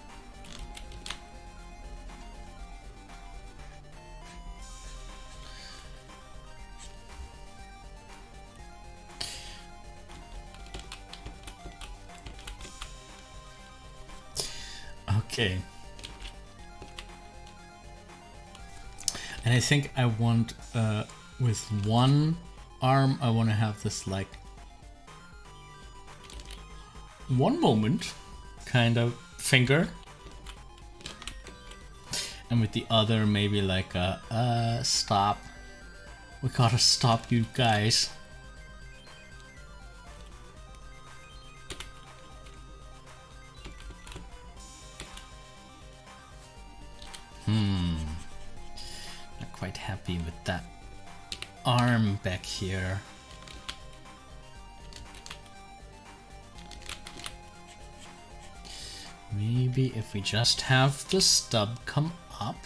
Okay. And I think I want, with one arm, I want to have this like one moment kind of finger. And with the other, maybe like a stop. We gotta stop you guys. Not quite happy with that arm back here. Maybe if we just have the stub come up.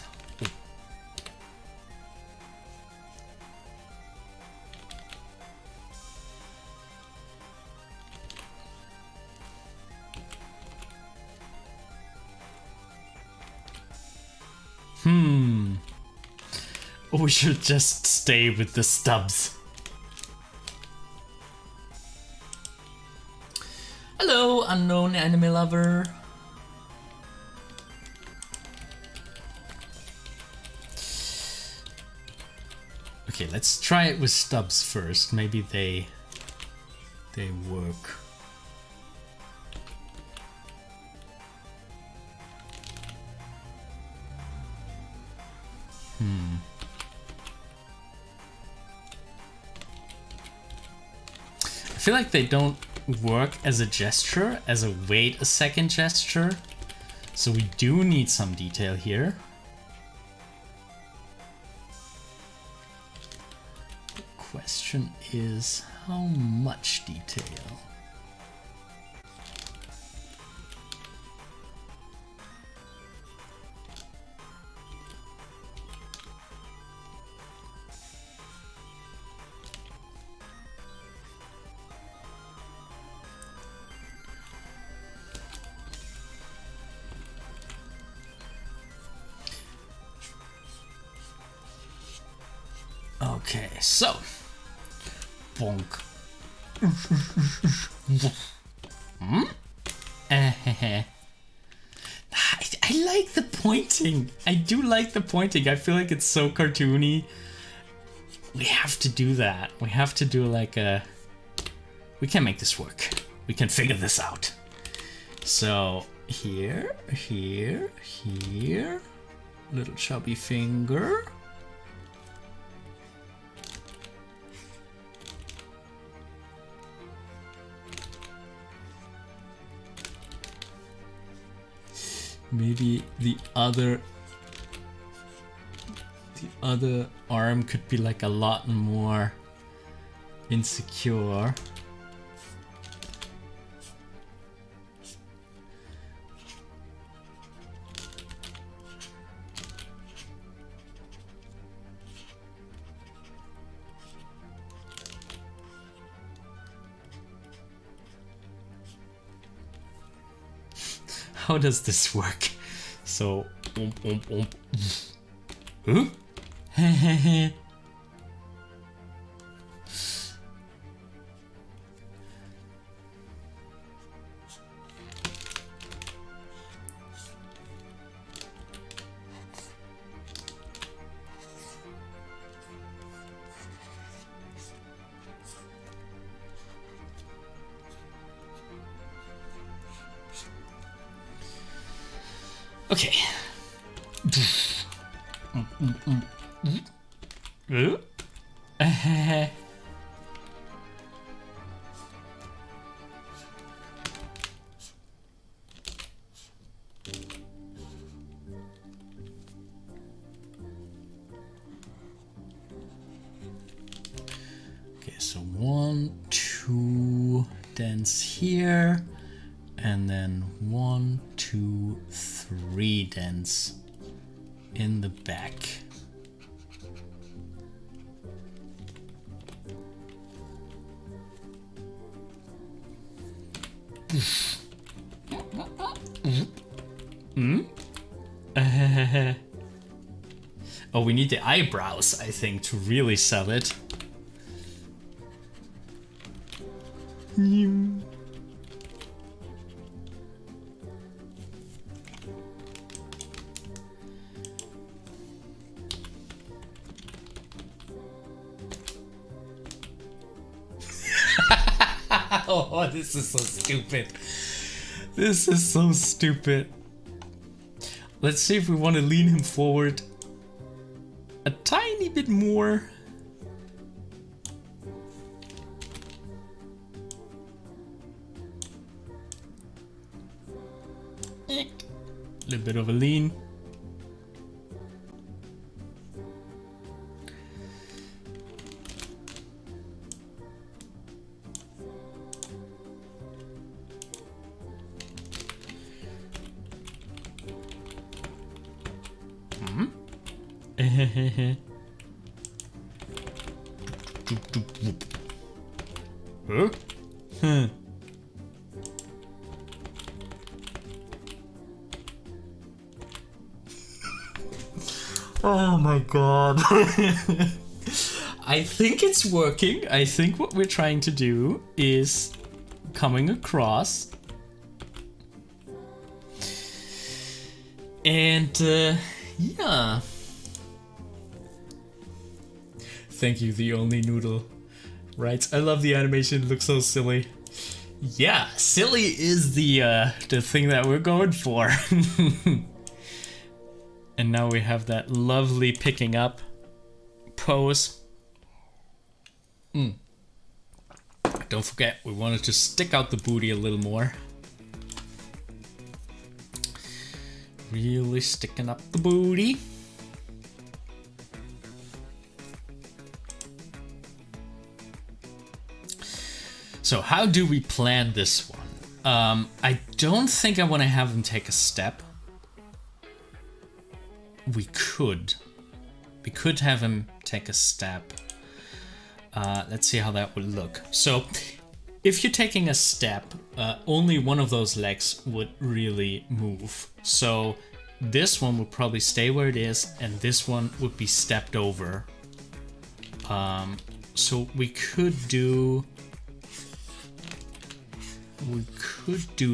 Or we should just stay with the stubs. Hello, unknown anime lover. Okay, let's try it with stubs first. Maybe they work. I feel like they don't work as a gesture, as a wait a second gesture. So we do need some detail here. The question is how much detail? Okay, so bonk. I like the pointing. I do like the pointing. I feel like it's so cartoony. We have to do that. We have to do like a... We can make this work. We can figure this out. So here, here, here. Little chubby finger. Maybe the other arm could be like a lot more insecure. How does this work? So, huh? Okay. Okay, so 1, 2 dents here, and then 1, 2, 3 dents in the back. Oh, we need the eyebrows, I think, to really sell it. Oh, this is so stupid. This is so stupid. Let's see if we want to lean him forward a tiny bit more. A little bit of a lean. Huh? Huh. Oh my god. I think it's working. I think what we're trying to do is coming across. And yeah. Thank you, the only noodle. Right, I love the animation, it looks so silly. Yeah, silly is the thing that we're going for. And now we have that lovely picking up pose. Don't forget, we wanted to stick out the booty a little more. Really sticking up the booty. So how do we plan this one? I don't think I want to have him take a step. We could have him take a step. Let's see how that would look. So if you're taking a step, only one of those legs would really move. So this one would probably stay where it is, and this one would be stepped over. So we could do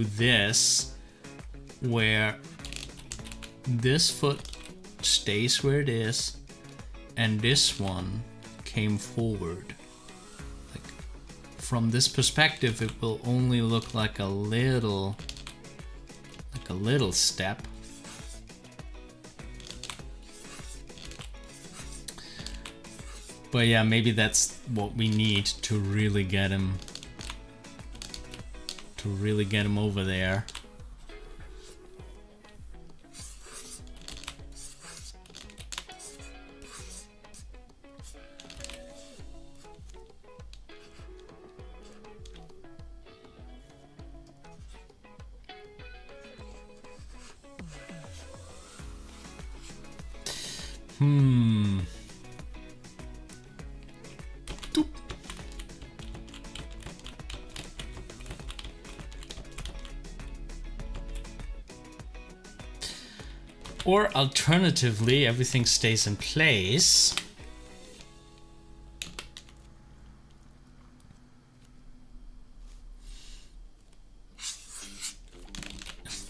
this, where this foot stays where it is, and this one came forward. Like, from this perspective, it will only look like a little step. But yeah, maybe that's what we need to really get him over there. Doop. Or alternatively, everything stays in place.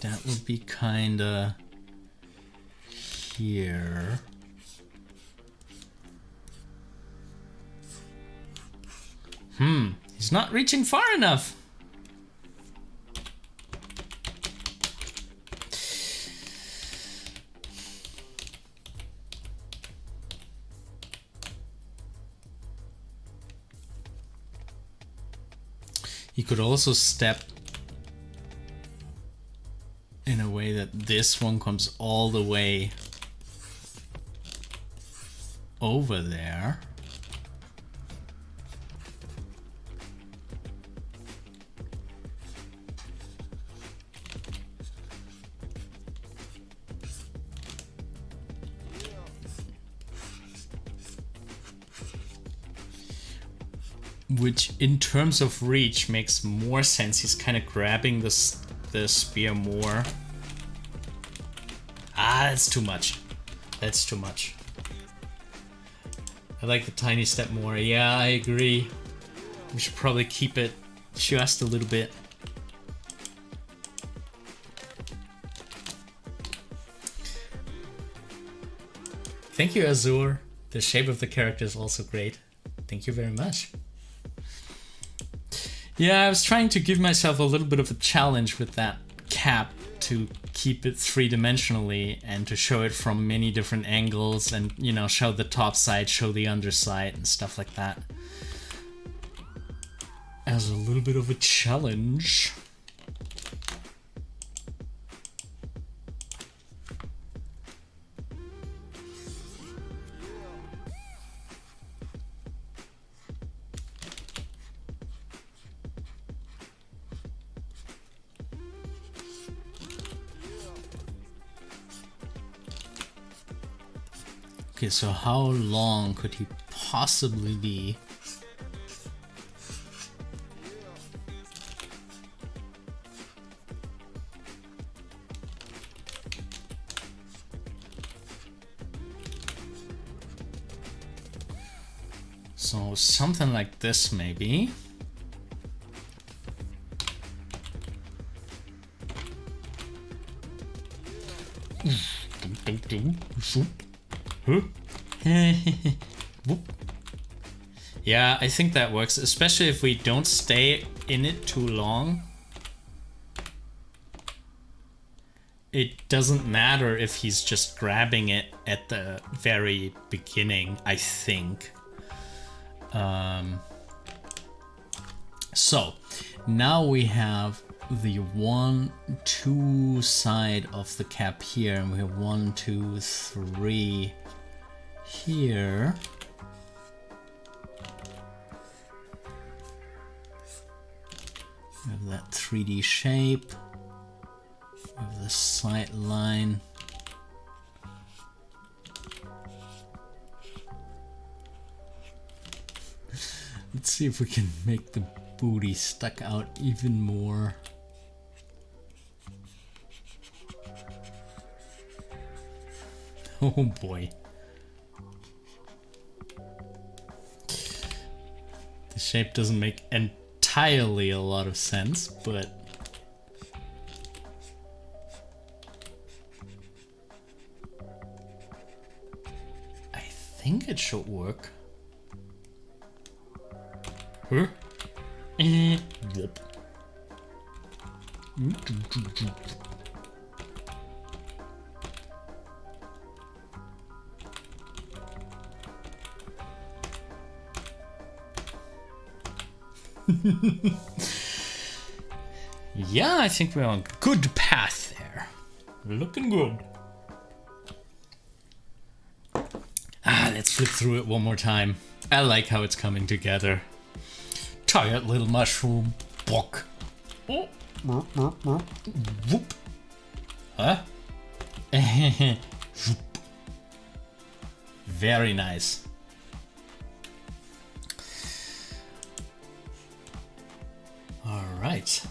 That would be kinda here. He's not reaching far enough. You could also step in a way that this one comes all the way over there. Which in terms of reach makes more sense. He's kind of grabbing the spear more. Ah, that's too much. That's too much. I like the tiny step more. Yeah, I agree. We should probably keep it just a little bit. Thank you, Azur. The shape of the character is also great. Thank you very much. Yeah, I was trying to give myself a little bit of a challenge with that cap to keep it three-dimensionally and to show it from many different angles and, you know, show the top side, show the underside and stuff like that. As a little bit of a challenge. Okay, so how long could he possibly be? So something like this maybe. Yeah, I think that works, especially if we don't stay in it too long. It doesn't matter if he's just grabbing it at the very beginning, I think. So now we have the 1, 2 side of the cap here, and we have 1, 2, 3 here. We have that 3D shape. We have the sight line. Let's see if we can make the booty stuck out even more. Oh boy. The shape doesn't make entirely a lot of sense, but I think it should work. Huh? Whoop. Yeah, I think we're on a good path there. Looking good. Let's flip through it one more time. I like how it's coming together. Tired little mushroom. Bonk. Oh. Whoop. Huh? Very nice. All right.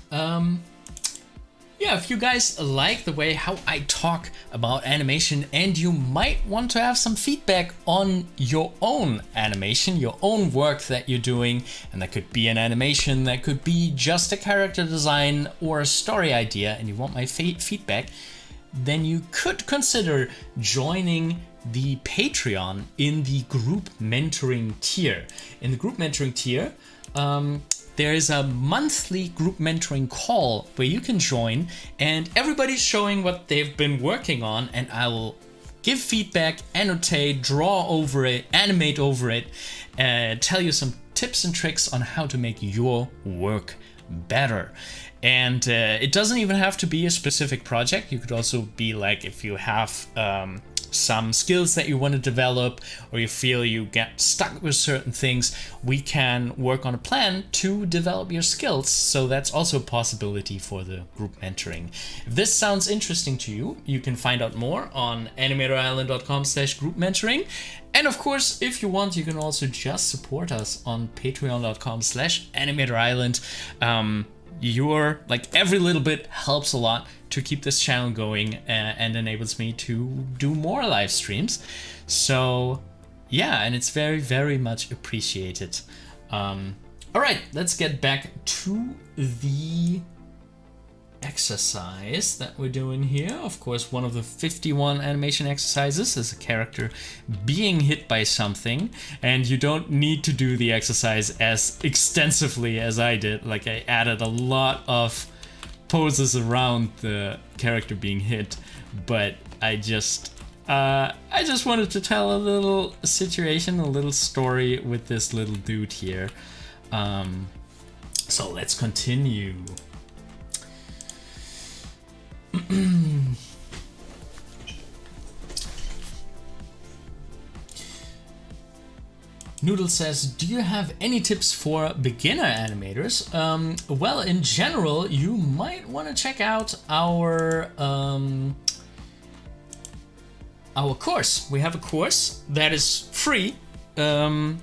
Yeah, if you guys like the way how I talk about animation and you might want to have some feedback on your own animation, your own work that you're doing, and that could be an animation, that could be just a character design or a story idea, and you want my feedback, then you could consider joining the Patreon in the group mentoring tier. In the group mentoring tier, there is a monthly group mentoring call where you can join and everybody's showing what they've been working on, and I will give feedback, annotate, draw over it, animate over it, tell you some tips and tricks on how to make your work better. And it doesn't even have to be a specific project. You could also be like, if you have some skills that you want to develop, or you feel you get stuck with certain things, we can work on a plan to develop your skills. So that's also a possibility for the group mentoring. If this sounds interesting to you, you can find out more on animatorisland.com/group mentoring. And of course, if you want, you can also just support us on patreon.com/animatorisland. Your, like, every little bit helps a lot to keep this channel going and enables me to do more live streams. So yeah, and it's very, very much appreciated. All right, let's get back to the exercise that we're doing here. Of course, one of the 51 animation exercises is a character being hit by something, and you don't need to do the exercise as extensively as I did. Like, I added a lot of poses around the character being hit, but I just wanted to tell a little situation, a little story with this little dude here. So let's continue. Noodle says, do you have any tips for beginner animators? Well, in general, you might want to check out our course. We have a course that is free on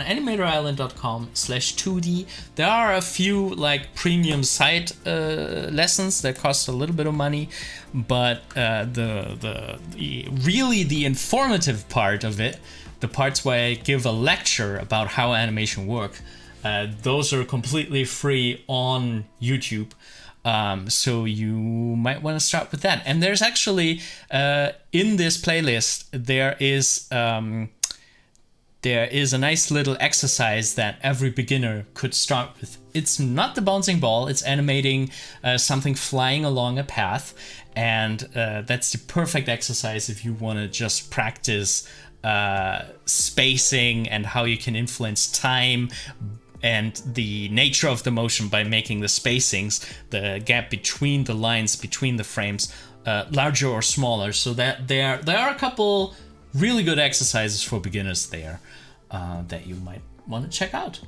animatorisland.com/2D. There are a few like premium site lessons that cost a little bit of money, but the really informative part of it, the parts where I give a lecture about how animation work, those are completely free on YouTube. So you might want to start with that. And there's actually in this playlist there is a nice little exercise that every beginner could start with. It's not the bouncing ball, it's animating something flying along a path. And that's the perfect exercise if you want to just practice spacing and how you can influence time and the nature of the motion by making the spacings, the gap between the lines, between the frames, larger or smaller. So that there are a couple really good exercises for beginners there that you might want to check out.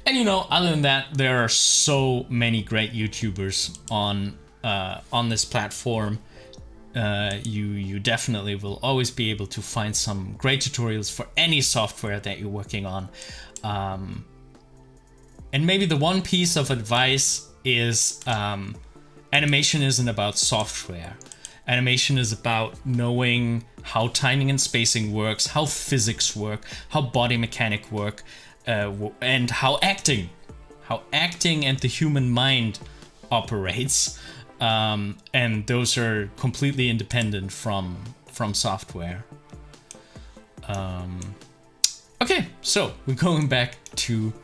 And you know, other than that, there are so many great YouTubers on this platform. You definitely will always be able to find some great tutorials for any software that you're working on. And maybe the one piece of advice is animation isn't about software. Animation is about knowing how timing and spacing works, how physics work, how body mechanic work, and how acting and the human mind operates. And those are completely independent from software. Okay, so we're going back to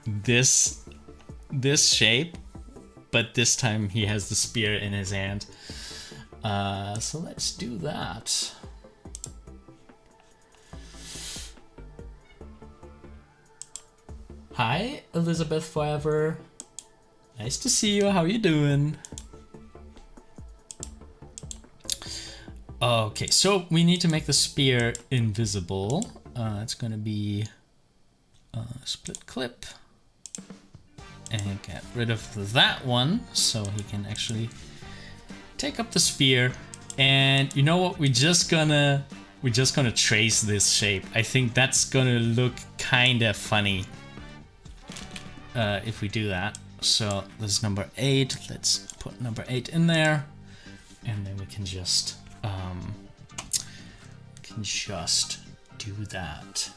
this shape, but this time he has the spear in his hand. So let's do that. Hi, Elizabeth Forever. Nice to see you. How you doing? Okay, so we need to make the spear invisible. It's gonna be a split clip and get rid of that one so he can actually take up the spear. And you know what? We're just gonna trace this shape. I think that's gonna look kind of funny if we do that. So this is number 8. Let's put number 8 in there, and then we can just do that.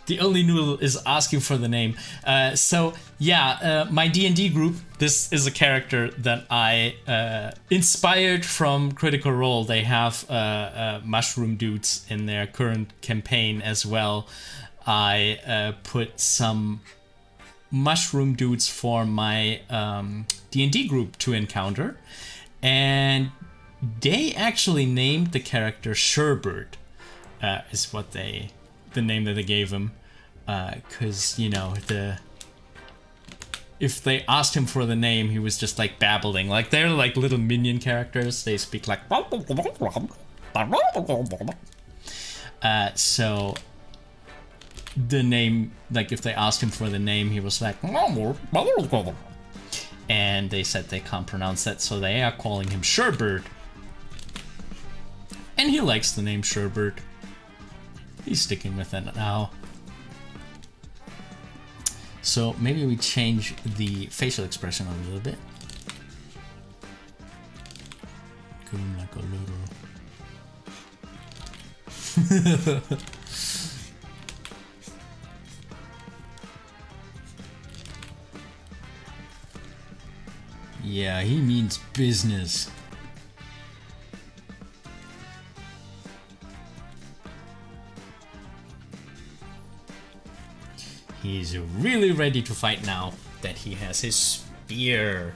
The only Noodle is asking for the name. So yeah, my D&D group, this is a character that I inspired from Critical Role. They have mushroom dudes in their current campaign as well. I put some mushroom dudes for my D&D group to encounter, and they actually named the character Sherbert, is what they the name that they gave him, because you know if they asked him for the name, he was just like babbling. Like they're like little minion characters. They speak like. So the name, like if they asked him for the name, he was like. And they said they can't pronounce that, so they are calling him Sherbert. And he likes the name Sherbert. He's sticking with it now. So maybe we change the facial expression a little bit. Give him like a little... Yeah, he means business. He's really ready to fight now that he has his spear.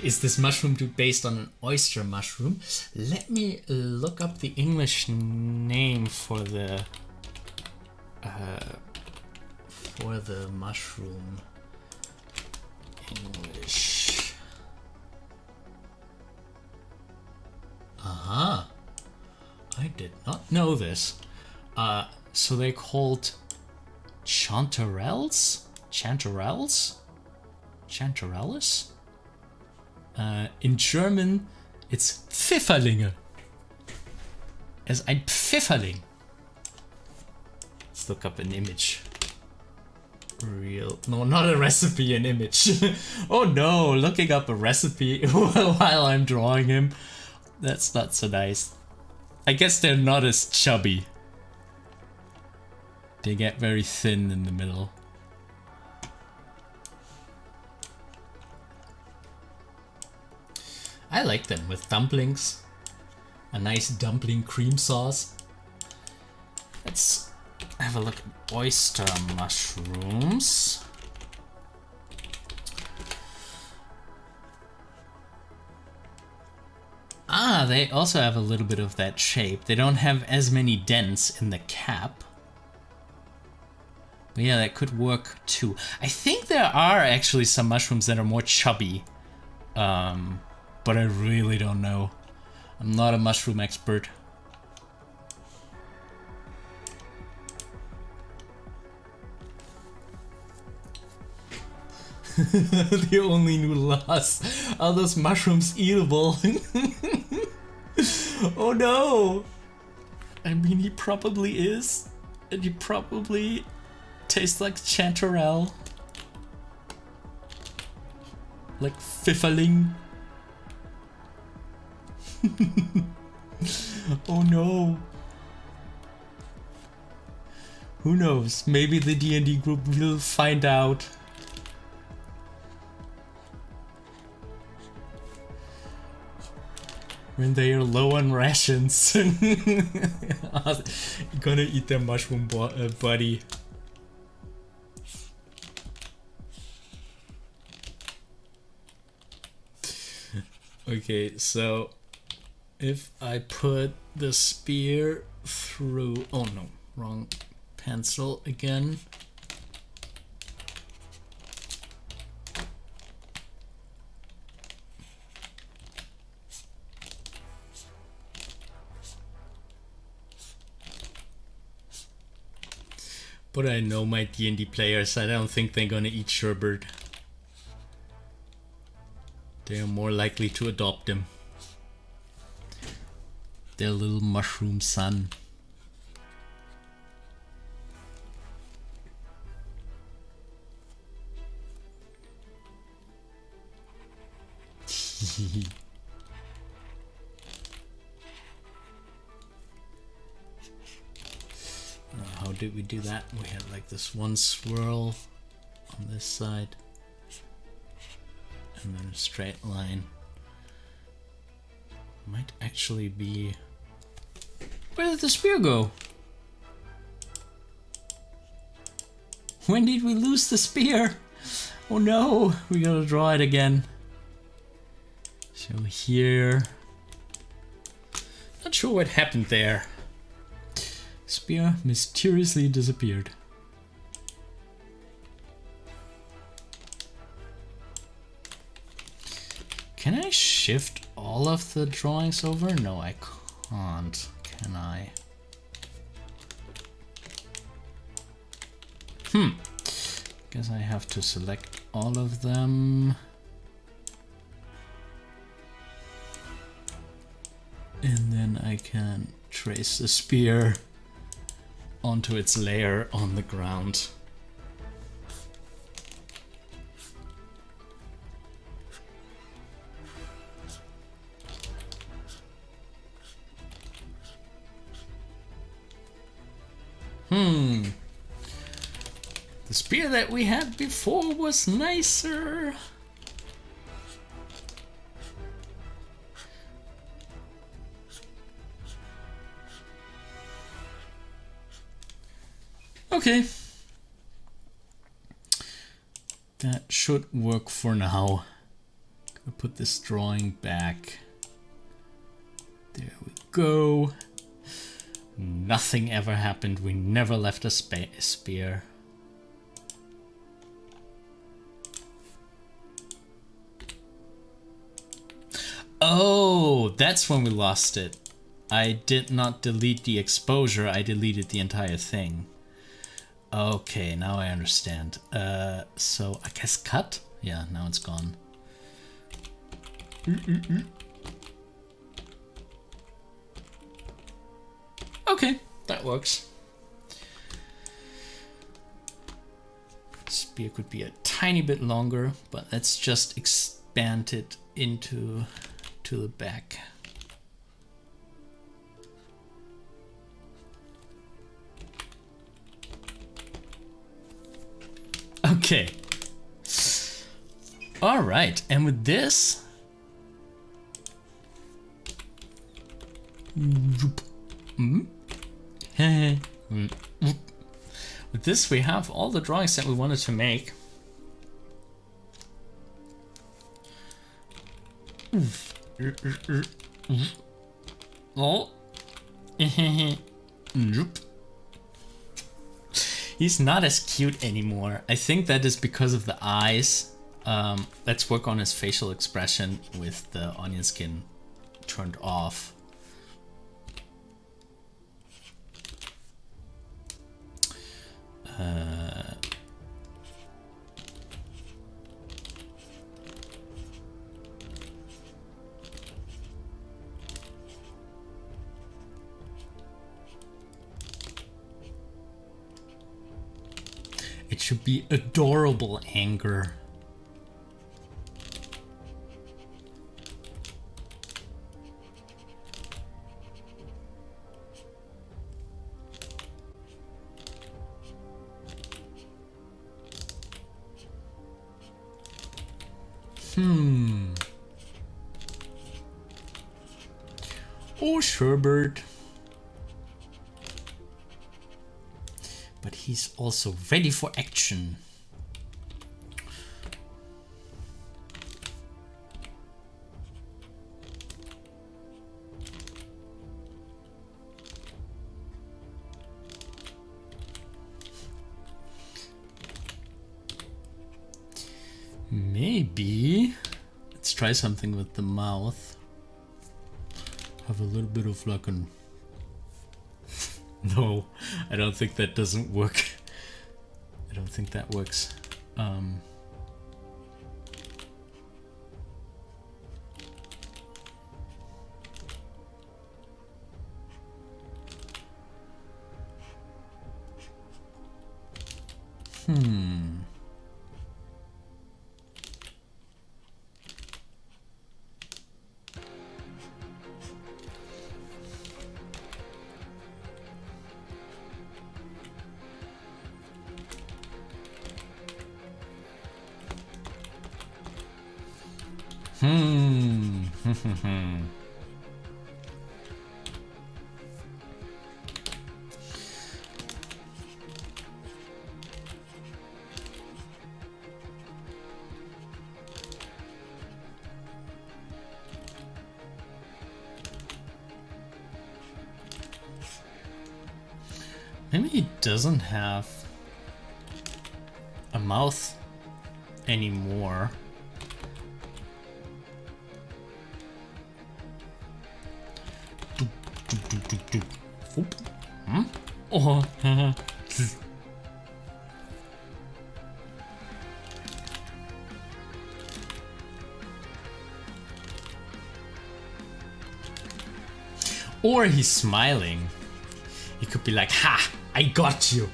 Is this mushroom based on an oyster mushroom? Let me look up the English name for the mushroom. English. Uh-huh. I did not know this. So they called chanterelles? Chanterelles? Chanterelles? In German, it's Pfifferlinge. As ein Pfifferling. Let's look up an image. Real. No, not a recipe, an image. Oh no, looking up a recipe while I'm drawing him. That's not so nice. I guess they're not as chubby. They get very thin in the middle. I like them with dumplings. A nice dumpling cream sauce. Let's have a look at oyster mushrooms. Ah, they also have a little bit of that shape. They don't have as many dents in the cap. But yeah, that could work too. I think there are actually some mushrooms that are more chubby. But I really don't know. I'm not a mushroom expert. The only new loss. Are those mushrooms eatable? Oh no! I mean, he probably is. And he probably tastes like chanterelle. Like Pfifferling. Oh no. Who knows? Maybe the D&D group will find out. When they are low on rations. Gonna eat their mushroom buddy. Okay, so if I put the spear through... Oh no, wrong pencil again. But I know my D&D players, I don't think they're gonna eat sherbet. They're more likely to adopt him. Their little mushroom son. How did we do that? We had like this one swirl on this side and then a straight line. Might actually be... Where did the spear go? When did we lose the spear? Oh no, we gotta draw it again. So here Not sure what happened there. Spear mysteriously disappeared. Can I shift all of the drawings over? No, I can't. Can I? Guess I have to select all of them. And then I can trace the spear onto its layer on the ground. The spear that we had before was nicer. Okay. That should work for now. I'll put this drawing back. There we go. Nothing ever happened. We never left a spear. Oh, that's when we lost it. I did not delete the exposure, I deleted the entire thing. Okay, now I understand. So I guess cut? Yeah, now it's gone. Okay, that works. Spear could be a tiny bit longer, but let's just expand it into the back. Okay. All right, and with this, with this we have all the drawings that we wanted to make. Oh. He's not as cute anymore. I think that is because of the eyes. Let's work on his facial expression with the onion skin turned off. It should be adorable anger. Oh, Sherbert. But he's also ready for action. Maybe let's try something with the mouth. Have a little bit of like an no, I don't think that doesn't work. I don't think that works. Maybe he doesn't have a mouth anymore. Hmm? Oh. Or he's smiling. He could be like, ha, I got you.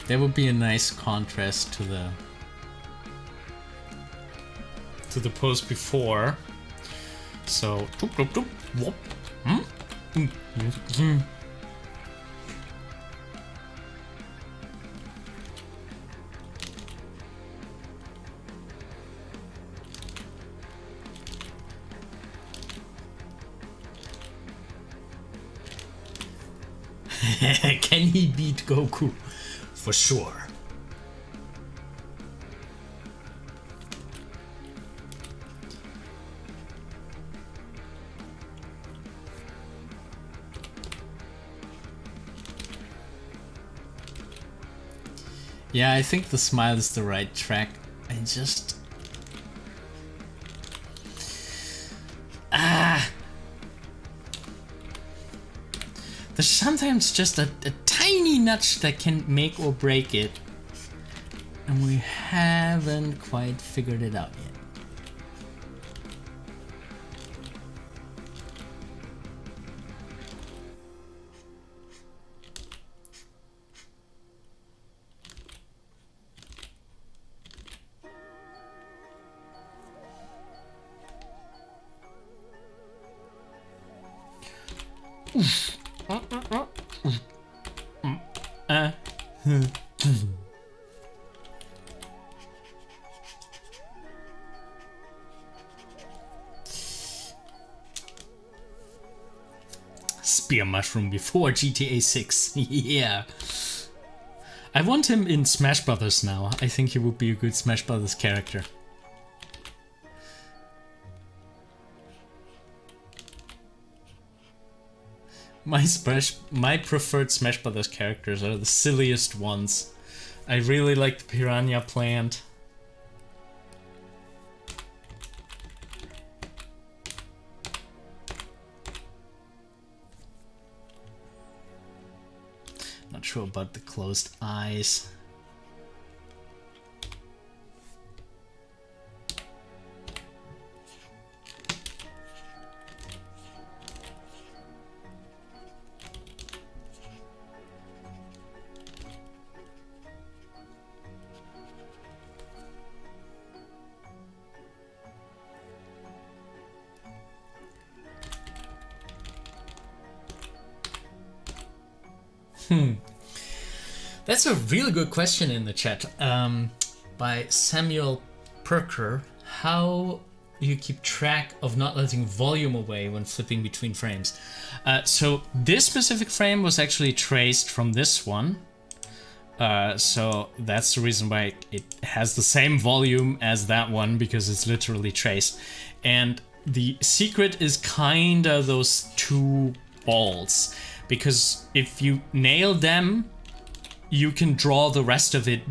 That would be a nice contrast to the post before. So, doop, doop, doop, whoop. Can he beat Goku? For sure. Yeah, I think the smile is the right track. I just... There's sometimes just a tiny nudge that can make or break it. And we haven't quite figured it out yet. Spear Mushroom before GTA 6. Yeah. I want him in Smash Brothers now. I think he would be a good Smash Brothers character. My preferred Smash Brothers characters are the silliest ones. I really like the Piranha Plant. Not sure about the closed eyes. That's a really good question in the chat by Samuel Perker. How do you keep track of not letting volume away when flipping between frames? So this specific frame was actually traced from this one. So that's the reason why it has the same volume as that one, because it's literally traced. And the secret is kinda those two balls, because if you nail them, you can draw the rest of it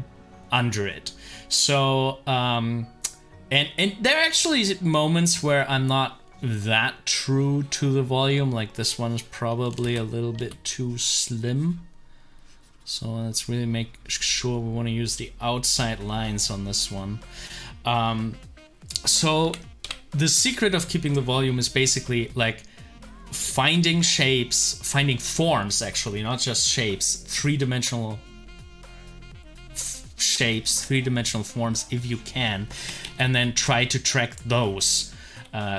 under it. So, and there are actually moments where I'm not that true to the volume, like this one is probably a little bit too slim. So let's really make sure we want to use the outside lines on this one. So the secret of keeping the volume is basically like finding shapes, finding forms actually, not just shapes, three-dimensional shapes, three-dimensional forms if you can, and then try to track those.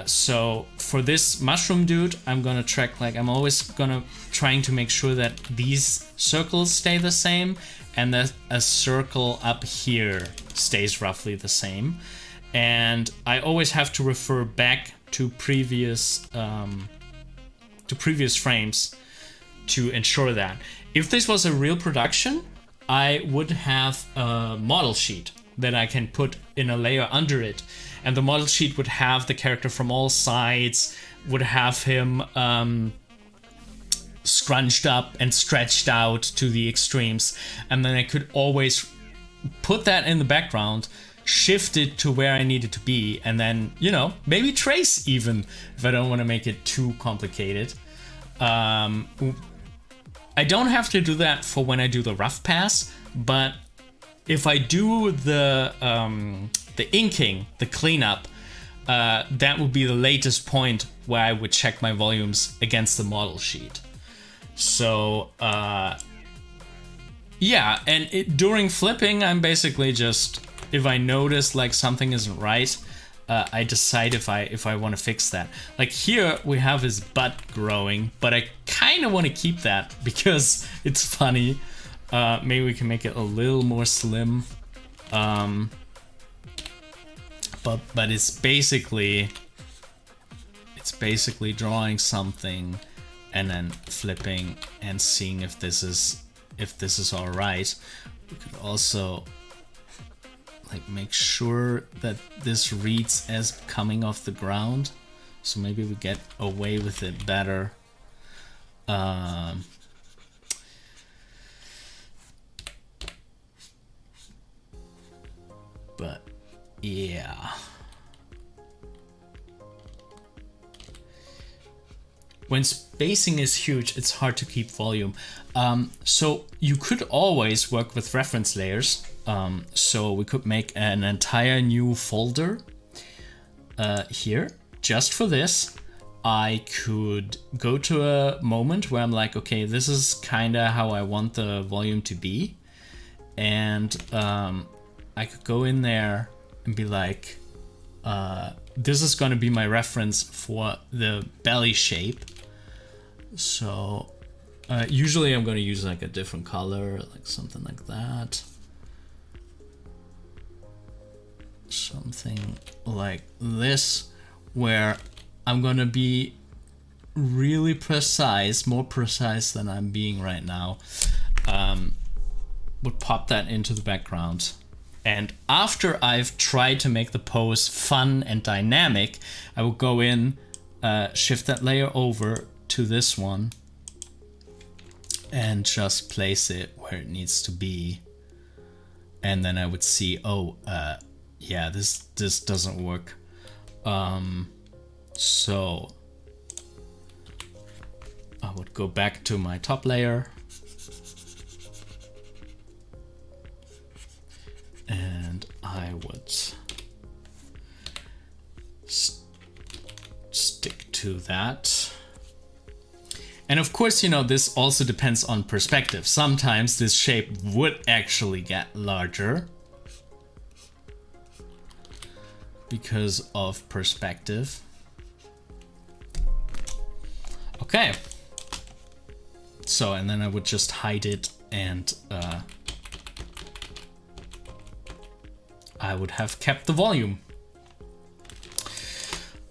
So for this mushroom dude, I'm gonna track, like I'm always gonna trying to make sure that these circles stay the same, and then a circle up here stays roughly the same. And I always have to refer back to previous frames to ensure that. If this was a real production, I would have a model sheet that I can put in a layer under it. And the model sheet would have the character from all sides, would have him scrunched up and stretched out to the extremes. And then I could always put that in the background, shift it to where I need it to be, and then, you know, maybe trace even if I don't want to make it too complicated. I don't have to do that for when I do the rough pass, but if I do the inking, the cleanup, that would be the latest point where I would check my volumes against the model sheet. So yeah, and during flipping, I'm basically just, if I notice like something isn't right, I decide if I want to fix that. Like here we have his butt growing, but I kind of want to keep that because it's funny. Maybe we can make it a little more slim. But it's basically drawing something and then flipping and seeing if this is all right. We could also like make sure that this reads as coming off the ground, so maybe we get away with it better. But yeah, when spacing is huge, it's hard to keep volume. So you could always work with reference layers. So we could make an entire new folder here just for this. I could go to a moment where I'm like, okay, this is kind of how I want the volume to be. And I could go in there and be like, this is going to be my reference for the belly shape. So usually I'm going to use like a different color, like something like that. Something like this, where I'm going to be really precise, more precise than I'm being right now. Would pop that into the background. And after I've tried to make the pose fun and dynamic, I will go in, shift that layer over to this one, and just place it where it needs to be. And then I would see, oh, yeah, this doesn't work. So I would go back to my top layer. And I would stick to that. And of course, you know, this also depends on perspective. Sometimes this shape would actually get larger because of perspective. Okay. So, and then I would just hide it, and I would have kept the volume.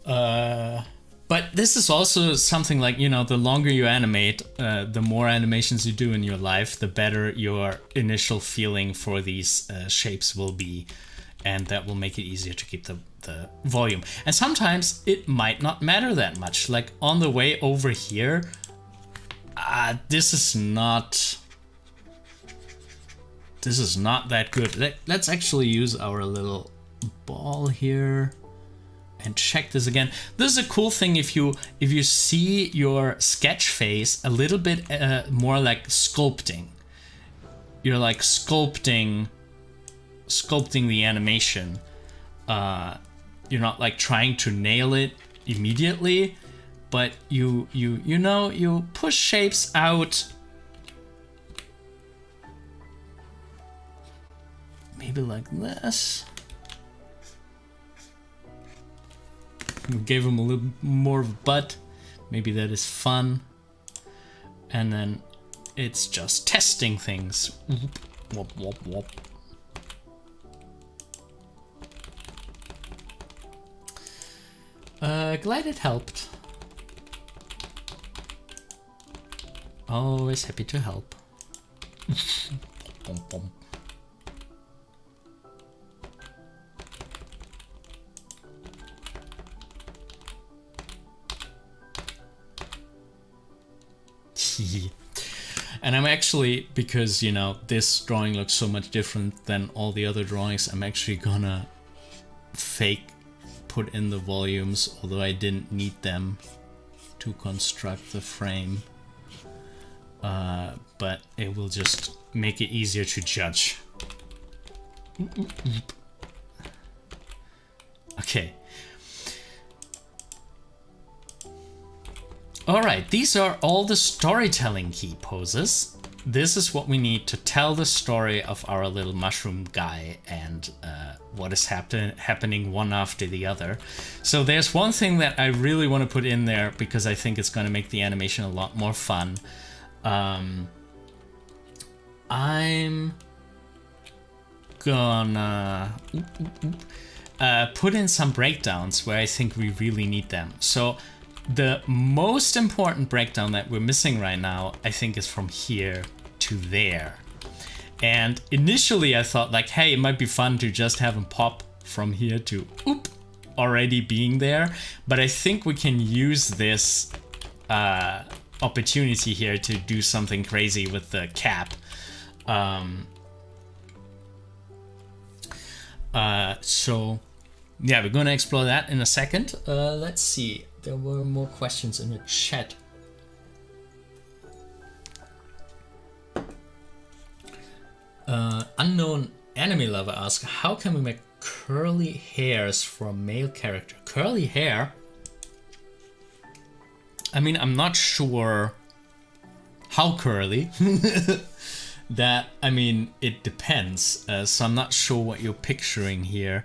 But this is also something like, you know, the longer you animate, the more animations you do in your life, the better your initial feeling for these shapes will be. And that will make it easier to keep the volume. And sometimes it might not matter that much. Like on the way over here, this is not that good. Let's actually use our little ball here and check this again. This is a cool thing if you see your sketch phase a little bit more like sculpting. You're like sculpting the animation. You're not like trying to nail it immediately, but you know, you push shapes out. Maybe like this. Gave him a little more of a butt. Maybe that is fun. And then it's just testing things. Whoop, whoop, whoop. Glad it helped. Always happy to help. Bom, bom. And I'm actually, because, you know, this drawing looks so much different than all the other drawings, I'm actually gonna fake put in the volumes, although I didn't need them to construct the frame. But it will just make it easier to judge. Okay. Alright, these are all the storytelling key poses. This is what we need to tell the story of our little mushroom guy and what is happening one after the other. So there's one thing that I really want to put in there because I think it's going to make the animation a lot more fun. I'm gonna put in some breakdowns where I think we really need them. So the most important breakdown that we're missing right now, I think, is from here to there. And initially I thought like, hey, it might be fun to just have him pop from here to oop, already being there. But I think we can use this opportunity here to do something crazy with the cap. So yeah, we're gonna explore that in a second. Let's see. There were more questions in the chat. Unknown anime lover asks, how can we make curly hairs for a male character? Curly hair? I mean, I'm not sure how curly. That, I mean, it depends. So I'm not sure what you're picturing here.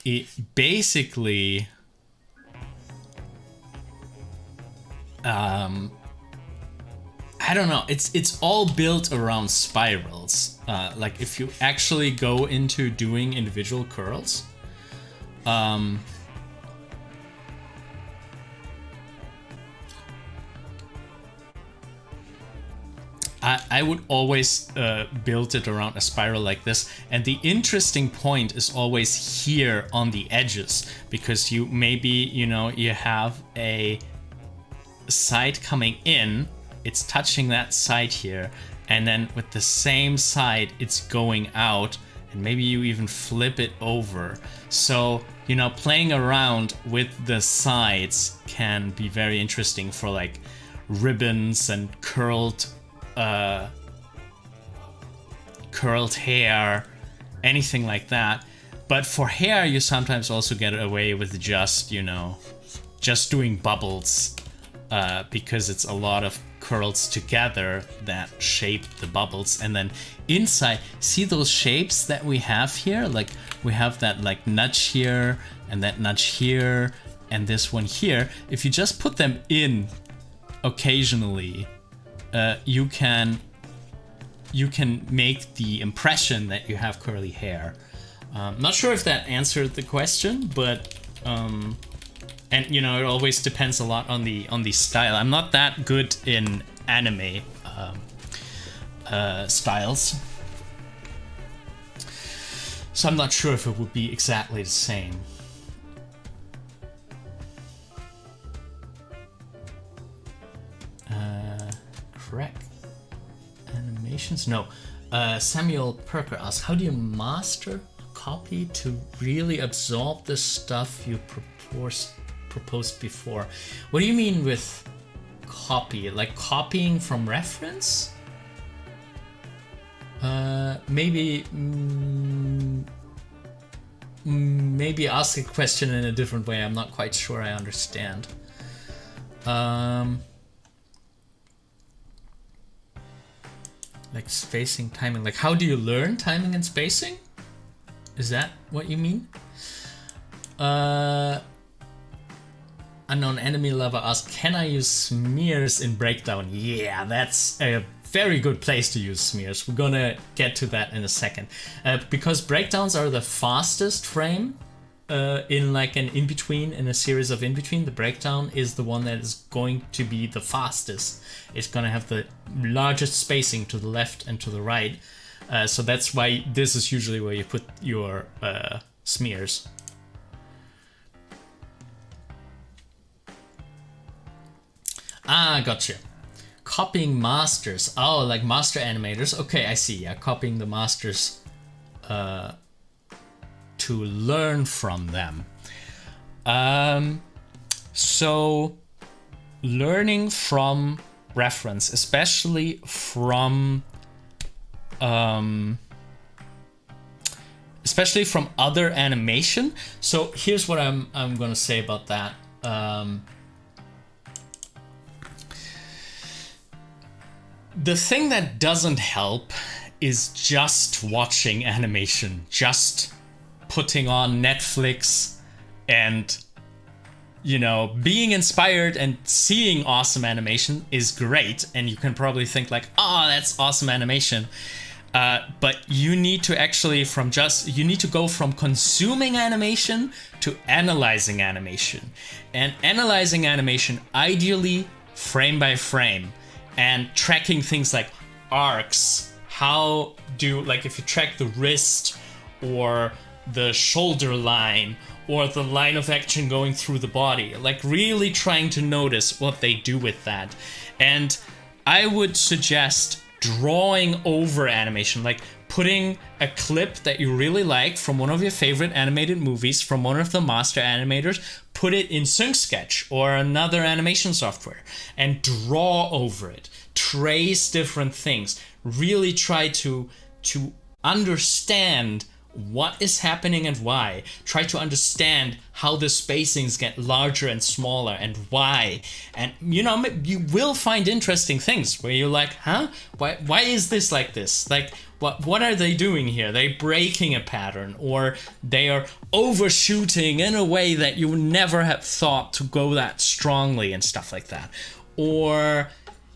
It basically I don't know, it's all built around spirals. Like if you actually go into doing individual curls, I would always build it around a spiral like this, and the interesting point is always here on the edges, because you maybe, you know, you have a side coming in, it's touching that side here, and then with the same side it's going out, and maybe you even flip it over. So, you know, playing around with the sides can be very interesting for like ribbons and curled hair, anything like that. But for hair, you sometimes also get away with just, you know, just doing bubbles, because it's a lot of curls together that shape the bubbles. And then inside, see those shapes that we have here? Like we have that like nudge here and that nudge here and this one here. If you just put them in occasionally, you can make the impression that you have curly hair. Not sure if that answered the question, but and you know, it always depends a lot on the style. I'm not that good in anime styles, so I'm not sure if it would be exactly the same. Correct. Animations? No. Samuel Perker asks, how do you master a copy to really absorb the stuff you proposed before? What do you mean with copy? Like copying from reference? Maybe ask a question in a different way. I'm not quite sure I understand. Like spacing, timing. Like how do you learn timing and spacing? Is that what you mean? Unknown Enemy Lover asks, can I use smears in Breakdown? Yeah, that's a very good place to use smears. We're gonna get to that in a second. Because breakdowns are the fastest frame in like an in-between, in a series of in-between. The breakdown is the one that is going to be the fastest. It's gonna have the largest spacing to the left and to the right. So that's why this is usually where you put your smears. Ah, gotcha. Copying masters. Oh, like master animators. Okay, I see. Yeah, copying the masters to learn from them. So learning from reference, especially from other animation. So here's what I'm gonna say about that. The thing that doesn't help is just watching animation, just putting on Netflix and, you know, being inspired and seeing awesome animation is great. And you can probably think like, oh, that's awesome animation. But you need to actually you need to go from consuming animation to analyzing animation. And analyzing animation, ideally frame by frame, and tracking things like arcs. Like if you track the wrist or the shoulder line or the line of action going through the body, like really trying to notice what they do with that. And I would suggest drawing over animation, like putting a clip that you really like from one of your favorite animated movies from one of the master animators, put it in Sync Sketch or another animation software and draw over it. Trace different things. Really try to understand what is happening and why. Try to understand how the spacings get larger and smaller and why. And you know, you will find interesting things where you're like, huh? Why is this like this? Like, what are they doing here? They're breaking a pattern, or they are overshooting in a way that you would never have thought to go that strongly and stuff like that. Or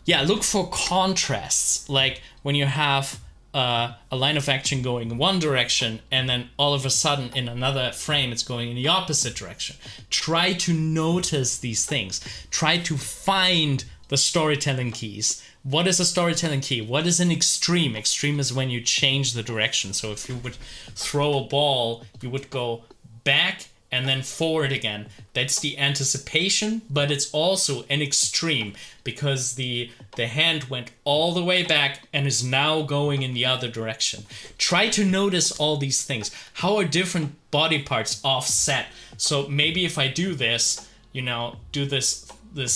yeah, look for contrasts, like when you have a line of action going in one direction and then all of a sudden in another frame it's going in the opposite direction. Try to notice these things. Try to find the storytelling keys. What is a storytelling key? What is an extreme? Extreme is when you change the direction. So if you would throw a ball, you would go back and then forward again. That's the anticipation, but it's also an extreme because the hand went all the way back and is now going in the other direction. Try to notice all these things. How are different body parts offset? So maybe if I do this, you know, do this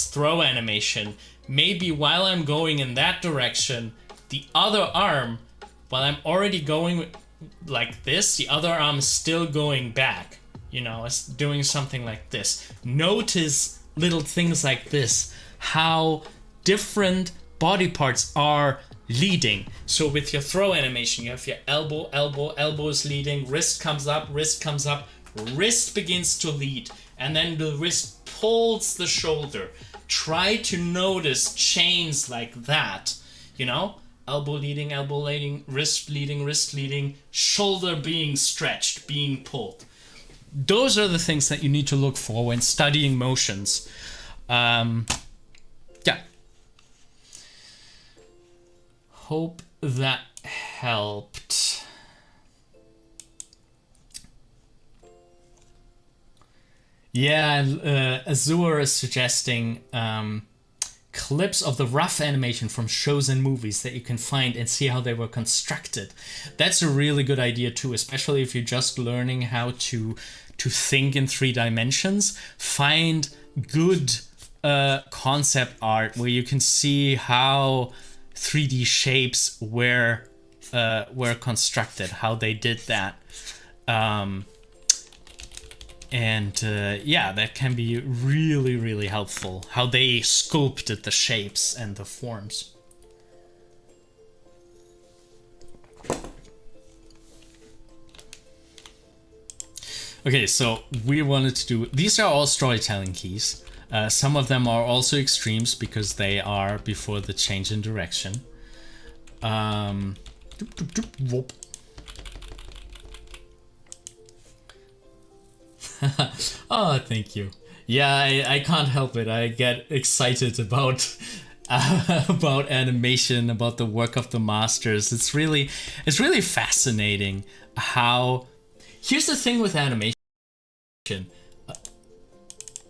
throw animation, maybe while I'm going in that direction, the other arm, while I'm already going like this, the other arm is still going back. You know, it's doing something like this. Notice little things like this, how different body parts are leading. So with your throw animation, you have your elbow is leading, wrist comes up, wrist begins to lead, and then the wrist pulls the shoulder. Try to notice chains like that, you know? Elbow leading, wrist leading, shoulder being stretched, being pulled. Those are the things that you need to look for when studying motions. Yeah. Hope that helped. Yeah, Azure is suggesting clips of the rough animation from shows and movies that you can find and see how they were constructed. That's a really good idea too, especially if you're just learning how to think in 3 dimensions. Find good concept art where you can see how 3D shapes were constructed, how they did that. Yeah, that can be really, really helpful. How they sculpted the shapes and the forms. Okay, so we wanted to do... These are all storytelling keys. Some of them are also extremes because they are before the change in direction. Whoop. Oh, thank you. Yeah, I can't help it. I get excited about about animation, about the work of the masters. It's really fascinating how. Here's the thing with animation.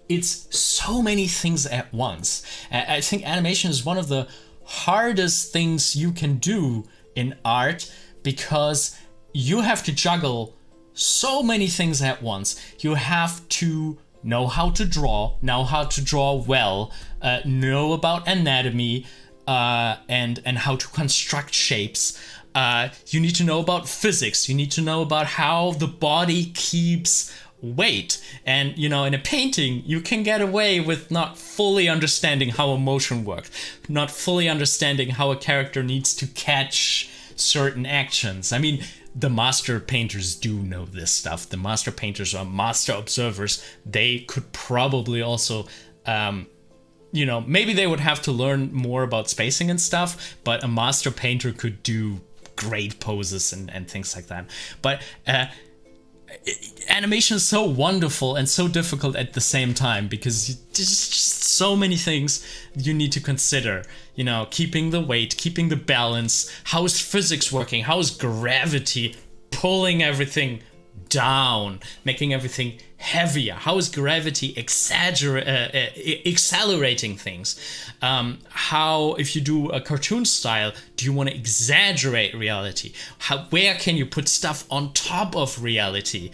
It's so many things at once. I think animation is one of the hardest things you can do in art because you have to juggle so many things at once. You have to know how to draw, well, know about anatomy, and how to construct shapes. You need to know about physics. You need to know about how the body keeps weight. And, you know, in a painting, you can get away with not fully understanding how emotion works, not fully understanding how a character needs to catch certain actions. I mean, the master painters do know this stuff. The master painters are master observers. They could probably also, you know, maybe they would have to learn more about spacing and stuff, but a master painter could do great poses and things like that. But animation is so wonderful and so difficult at the same time because there's just so many things you need to consider. You know, keeping the weight, keeping the balance. How is physics working? How is gravity pulling everything down, making everything heavier? How is gravity accelerating things? How, if you do a cartoon style, do you want to exaggerate reality? Where can you put stuff on top of reality?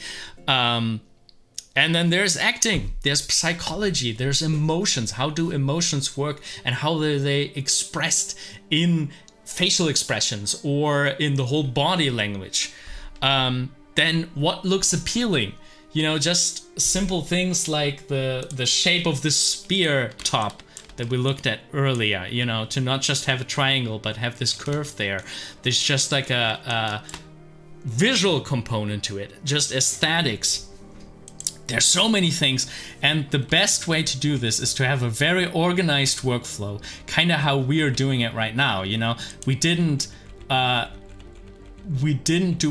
And then there's acting, there's psychology, there's emotions. How do emotions work and how are they expressed in facial expressions or in the whole body language? Then what looks appealing? You know, just simple things like the shape of the spear top that we looked at earlier, you know, to not just have a triangle, but have this curve there. There's just like a visual component to it, just aesthetics. There's so many things, and the best way to do this is to have a very organized workflow, kind of how we are doing it right now. You know, we didn't do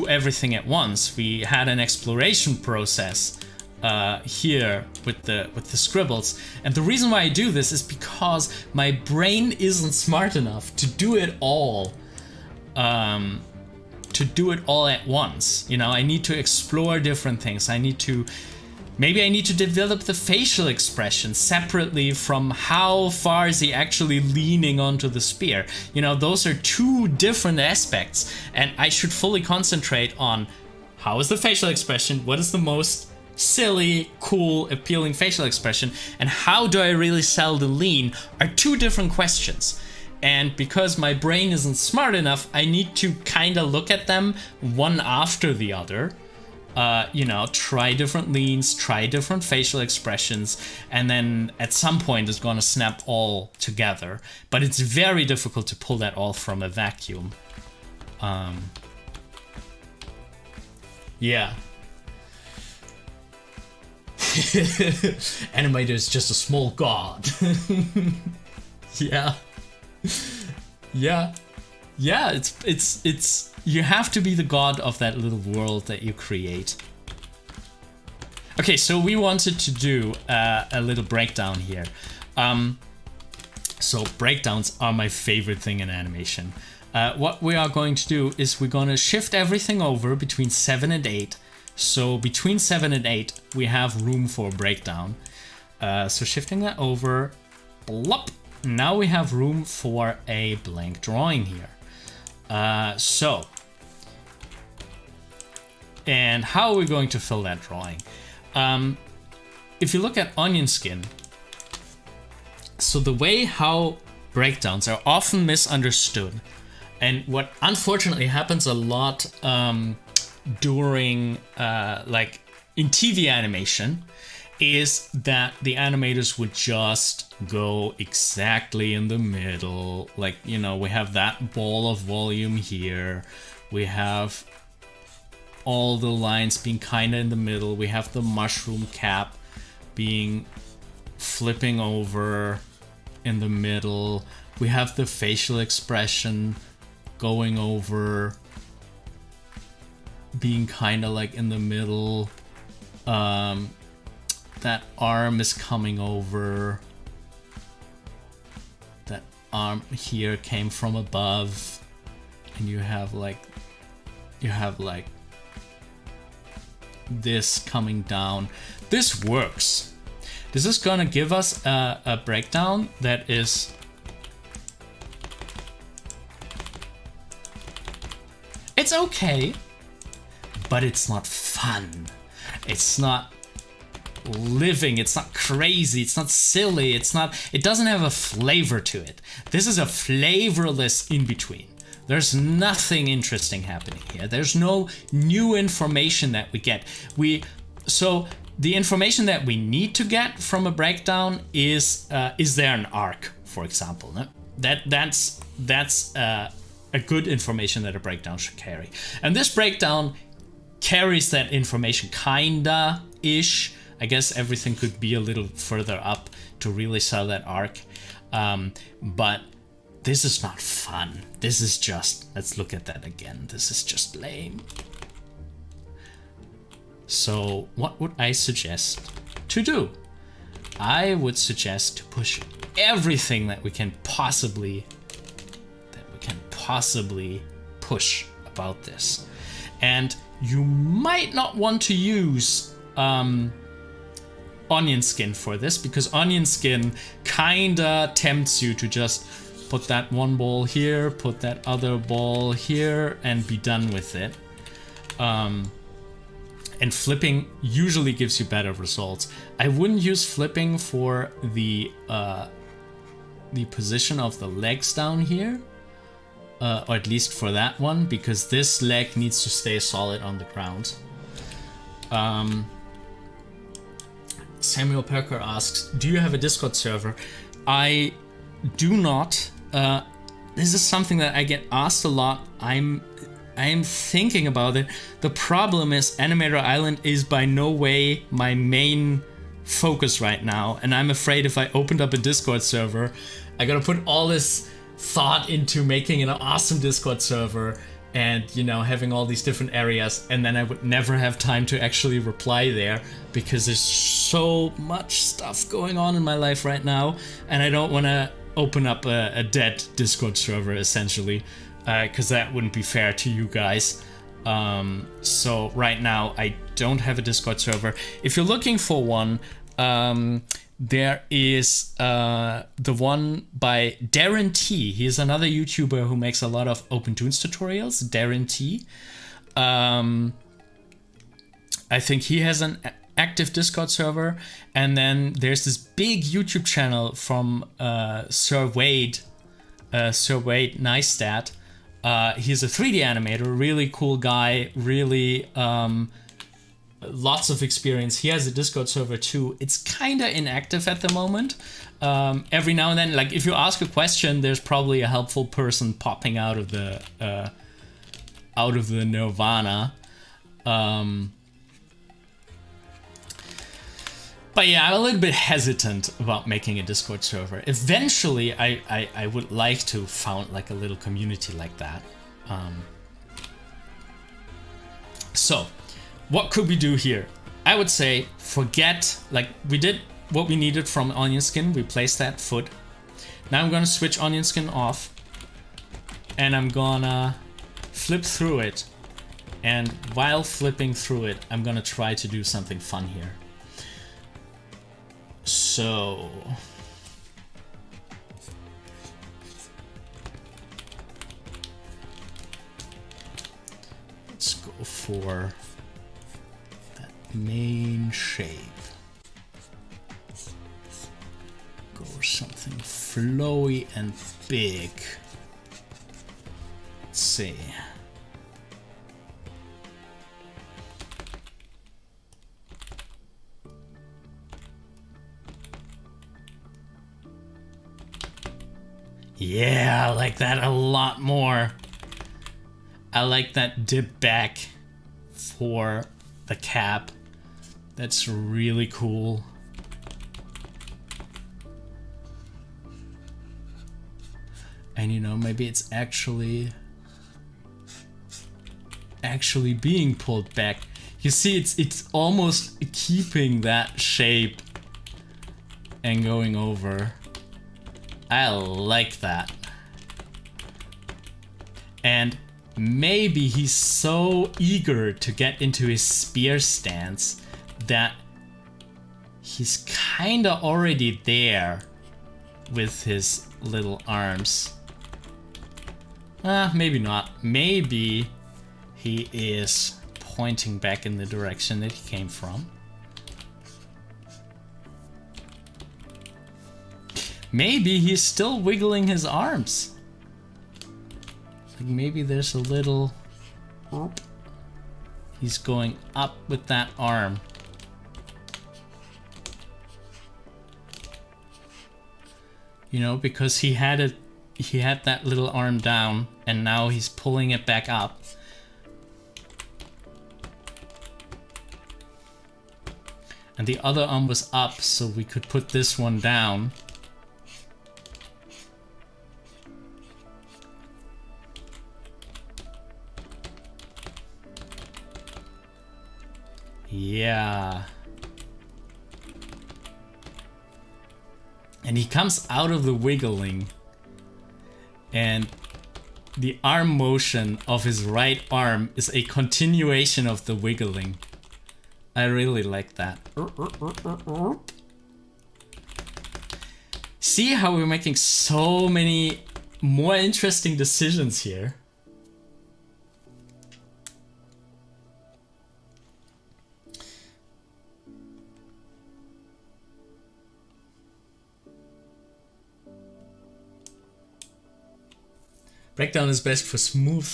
everything at once. We had an exploration process here with the scribbles, and the reason why I do this is because my brain isn't smart enough to do it all. At once. You know, I need to explore different things. Maybe I need to develop the facial expression separately from how far is he actually leaning onto the spear. You know, those are two different aspects, and I should fully concentrate on how is the facial expression, what is the most silly, cool, appealing facial expression, and how do I really sell the lean are two different questions. And because my brain isn't smart enough, I need to kind of look at them one after the other. You know, try different leans, try different facial expressions, and then at some point it's gonna snap all together. But it's very difficult to pull that all from a vacuum. Yeah. Animator is just a small god. Yeah. Yeah, it's you have to be the god of that little world that you create. Okay, so we wanted to do a little breakdown here. So breakdowns are my favorite thing in animation. What we are going to do is we're going to shift everything over between 7 and 8. So between 7 and 8, we have room for breakdown. So shifting that over, blop. Now we have room for a blank drawing here. And how are we going to fill that drawing? If you look at onion skin, so the way how breakdowns are often misunderstood, and what unfortunately happens a lot during like in TV animation, is that the animators would just go exactly in the middle. Like, you know, we have that ball of volume here. We have all the lines being kind of in the middle. We have the mushroom cap being flipping over in the middle. We have the facial expression going over, being kind of like in the middle. That arm is coming over. That arm here came from above, and you have like this coming down. This works. This is gonna give us a breakdown that is it's okay, but it's not fun. It's not living, it's not crazy, it's not silly, it doesn't have a flavor to it. This is a flavorless in-between. There's nothing interesting happening here. There's no new information that we get. So the information that we need to get from a breakdown is there an arc, for example? No? That's a good information that a breakdown should carry. And this breakdown carries that information kinda-ish. I guess everything could be a little further up to really sell that arc. But this is not fun. This is just, let's look at that again. This is just lame. So what would I suggest to do? I would suggest to push everything that we can possibly push about this. And you might not want to use onion skin for this, because onion skin kinda tempts you to just put that one ball here, put that other ball here, and be done with it. And flipping usually gives you better results. I wouldn't use flipping for the position of the legs down here, or at least for that one, because this leg needs to stay solid on the ground. Samuel Perker asks, do you have a Discord server? I do not. This is something that I get asked a lot. I'm thinking about it. The problem is Animator Island is by no way my main focus right now, and I'm afraid if I opened up a Discord server, I gotta put all this thought into making an awesome Discord server and, you know, having all these different areas, and then I would never have time to actually reply there because there's so much stuff going on in my life right now, and I don't want to open up a dead Discord server essentially, because that wouldn't be fair to you guys. So right now I don't have a Discord server. If you're looking for one, there is the one by Darren T. He's another YouTuber who makes a lot of OpenToonz tutorials. Darren T. I think he has an active Discord server. And then there's this big YouTube channel from Sir Wade Neistat. He's a 3D animator, really cool guy, really lots of experience. He has a Discord server too. It's kind of inactive at the moment. Every now and then, like if you ask a question, there's probably a helpful person popping out of the nirvana. But yeah, I'm a little bit hesitant about making a Discord server. Eventually, I would like to found like a little community like that. So, what could we do here? I would say forget, like we did what we needed from onion skin. We placed that foot. Now I'm gonna switch onion skin off, and I'm gonna flip through it. And while flipping through it, I'm gonna try to do something fun here. So let's go for that main shape. Go something flowy and big. Let's see. Yeah, I like that a lot more. I like that dip back for the cap. That's really cool. And you know, maybe it's actually being pulled back. You see, it's almost keeping that shape and going over. I like that. And maybe he's so eager to get into his spear stance that he's kinda already there with his little arms. Maybe not. Maybe he is pointing back in the direction that he came from. Maybe he's still wiggling his arms. Like maybe there's a little... He's going up with that arm. You know, because he had that little arm down and now he's pulling it back up. And the other arm was up, so we could put this one down. Yeah. And he comes out of the wiggling. And the arm motion of his right arm is a continuation of the wiggling. I really like that. See how we're making so many more interesting decisions here? Breakdown is best for smooth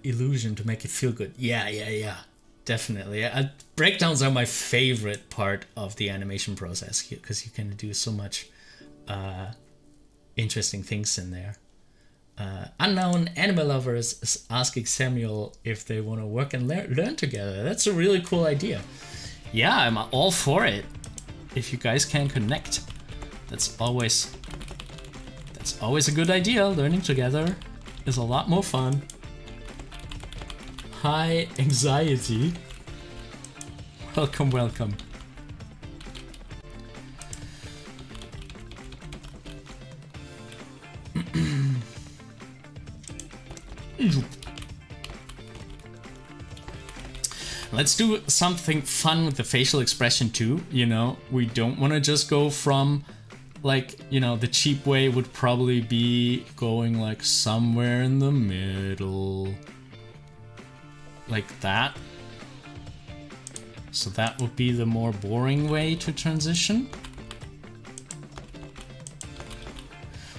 illusion to make it feel good. Yeah. Definitely. Breakdowns are my favorite part of the animation process because you can do so much interesting things in there. Unknown Animal Lovers is asking Samuel if they want to work and learn together. That's a really cool idea. Yeah, I'm all for it. If you guys can connect, that's always a good idea. Learning together is a lot more fun. High anxiety. Welcome. Let's do something fun with the facial expression too. You know, we don't want to just go from, like, you know, the cheap way would probably be going like somewhere in the middle. Like that. So that would be the more boring way to transition.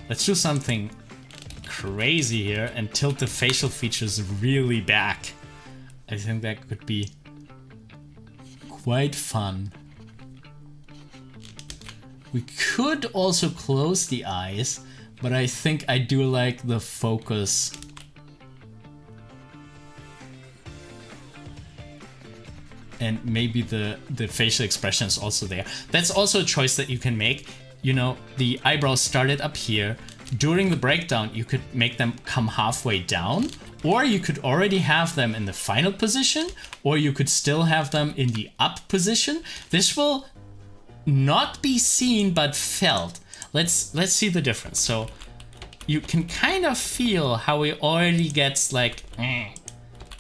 Let's do something crazy here and tilt the facial features really back. I think that could be quite fun. We could also close the eyes, but I think I do like the focus. And maybe the facial expression is also there. That's also a choice that you can make. You know, the eyebrows started up here. During the breakdown, you could make them come halfway down, or you could already have them in the final position, or you could still have them in the up position. This will not be seen but felt. Let's see the difference. So you can kind of feel how he already gets like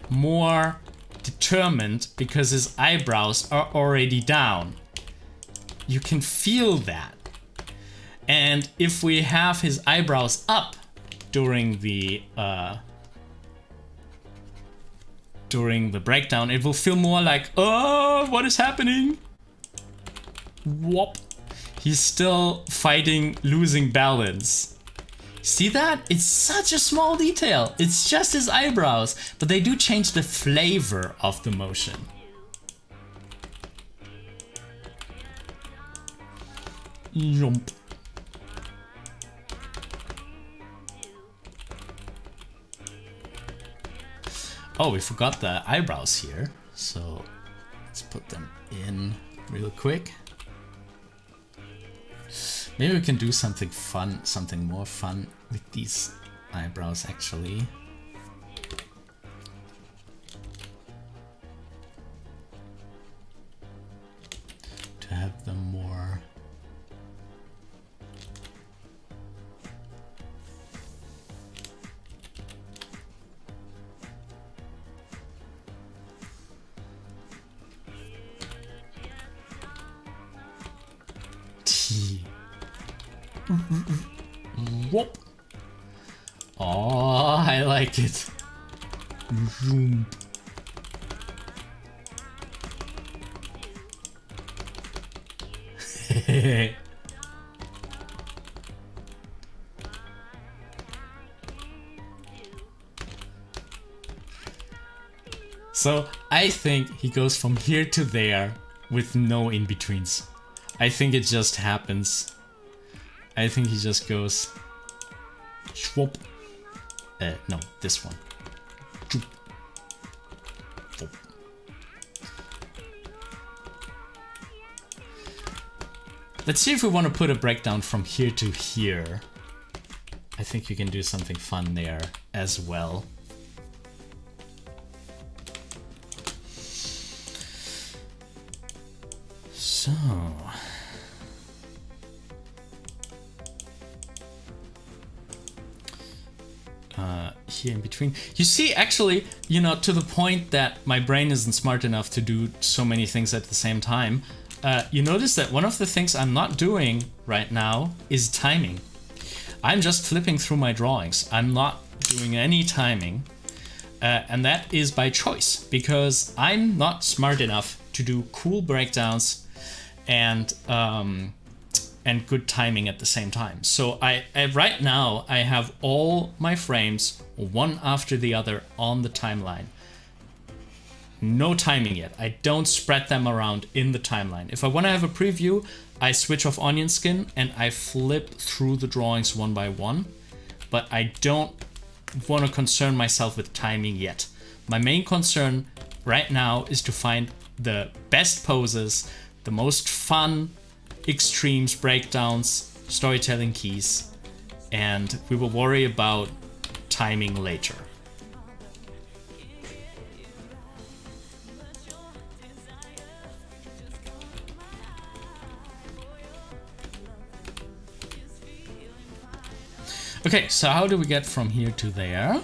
more determined because his eyebrows are already down. You can feel that. And if we have his eyebrows up during the breakdown, it will feel more like, oh, what is happening? Whoop. He's still fighting losing balance. See that? It's such a small detail. It's just his eyebrows, but they do change the flavor of the motion. Jump. Oh, we forgot the eyebrows here, so let's put them in real quick. Maybe we can do something fun, something more fun with these eyebrows actually. To have them more... Whoop. Oh, I like it. So I think he goes from here to there with no in-betweens. I think it just happens. I think he just goes Schwop. No, this one. Let's see if we want to put a breakdown from here to here. I think you can do something fun there as well. So... here in between. You see, actually, you know, to the point that my brain isn't smart enough to do so many things at the same time, you notice that one of the things I'm not doing right now is timing. I'm just flipping through my drawings. I'm not doing any timing. And that is by choice, because I'm not smart enough to do cool breakdowns and good timing at the same time. So I right now I have all my frames one after the other on the timeline. No timing yet. I don't spread them around in the timeline. If I want to have a preview, I switch off onion skin and I flip through the drawings one by one, but I don't want to concern myself with timing yet. My main concern right now is to find the best poses, the most fun extremes, breakdowns, storytelling keys, and we will worry about timing later. Okay, so how do we get from here to there?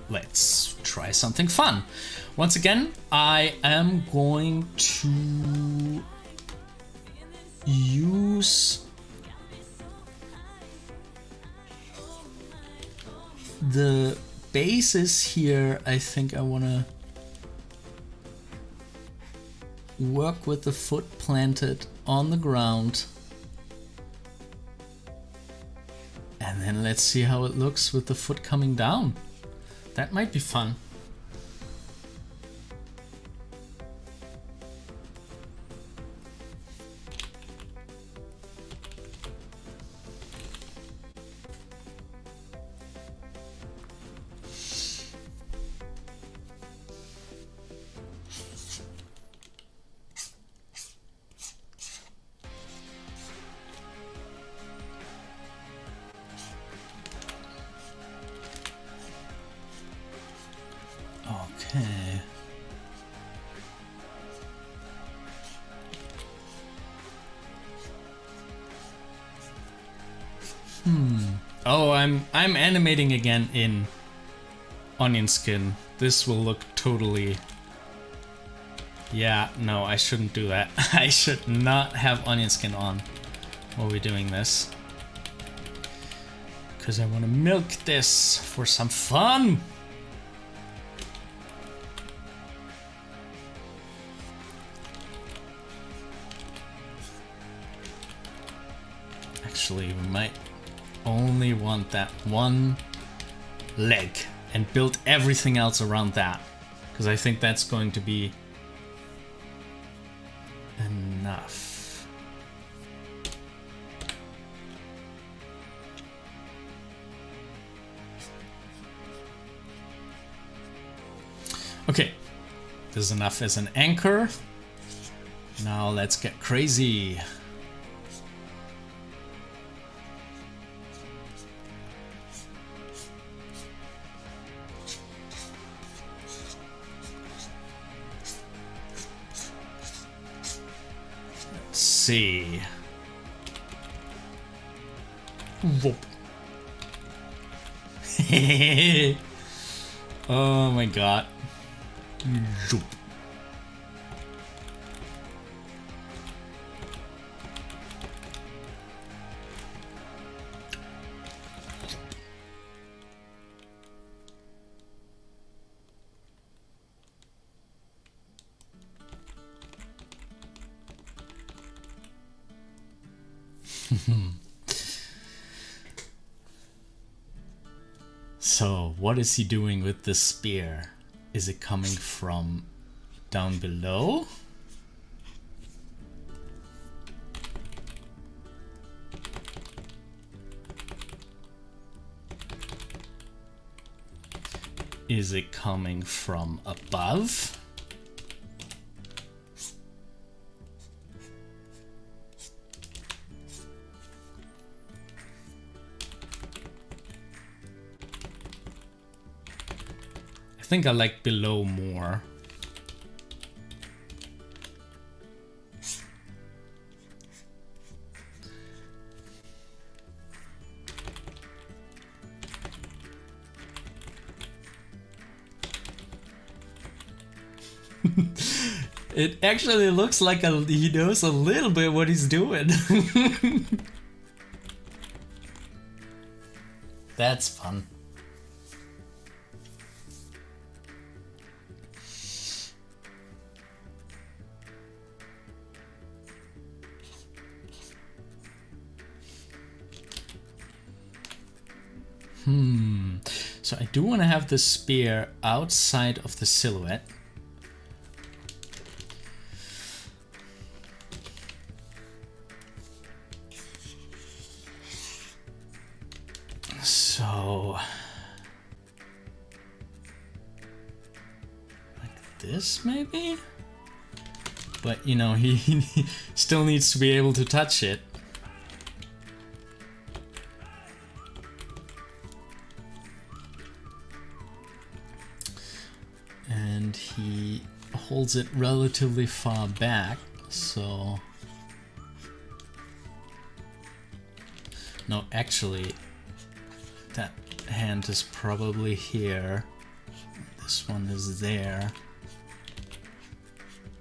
Let's try something fun. Once again, I am going to use the bases here. I think I want to work with the foot planted on the ground. And then let's see how it looks with the foot coming down. That might be fun. Okay. Oh, I'm animating again in onion skin. This will look totally... Yeah, no, I shouldn't do that. I should not have onion skin on while we're doing this. Because I want to milk this for some fun. Actually, we might only want that one leg and build everything else around that, because I think that's going to be enough. Okay, this is enough as an anchor. Now let's get crazy. see. Whoop. Oh my god. Zoop. So, what is he doing with this spear? Is it coming from down below? Is it coming from above? I think I like below more. It actually looks like he knows a little bit what he's doing. That's fun. So I do want to have the spear outside of the silhouette. So like this maybe? But you know, he still needs to be able to touch it. And he holds it relatively far back, so... No, actually, that hand is probably here. This one is there.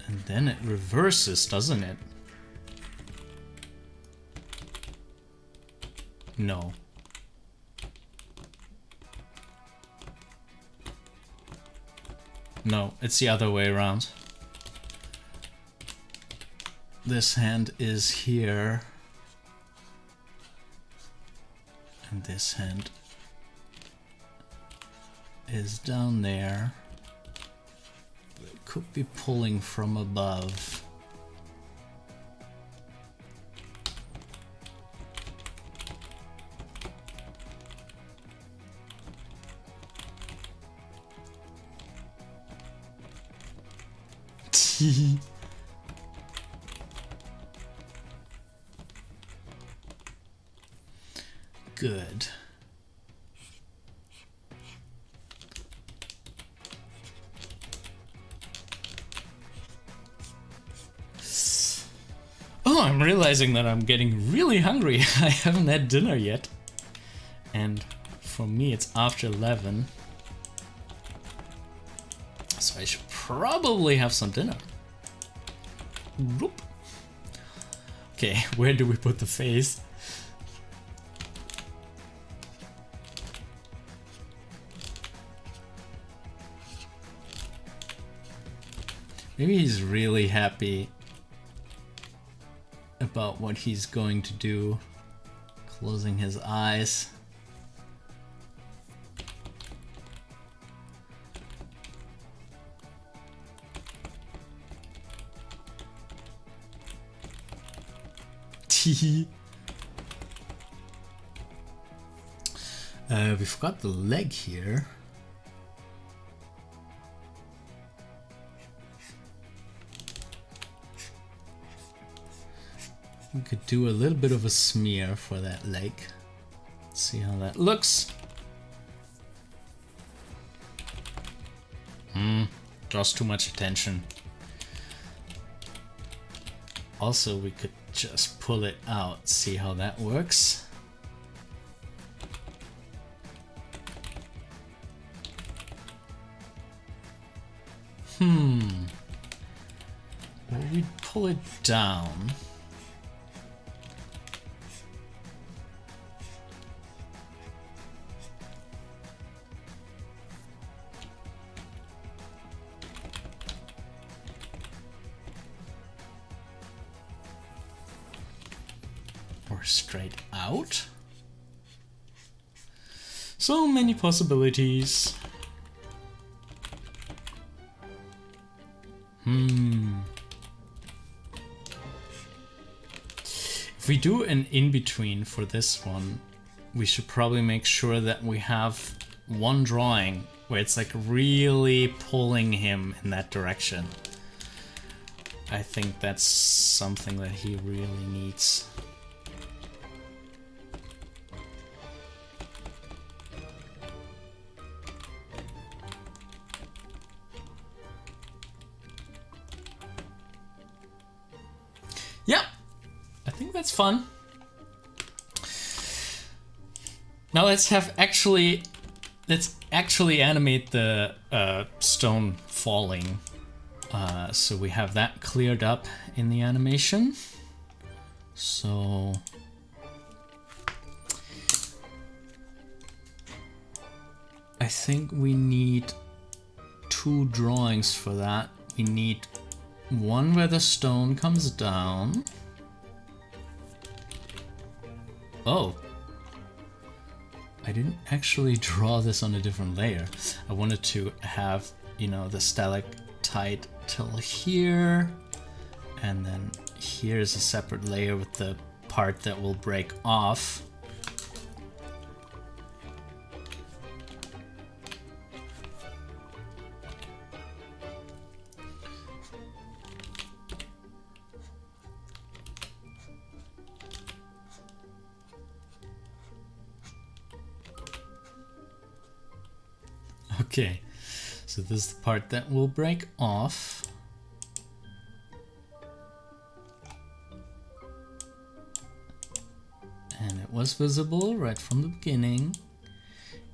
And then it reverses, doesn't it? No. No, it's the other way around. This hand is here. And this hand is down there. It could be pulling from above. Good. Oh, I'm realizing that I'm getting really hungry. I haven't had dinner yet. And for me, it's after 11. So I should probably have some dinner. Whoop. Okay, where do we put the face? Maybe he's really happy about what he's going to do. Closing his eyes. We forgot the leg here. We could do a little bit of a smear for that leg. Let's see how that looks. Draws too much attention. Also, we could just pull it out, see how that works. Well, we pull it down. Or straight out. So many possibilities. If we do an in-between for this one, we should probably make sure that we have one drawing where it's like really pulling him in that direction. I think that's something that he really needs. Yeah, I think that's fun. Now let's actually animate the stone falling. So we have that cleared up in the animation. So I think we need 2 drawings for that. We need one where the stone comes down. Oh, I didn't actually draw this on a different layer. I wanted to have, you know, the stalactite till here, and then here's a separate layer with the part that will break off. Okay, so this is the part that will break off. And it was visible right from the beginning.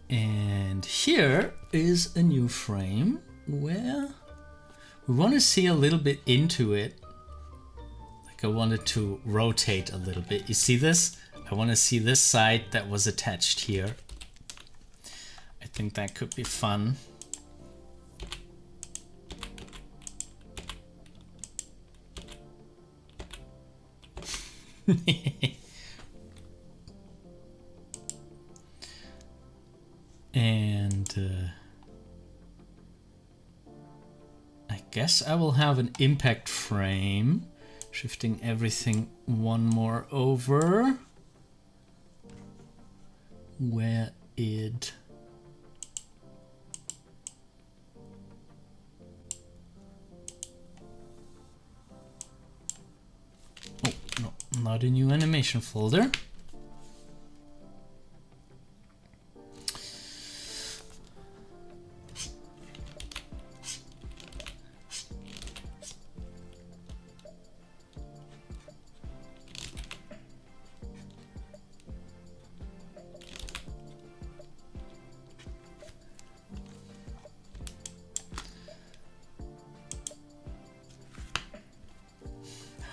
And here is a new frame where we want to see a little bit into it. Like I wanted to rotate a little bit. You see this? I want to see this side that was attached here. I think that could be fun. And I guess I will have an impact frame, shifting everything one more over where it not a new animation folder.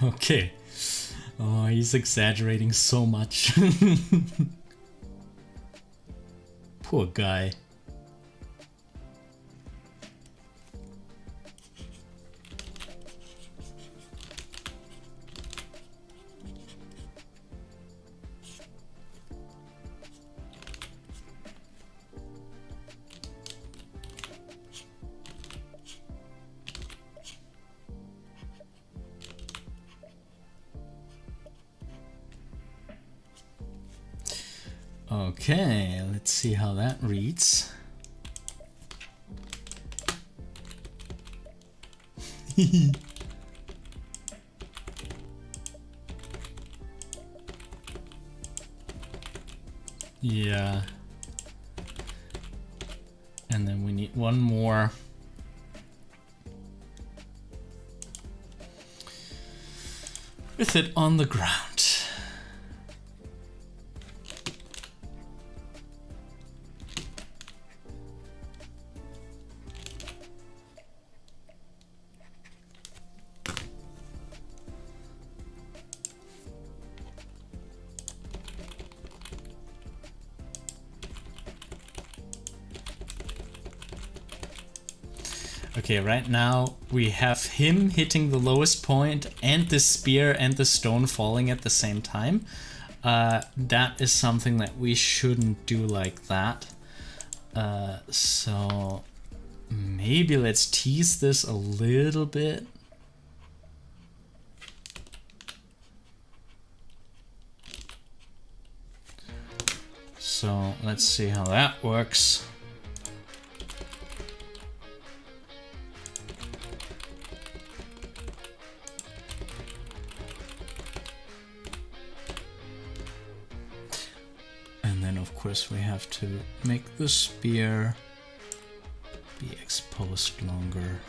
Okay. Oh, he's exaggerating so much. Poor guy. Okay, let's see how that reads. Yeah. And then we need one more. with it on the ground. Okay, right now we have him hitting the lowest point and the spear and the stone falling at the same time. That is something that we shouldn't do like that. So maybe let's tease this a little bit. So let's see how that works. Of course, we have to make the spear be exposed longer.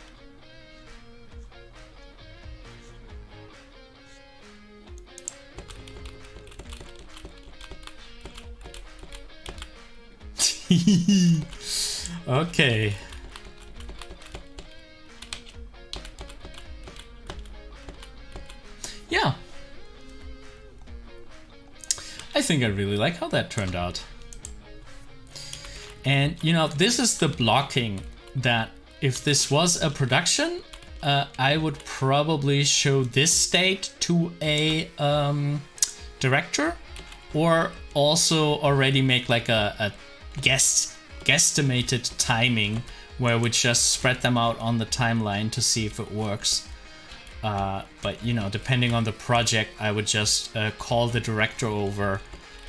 Okay. Yeah. I think I really like how that turned out. And you know, this is the blocking that if this was a production, I would probably show this state to a director, or also already make like a guesstimated timing where we just spread them out on the timeline to see if it works. But you know, depending on the project, I would just call the director over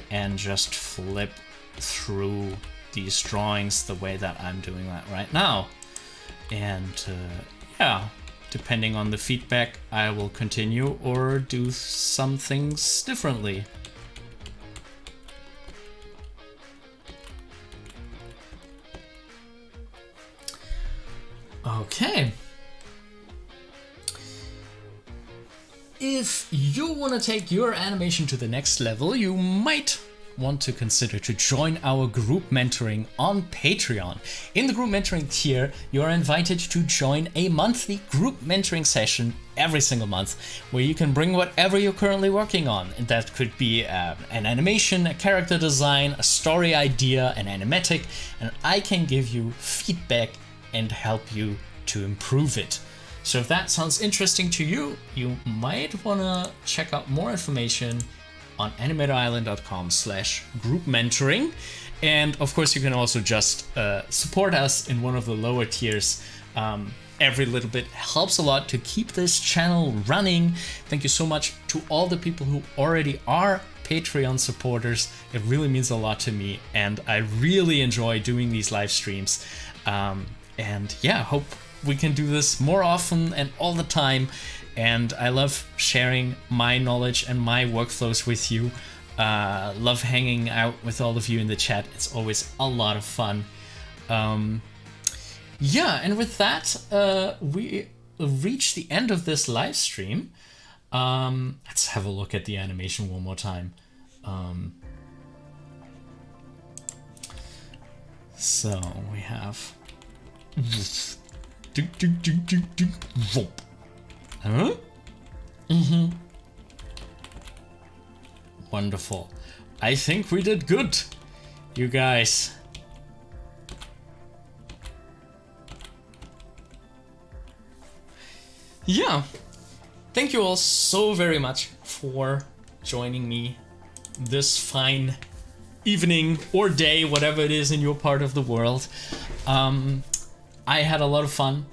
and just flip through these drawings the way that I'm doing that right now. And yeah, depending on the feedback, I will continue or do some things differently. Okay. If you want to take your animation to the next level, you might want to consider to join our group mentoring on Patreon. In the group mentoring tier, you are invited to join a monthly group mentoring session every single month, where you can bring whatever you're currently working on. And that could be an animation, a character design, a story idea, an animatic, and I can give you feedback and help you to improve it. So if that sounds interesting to you, you might want to check out more information on animatorisland.com/group mentoring. And of course, you can also just support us in one of the lower tiers. Every little bit helps a lot to keep this channel running. Thank you so much to all the people who already are Patreon supporters. It really means a lot to me, and I really enjoy doing these live streams. And yeah, hope we can do this more often and all the time. And I love sharing my knowledge and my workflows with you. Love hanging out with all of you in the chat. It's always a lot of fun. Yeah, and with that, we reach the end of this live stream. Let's have a look at the animation one more time. So we have... Huh? Mm-hmm. Wonderful. I think we did good, you guys. Yeah. Thank you all so very much for joining me this fine evening or day, whatever it is in your part of the world. I had a lot of fun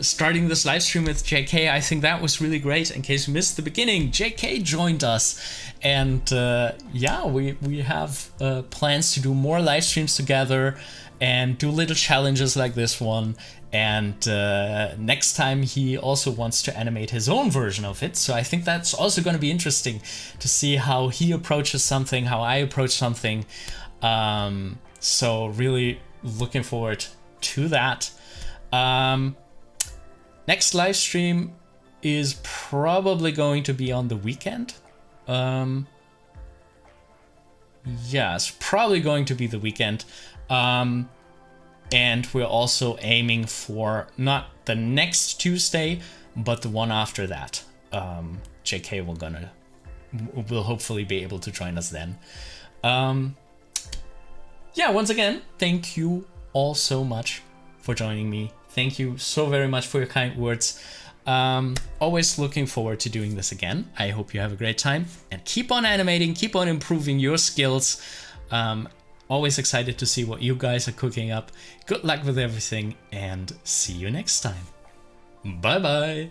starting this live stream with JK. I think that was really great. In case you missed the beginning, JK joined us, and yeah, we have plans to do more live streams together and do little challenges like this one. And next time he also wants to animate his own version of it. So I think that's also going to be interesting to see how he approaches something, how I approach something. So really looking forward to that. Next live stream is probably going to be on the weekend. Yes, probably going to be the weekend. And we're also aiming for not the next Tuesday, but the one after that. JK will hopefully be able to join us then. Yeah, once again, thank you all so much for joining me. Thank you so very much for your kind words. Always looking forward to doing this again. I hope you have a great time and keep on animating, keep on improving your skills. Always excited to see what you guys are cooking up. Good luck with everything and see you next time. Bye bye.